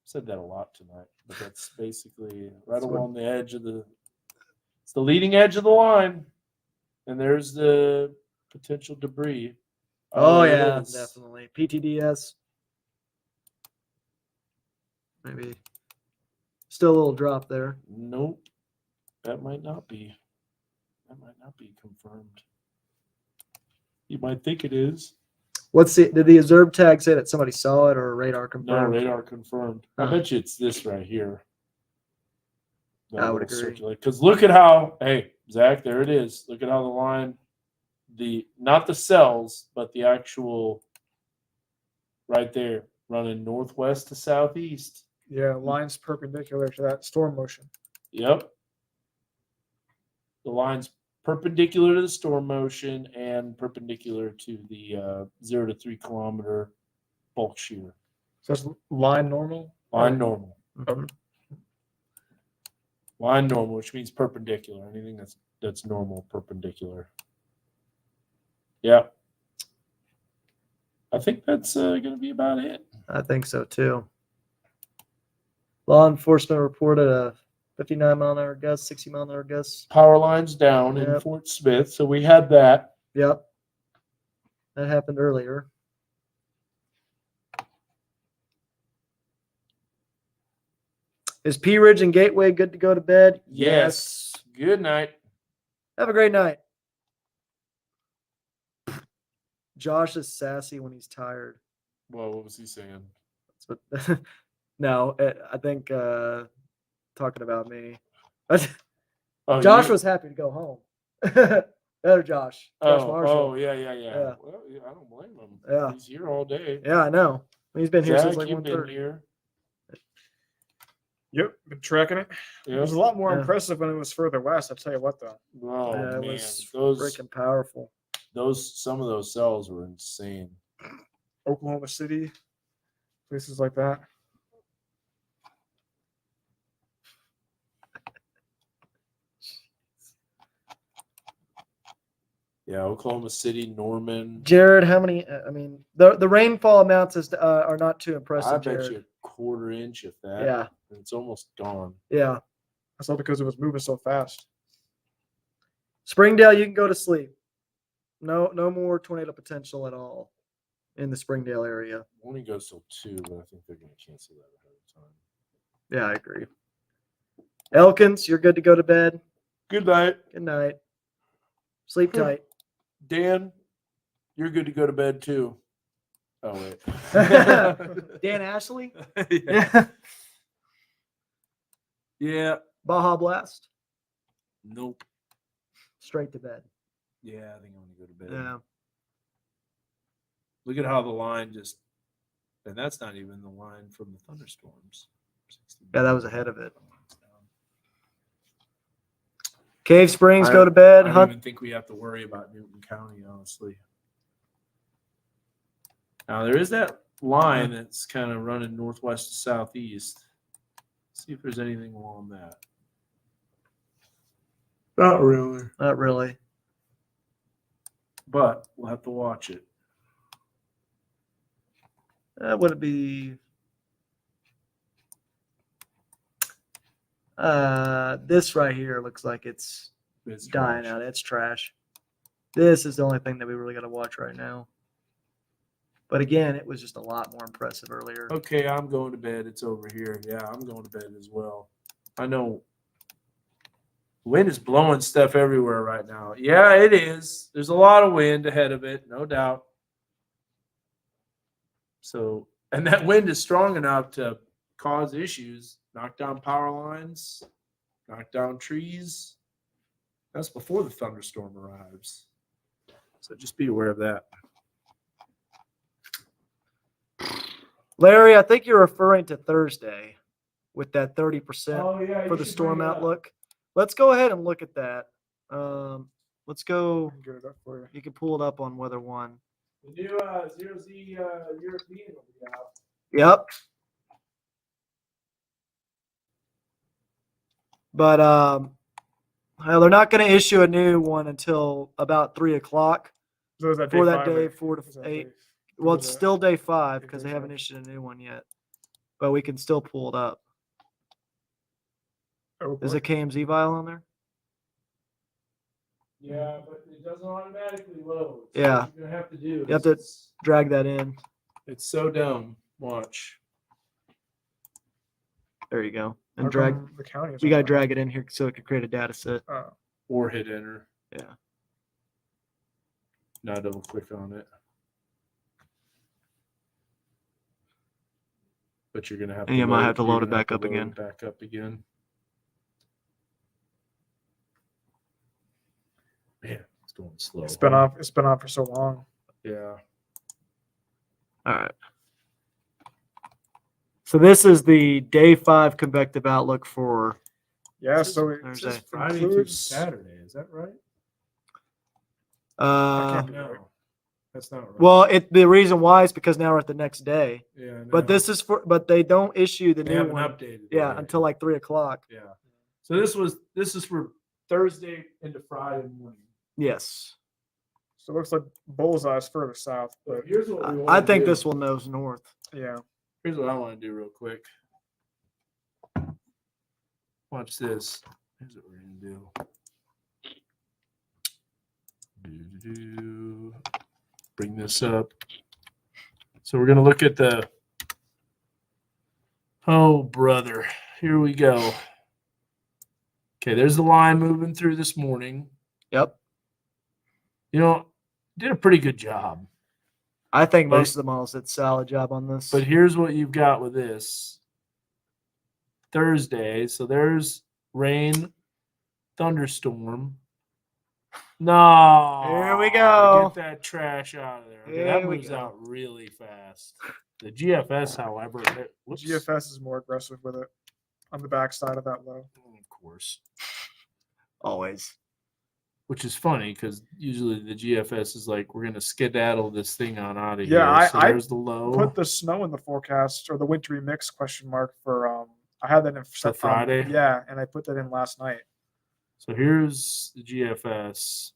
Said that a lot tonight, but that's basically right along the edge of it's the leading edge of the line. And there's the potential debris. Oh, it yeah, is. definitely. PTDS. Maybe still a little drop there. Nope. That might not be. That might not be confirmed. You might think it is. Did the observed tag say that somebody saw it or radar No, confirmed? radar confirmed. I bet you it's this right here. I would agree. Because look at how, hey, Zach, there it is. Look at how the line, not the cells, but the actual right there, running northwest to southeast. Yeah, line's perpendicular to that storm motion. Yep. The line's perpendicular to the storm motion and perpendicular to the 0 to 3 kilometer bulk shear. So that's line normal? Line normal. Mhm. Line normal, which means perpendicular. Anything that's normal, perpendicular. Yeah. I think that's going to be about it. I think so too. Law enforcement reported a 59 mile an hour gust, 60 mile an hour gust. Power lines down in Yep. Fort Smith, so we had that. Yep. That happened earlier. Is Pea Ridge and Gateway good to go to bed? Yes. Good night. Have a great night. Josh is sassy when he's tired. Well, what was he saying? That's what, no, I think talking about me. Oh, Josh you- was happy to go home. Better Josh. Josh Marshall. yeah. Yeah. Well, yeah, I don't blame him. Yeah. He's here all day. Yeah, I know. He's been here Zach, since like you've been 1:30. here. Yep, been tracking it. It was a lot more impressive when it was further west. I'll tell you what, though. Oh, Yeah, it man. was Those freaking powerful. some of those cells were insane. Oklahoma City, places like that. Yeah, Oklahoma City, Norman. Jared, how many? I mean, the rainfall amounts are not too impressive. I bet Jared. you a quarter inch of that. Yeah. And it's almost gone. Yeah. That's all because it was moving so fast. Springdale, you can go to sleep. No more tornado potential at all in the Springdale area. Only goes till 2, but I think they're going to cancel that ahead of time. Yeah, I agree. Elkins, you're good to go to bed. Good night. Good night. Sleep tight. Dan, you're good to go to bed too. Oh wait. Dan Ashley? Yeah. Yeah. Baja Blast? Nope. Straight to bed. Yeah, I think I'm gonna go to bed. Yeah. Look at how the line just, and that's not even the line from the thunderstorms. Yeah, that was ahead of it. Cave Springs, go to bed. I don't even think we have to worry about Newton County, honestly. Now there is that line that's kind of running northwest to southeast. See if there's anything along that. Not really. Not really. But we'll have to watch it. Would it be? This right here looks like it's dying trash. out. It's trash. This is the only thing that we really got to watch right now. But again, it was just a lot more impressive earlier. Okay, I'm going to bed. It's over here. Yeah, I'm going to bed as well. I know wind is blowing stuff everywhere right now. Yeah, it is. There's a lot of wind ahead of it, no doubt. So, and that wind is strong enough to cause issues, knock down power lines, knock down trees. That's before the thunderstorm arrives. So just be aware of that. Larry, I think you're referring to Thursday with that 30% for the storm outlook. Let's go ahead and look at that. Let's go. Get it up for you. You can pull it up on Weather One. The new 0Z European will be out. Yep. But well, they're not going to issue a new one until about 3 o'clock So is that for day that 5 day, or- 4 is to that 8. day- Well, or it's that- still day 5 day because they 5. haven't issued a new one yet. But we can still pull it up. Oh, Is boy. a KMZ file on there? Yeah, but it doesn't automatically load. So Yeah. What you're gonna have to do. You have to drag that in. It's so dumb. Watch. There you go. How And drag. come the county is You on got to that? drag it in here so it can create a data set. Or hit enter. Yeah. Now double click on it. But you're gonna have. And you might have to you're load it gonna back up load again. it Back up again. Man, it's going slow. It's been off. It's been off for so long. Yeah. All right. So this is the day 5 convective outlook for Yeah. So it Thursday. just Friday through includes. Saturday. Is that right? can't be right. No, that's not right. well, the reason why is because now we're at the next day. yeah. But no. this is but they don't issue the They new haven't one. updated. it Yeah, yet. until like 3 o'clock. Yeah. So this is for Thursday into Friday morning. Yes. So it looks like Bullseye's further south, but But here's what we want I think this one knows north. yeah. Here's what I want to do real quick. Watch this. Here's what we're gonna do. Bring this up. So we're gonna look at the. Oh brother, here we go. Okay, there's the line moving through this morning. Yep. You know, did a pretty good job. I think But- most of the models did a solid job on this. But here's what you've got with this Thursday. So there's rain, thunderstorm. No. Here we go. Get that trash out of there. Okay, Here that we moves go. out really fast. The GFS, however, whoops. GFS is more aggressive with it on the backside of that low. Of course. Always. which is funny because usually the GFS is like, we're going to skedaddle this thing on out of here. Yeah, So I there's the low. put the snow in the forecast or the wintry mix question mark for I had that in For Friday? Yeah, and I put that in last night. So here's the GFS.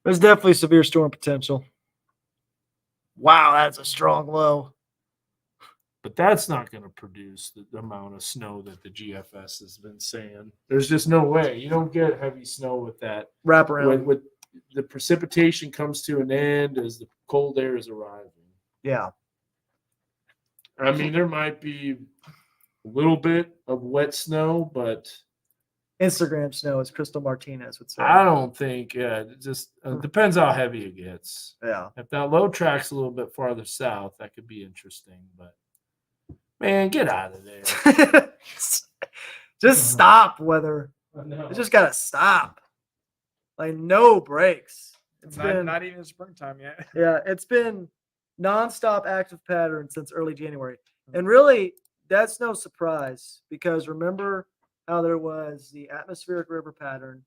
There's definitely severe storm potential. Wow, that's a strong low. But that's not going to produce the amount of snow that the GFS has been saying. There's just no way. You don't get heavy snow with that. Wrap around. With the precipitation comes to an end as the cold air is arriving. Yeah. I mean, there might be a little bit of wet snow, but Instagram snow, as Crystal Martinez would say. I don't think, it just depends how heavy it gets. Yeah. If that low track's a little bit farther south, that could be interesting. But, man, get out of there. Just stop, weather. I know. It just got to stop. Like, no breaks. It's Not even springtime yet. Yeah, it's been nonstop active pattern since early January. And really, that's no surprise because remember how there was the atmospheric river pattern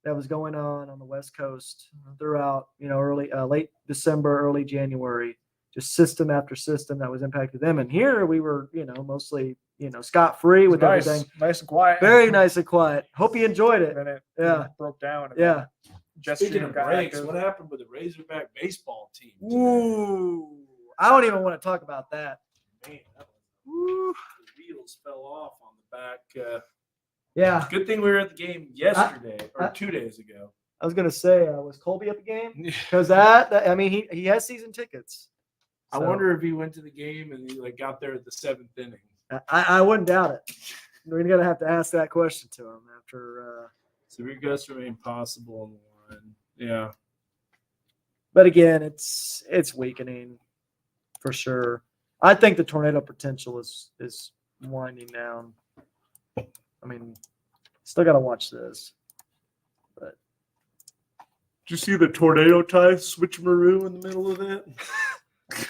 that was going on the West Coast throughout, late December, early January, just system after system that was impacted them. And here we were, mostly, scot-free with everything. Nice and quiet. Very nice and quiet. Hope you enjoyed it. And it Yeah. broke down. And Yeah. Speaking of breaks, what happened with the Razorback baseball team? Ooh, I don't even want to talk about that. Man, the wheels fell off on the back. Yeah. Good thing we were at the game yesterday or 2 days ago. I was gonna say, was Colby at the game? Because that I mean, he has season tickets. I So, wonder if he went to the game and he got there at the 7th inning. I wouldn't doubt it. We're gonna have to ask that question to him after. Severe gusts remain possible in the line. Yeah. But again, it's weakening for sure. I think the tornado potential is winding down. I mean, still got to watch this. But Did you see the tornado tie switcheroo in the middle of that?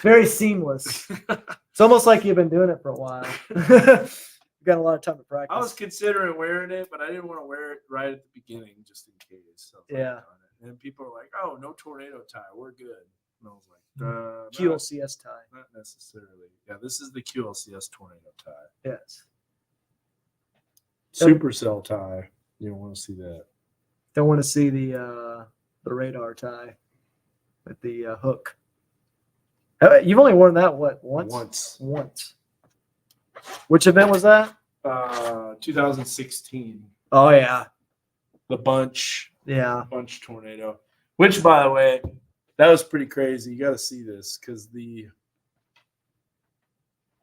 very seamless. It's almost like you've been doing it for a while. You've got a lot of time to practice. I was considering wearing it, but I didn't want to wear it right at the beginning just in case. So Yeah. And then people are like, "Oh, no tornado tie, we're good." And I was like, QLCS tie. Not necessarily. Yeah, this is the QLCS tornado tie. Yes. Supercell tie. You don't want to see that. Don't want to see the radar tie with the hook. You've only worn that once? Once. Which event was that? 2016. Oh yeah. The bunch tornado. Which, by the way, that was pretty crazy. You got to see this because the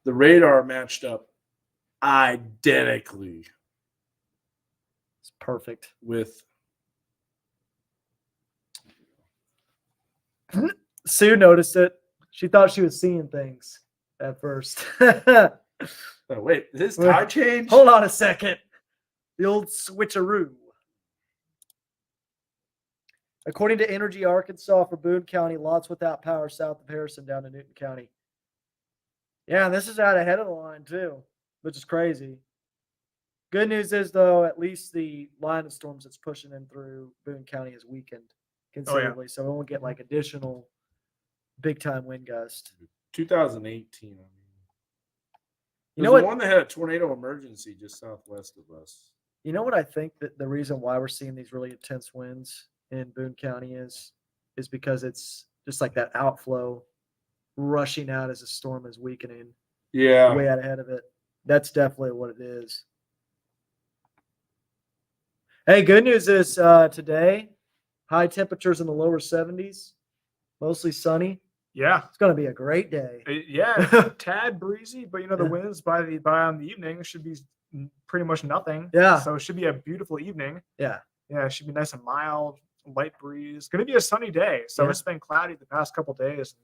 radar matched up identically. It's perfect. With Sue noticed it. She thought she was seeing things at first. Oh, wait, is this tie change? Hold on a second. The old switcheroo. According to Energy Arkansas for Boone County, lots without power south of Harrison down to Newton County. Yeah, this is out ahead of the line too, which is crazy. Good news is, though, at least the line of storms that's pushing in through Boone County is weakened considerably, so we won't get like additional big-time wind gust. 2018. I mean, You know there's what? one that had a tornado emergency just southwest of us. You know what I think that the reason why we're seeing these really intense winds in Boone County is because it's just like that outflow rushing out as the storm is weakening. Yeah. Way out ahead of it. That's definitely what it is. Hey, good news is today, high temperatures in the lower 70s, mostly sunny. Yeah. It's going to be a great day. Yeah, tad breezy, but the winds by on the evening should be pretty much nothing. Yeah. So it should be a beautiful evening. Yeah. Yeah, it should be nice and mild, light breeze. Going to be a sunny day. So it's been cloudy the past couple days.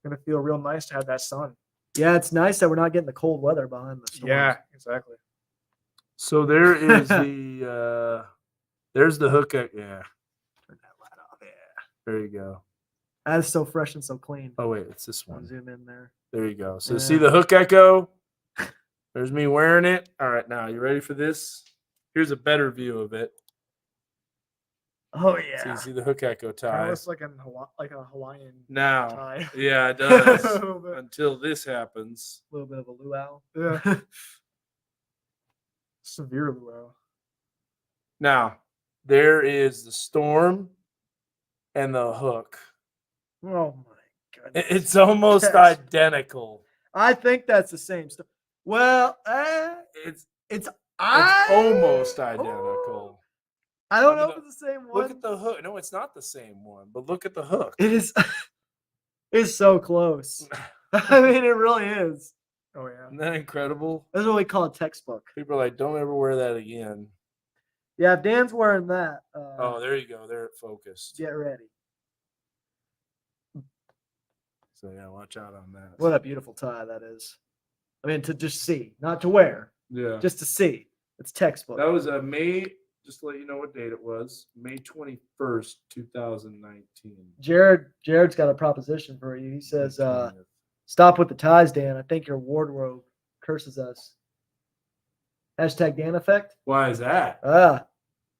Going to feel real nice to have that sun. Yeah, it's nice that we're not getting the cold weather behind the storm. Yeah, exactly. So there is the there's the hook. Yeah. Turn that light off. Yeah. There you go. That is so fresh and so clean. Oh wait, it's this I'll one. zoom in there. There you go. So Yeah. see the hook echo? There's me wearing it. All right, now you ready for this? Here's a better view of it. Oh So yeah. you See the hook echo Kind of tie. looks like like a Hawaiian Now, tie. yeah, it A does. little bit. Until this happens. A little bit of a luau. Yeah. Severe luau. Now, there is the storm and the hook. Oh my goodness. It's almost Yes. identical. I think that's the same stuff. Well, It's almost identical. I don't Look know at if it's the same one. Look at the hook. No, it's not the same one, but look at the hook. It is. It's so close. I mean, it really is. Oh yeah. Isn't that incredible? That's what we call a textbook. People are like, don't ever wear that again. Yeah, if Dan's wearing that, Oh, there you go. There it focused. get ready. So yeah, watch out on that. What a beautiful tie that is. I mean, to just see, not to wear, Yeah. just to see. It's textbook. That was a May. Just to let you know what date it was. May 21st, 2019. Jared's got a proposition for you. He says, "Stop with the ties, Dan. I think your wardrobe curses us." Hashtag Dan effect. Why is that?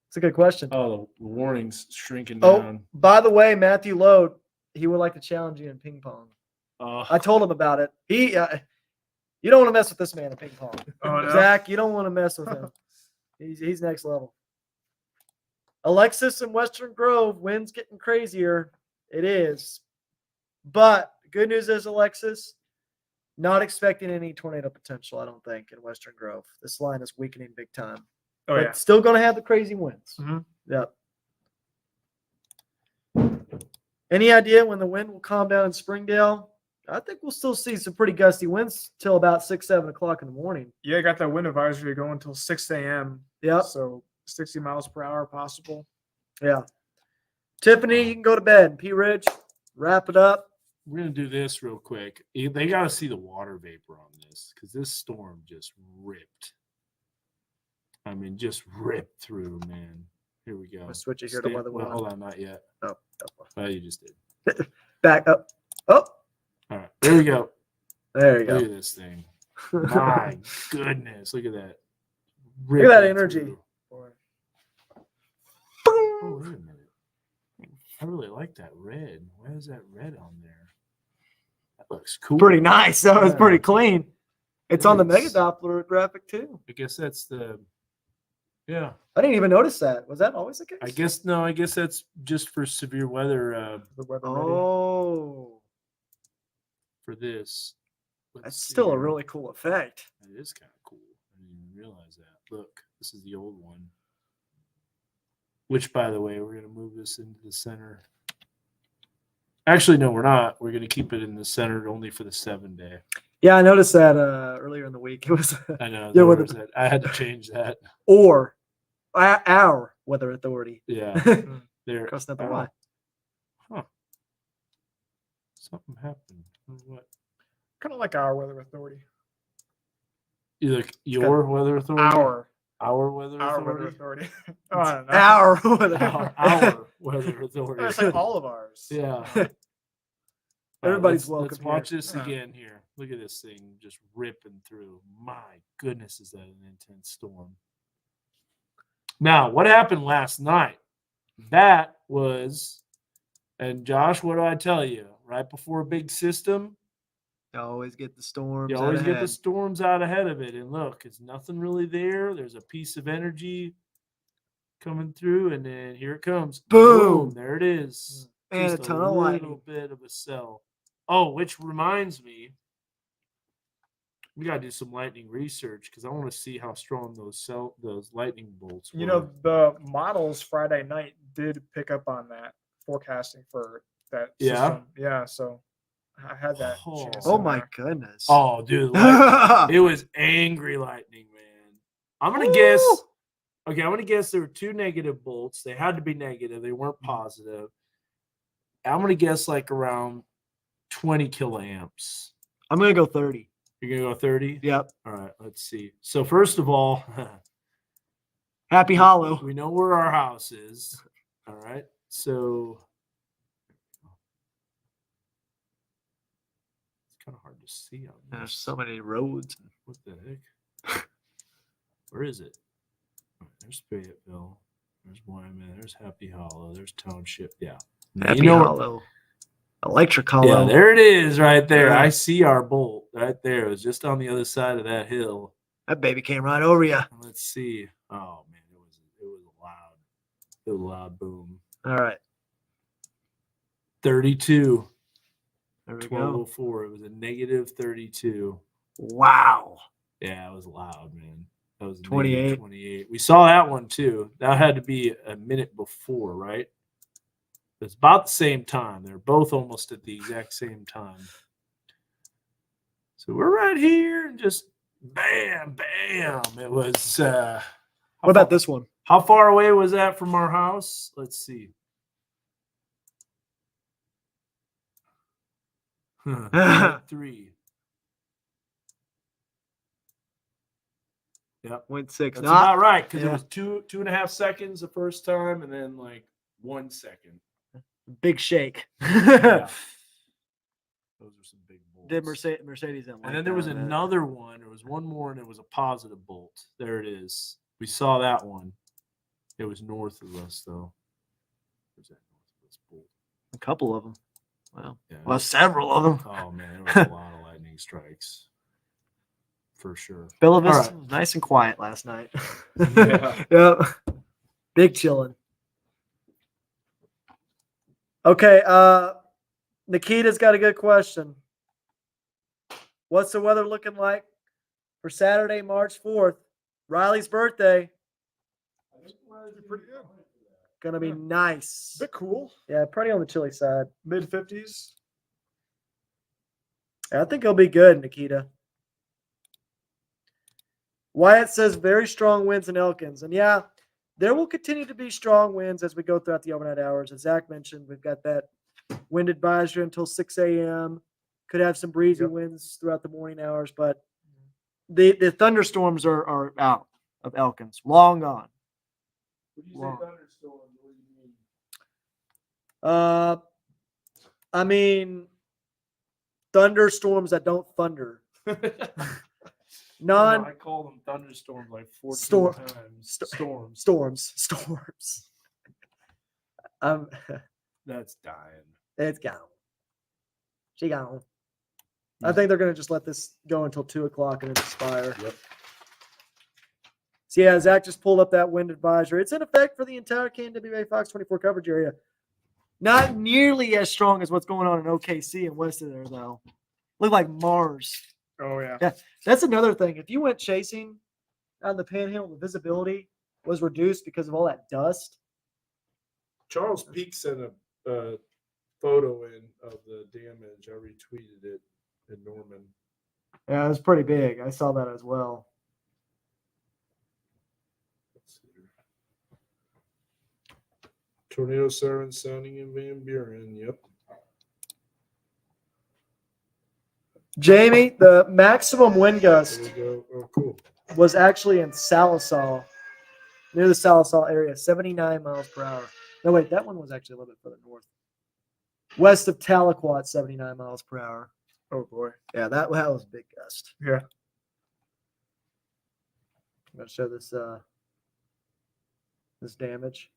It's a good question. Oh, the warning's shrinking Oh, down. by the way, Matthew Load, he would like to challenge you in ping pong. Oh, I told him about it. You don't want to mess with this man in ping pong. Oh, no? Zach, you don't want to mess with him. He's next level. Alexis in Western Grove, wind's getting crazier. It is. But good news is, Alexis, not expecting any tornado potential, I don't think, in Western Grove. This line is weakening big time. Oh But yeah. still going to have the crazy winds. Mhm. Yep. Any idea when the wind will calm down in Springdale? I think we'll still see some pretty gusty winds till about 6, 7 o'clock in the morning. Yeah, I got that wind advisory going until 6 a.m. Yep. So 60 miles per hour possible. Yeah. Tiffany, you can go to bed. P. Ridge, wrap it up. we're gonna do this real quick. They got to see the water vapor on this because this storm just ripped. I mean, just ripped through, man. Here we go. I'll switch it here to weather Well, one. hold on, not yet. Oh, Oh, you just did. back up. Oh, All right, there we go. there you Look go. at this thing. My goodness, look at that. Look at that Ripping energy. through. Oh, wait a minute. I really like that red. Why is that red on there? That looks cool. Pretty nice. That was Yeah. pretty clean. It's It on the is. Mega Doppler graphic too. I guess that's the. Yeah, I didn't even notice that. Was that always the case? I guess no. I guess that's just for severe weather. The weather ready. Oh, For this. Let's that's see still a here. really cool effect. It is kind of cool. I didn't even realize that. Look, this is the old one. Which, by the way, we're going to move this into the center. Actually, no, we're not. We're going to keep it in the center only for the 7-day. Yeah, I noticed that earlier in the week. It was I know. Yeah, there with was the- that. I had to change that. or our weather authority. Yeah. There. Crossing out the Oh, Y. Huh. Something happened. What? Kind of like our weather authority. Either your weather authority? Our weather Our authority? weather authority. Oh, I don't know. Our weather. Our weather authority. It's like all of ours. Yeah. All right, Everybody's let's welcome watch here. this again here. Look at this thing just ripping through. My goodness, is that an intense storm? Now, what happened last night? That was, and Josh, what do I tell you? Right before a big system, You always get the storms. you out always get the ahead. storms out ahead of it. And look, it's nothing really there. There's a piece of energy coming through, and then here it comes. Boom. There it is. And Just a ton of lightning. little bit of a cell. Oh, which reminds me, we gotta do some lightning research because I want to see how strong those lightning bolts were. You know, the models Friday night did pick up on that forecasting for that Yeah? system. Yeah, so I had that. Oh. chance Oh in my there. goodness. Oh, dude, it was angry lightning, man. I'm gonna guess. Okay, I'm gonna guess there were 2 negative bolts. They had to be negative. They weren't positive. I'm gonna guess like around 20 kiloamps. I'm gonna go 30. You're gonna go 30? Yep. All right, let's see. So first of all, Happy Hollow. we know where our house is. All right. So it's kind of hard to see out there. There's so many roads. What the heck? Where is it? Oh, there's Fayetteville. There's Wyman. There's Happy Hollow. There's Township. Yeah. Happy Hollow. Electric Hollow. Yeah, there it is right there. Yeah. I see our bolt right there. It was just on the other side of that hill. That baby came right over you. Let's see. Oh man, it was loud. It was a loud boom. All right. 32. There we go. 1204. It was a negative 32. Wow. Yeah, it was loud, man. That was 28. 28. We saw that one too. That had to be a minute before, right? It's about the same time. They're both almost at the exact same time. So we're right here and just bam, bam. It was. What about this one? How far away was that from our house? Let's see. 3. Yep. 0.6. That's about right, because it was 2.5 seconds the first time, and then like 1 second. Big shake. Yeah. Those are some big bolts. Did Mercedes in? And then there was another one. There was one more, and it was a positive bolt. There it is. We saw that one. It was north of us, though. Where's that north of us bolt? A couple of them. Wow. Yeah. Well, several of them. Oh man, there was a lot of lightning strikes. For sure. Bella Vista All was nice and quiet last night. Yeah. Yep. Big chilling. Okay, Nikita's got a good question. What's the weather looking like for Saturday, March 4th? Riley's birthday. Pretty good. Gonna be nice. A bit cool. Yeah, pretty on the chilly side. Mid 50s. I think it'll be good, Nikita. Wyatt says very strong winds in Elkins. And yeah, there will continue to be strong winds as we go throughout the overnight hours. As Zach mentioned, we've got that wind advisory until 6 a.m. Could have some breezy winds throughout the morning hours, but the thunderstorms are out of Elkins. Long gone. When you say thunderstorms, what do you mean? I mean, thunderstorms that don't thunder. I call them thunderstorms like 14 times. Storms. That's dying. It's gone. She gone. I think they're going to just let this go until 2 o'clock and then expire. Yep. So yeah, Zach just pulled up that wind advisory. It's in effect for the entire KNWA Fox 24 coverage area. Not nearly as strong as what's going on in OKC and west of there, though. Look like Mars. Oh, yeah. Yeah, that's another thing. If you went chasing on the Panhandle, the visibility was reduced because of all that dust. Charles Peak sent a photo in of the damage. I retweeted it in Norman. Yeah, it was pretty big. I saw that as well. Let's see here. Tornado siren sounding in Van Buren. Yep. Jamie, the maximum wind gust There we go. Oh, cool. was actually in Salisaw, near the Salisaw area, 79 miles per hour. No, wait, that one was actually a little bit further north. West of Tahlequah, 79 miles per hour. Oh, boy. Yeah, that was a big gust. Yeah. I'm going to show this this damage.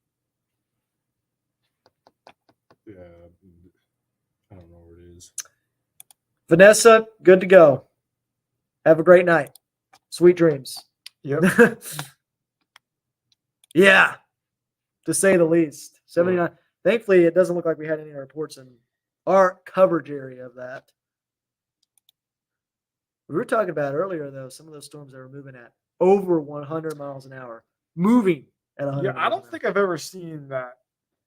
Yeah. I don't know where it is. Vanessa, good to go. Have a great night. Sweet dreams. Yep. Yeah, to say the least. 79. Thankfully, it doesn't look like we had any reports in our coverage area of that. We were talking about earlier, though, some of those storms that were moving at over 100 miles an hour. Moving at 100 Yeah, miles I don't an think I've ever seen that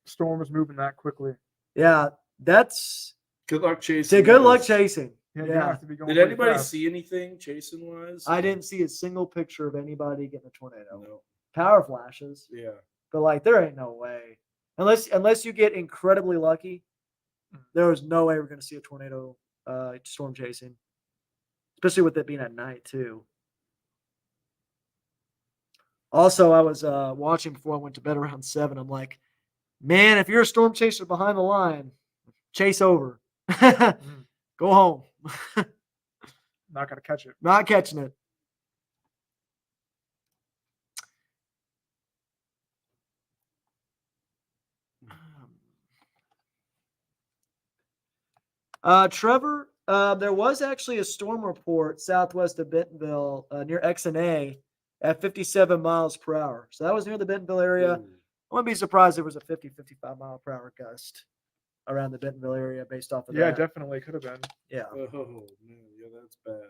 storms moving that quickly. hour. Yeah, that's Good luck chasing. good luck those. chasing. Yeah, you Yeah. have to be going Did pretty anybody fast. see anything chasing wise? I didn't see a single picture of anybody getting a tornado. No. Power flashes, Yeah. but like there ain't no way. Unless you get incredibly lucky, there is no way we're going to see a tornado storm chasing. Especially with it being at night too. Also, I was watching before I went to bed around 7. I'm like, man, if you're a storm chaser behind the line, chase over. Go home. Not going to catch it. Not catching it. Trevor, there was actually a storm report southwest of Bentonville near XNA at 57 miles per hour. So that was near the Bentonville area. I wouldn't be surprised if there was a 50, 55 mile per hour gust around the Bentonville area based off of Yeah, that. definitely could have been. Yeah. Oh man, yeah, that's bad.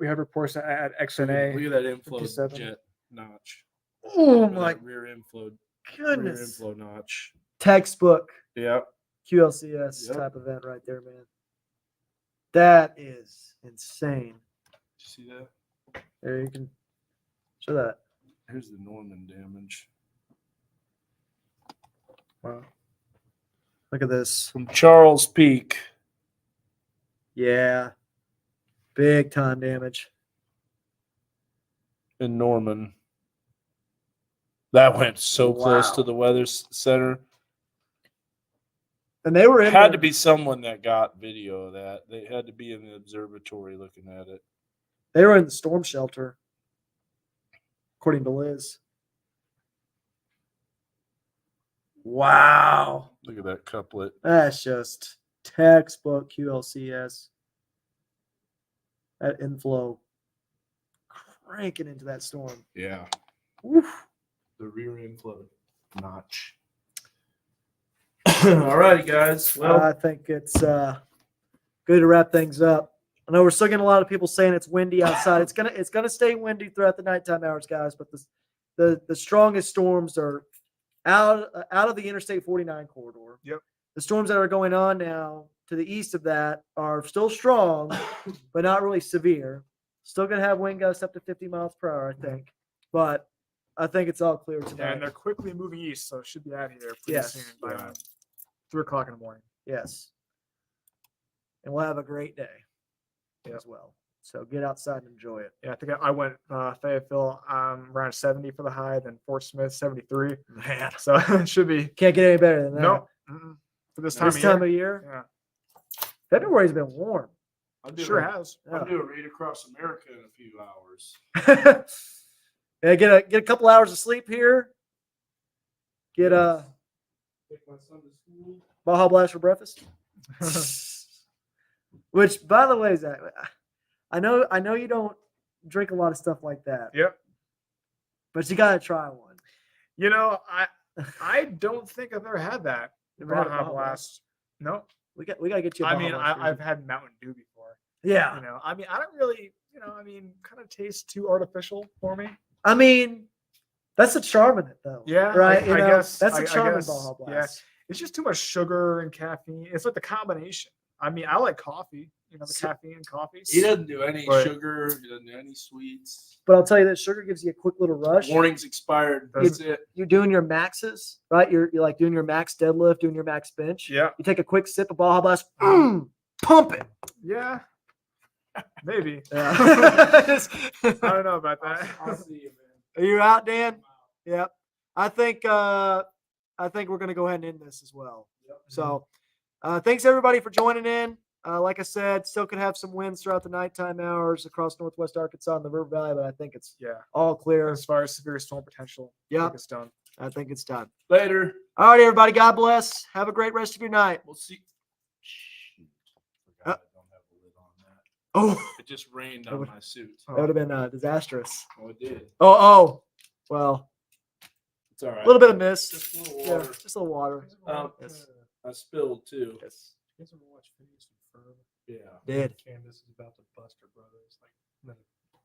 We have reports at XNA. Look at that inflow 57. jet notch. Oh Or my that rear inflow. goodness. Rear inflow notch. Textbook Yep. QLCS Yep. type event right there, man. That is insane. See that? There, you can show that. Here's the Norman damage Wow. Look at this. from Charles Peak. Yeah. Big time damage. In Norman. That went so close Wow. to the weather center. And they were in Had the- to be someone that got video of that. They had to be in the observatory looking at it. They were in the storm shelter, according to Liz. Wow. Look at that couplet. That's just textbook QLCS. That inflow cranking into that storm. Yeah. Oof. The rear inflow notch. All righty, guys. Well, I think it's good to wrap things up. I know we're still getting a lot of people saying it's windy outside. It's gonna stay windy throughout the nighttime hours, guys. But the strongest storms are out of the Interstate 49 corridor. Yep. The storms that are going on now to the east of that are still strong, but not really severe. Still gonna have wind gusts up to 50 miles per hour, I think. But I think it's all clear Yeah, tonight. and they're quickly moving east, so it should be out of here pretty Yes. soon by Yeah. 3 o'clock in the morning. Yes. And we'll have a great day as well. So get outside and enjoy it. Yeah, I think I went Fayetteville around 70 for the high, then Fort Smith 73. Man, So it should be can't get any better than that. no for this time of year. Yeah. February's been warm. I'll Yeah, do sure a, has. I'll do a raid across America in a few hours. Yeah, get a couple hours of sleep here. Get a Take my son to school. Baja Blast for breakfast. Which, by the way, Zach, I know you don't drink a lot of stuff like that, Yep. but you gotta try one. You know, I don't think I've ever had that. Never had a Baja Baja Blast. No. We gotta get you. A I Baja mean, Blast I've had Mountain Dew before. yeah. You know, I mean, I don't really, kind of tastes too artificial for me. I mean, that's the charm in it, though. Yeah, right. I guess that's the I charm in guess, Baja yeah. Blast. It's just too much sugar and caffeine. It's like the combination. I mean, I like coffee. You know, the So- caffeine and coffee. He doesn't do any But- sugar. He doesn't do any sweets. But I'll tell you that sugar gives you a quick little rush. Warning's expired. That's it. You're doing your maxes, right? You're like doing your max deadlift, doing your max bench. Yeah. You take a quick sip of Baja Blast, pump it. Yeah. Maybe. Yeah. I don't know about that. I'll see you, man. Are you out, Dan? Yep. I think we're gonna go ahead and end this as well. So thanks everybody for joining in. Like I said, still could have some winds throughout the nighttime hours across northwest Arkansas and the River Valley, but I think it's all clear. As far as severe storm potential, Yeah. it's done. I think it's done. Later. All right, everybody. God bless. Have a great rest of your night. We'll see. Uh, Forgot I don't have a lid on that. Oh, It just rained That on would- my suit. that would have been disastrous. Oh, it did. Oh. Well, It's all right. a little bit of mist. Just a little Yeah, water. just a little water. Yes. I spilled too. Yes. You guys ever watch Phineas and Ferb? Yeah. Did. Candace is about to bust her brothers, like, and then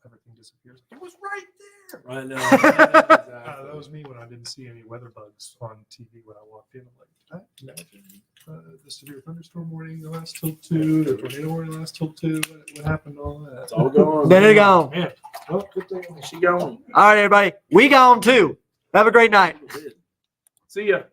everything disappears. It was right there. I know. That was me when I didn't see any weather bugs on TV when I walked in. I'm like, did I imagine the severe thunderstorm warning the last till 2, the tornado warning last till 2? What happened to all that? It's all gone. There you go. Man, well, good thing. She gone. All right, everybody. We gone too. Have a great night. See ya.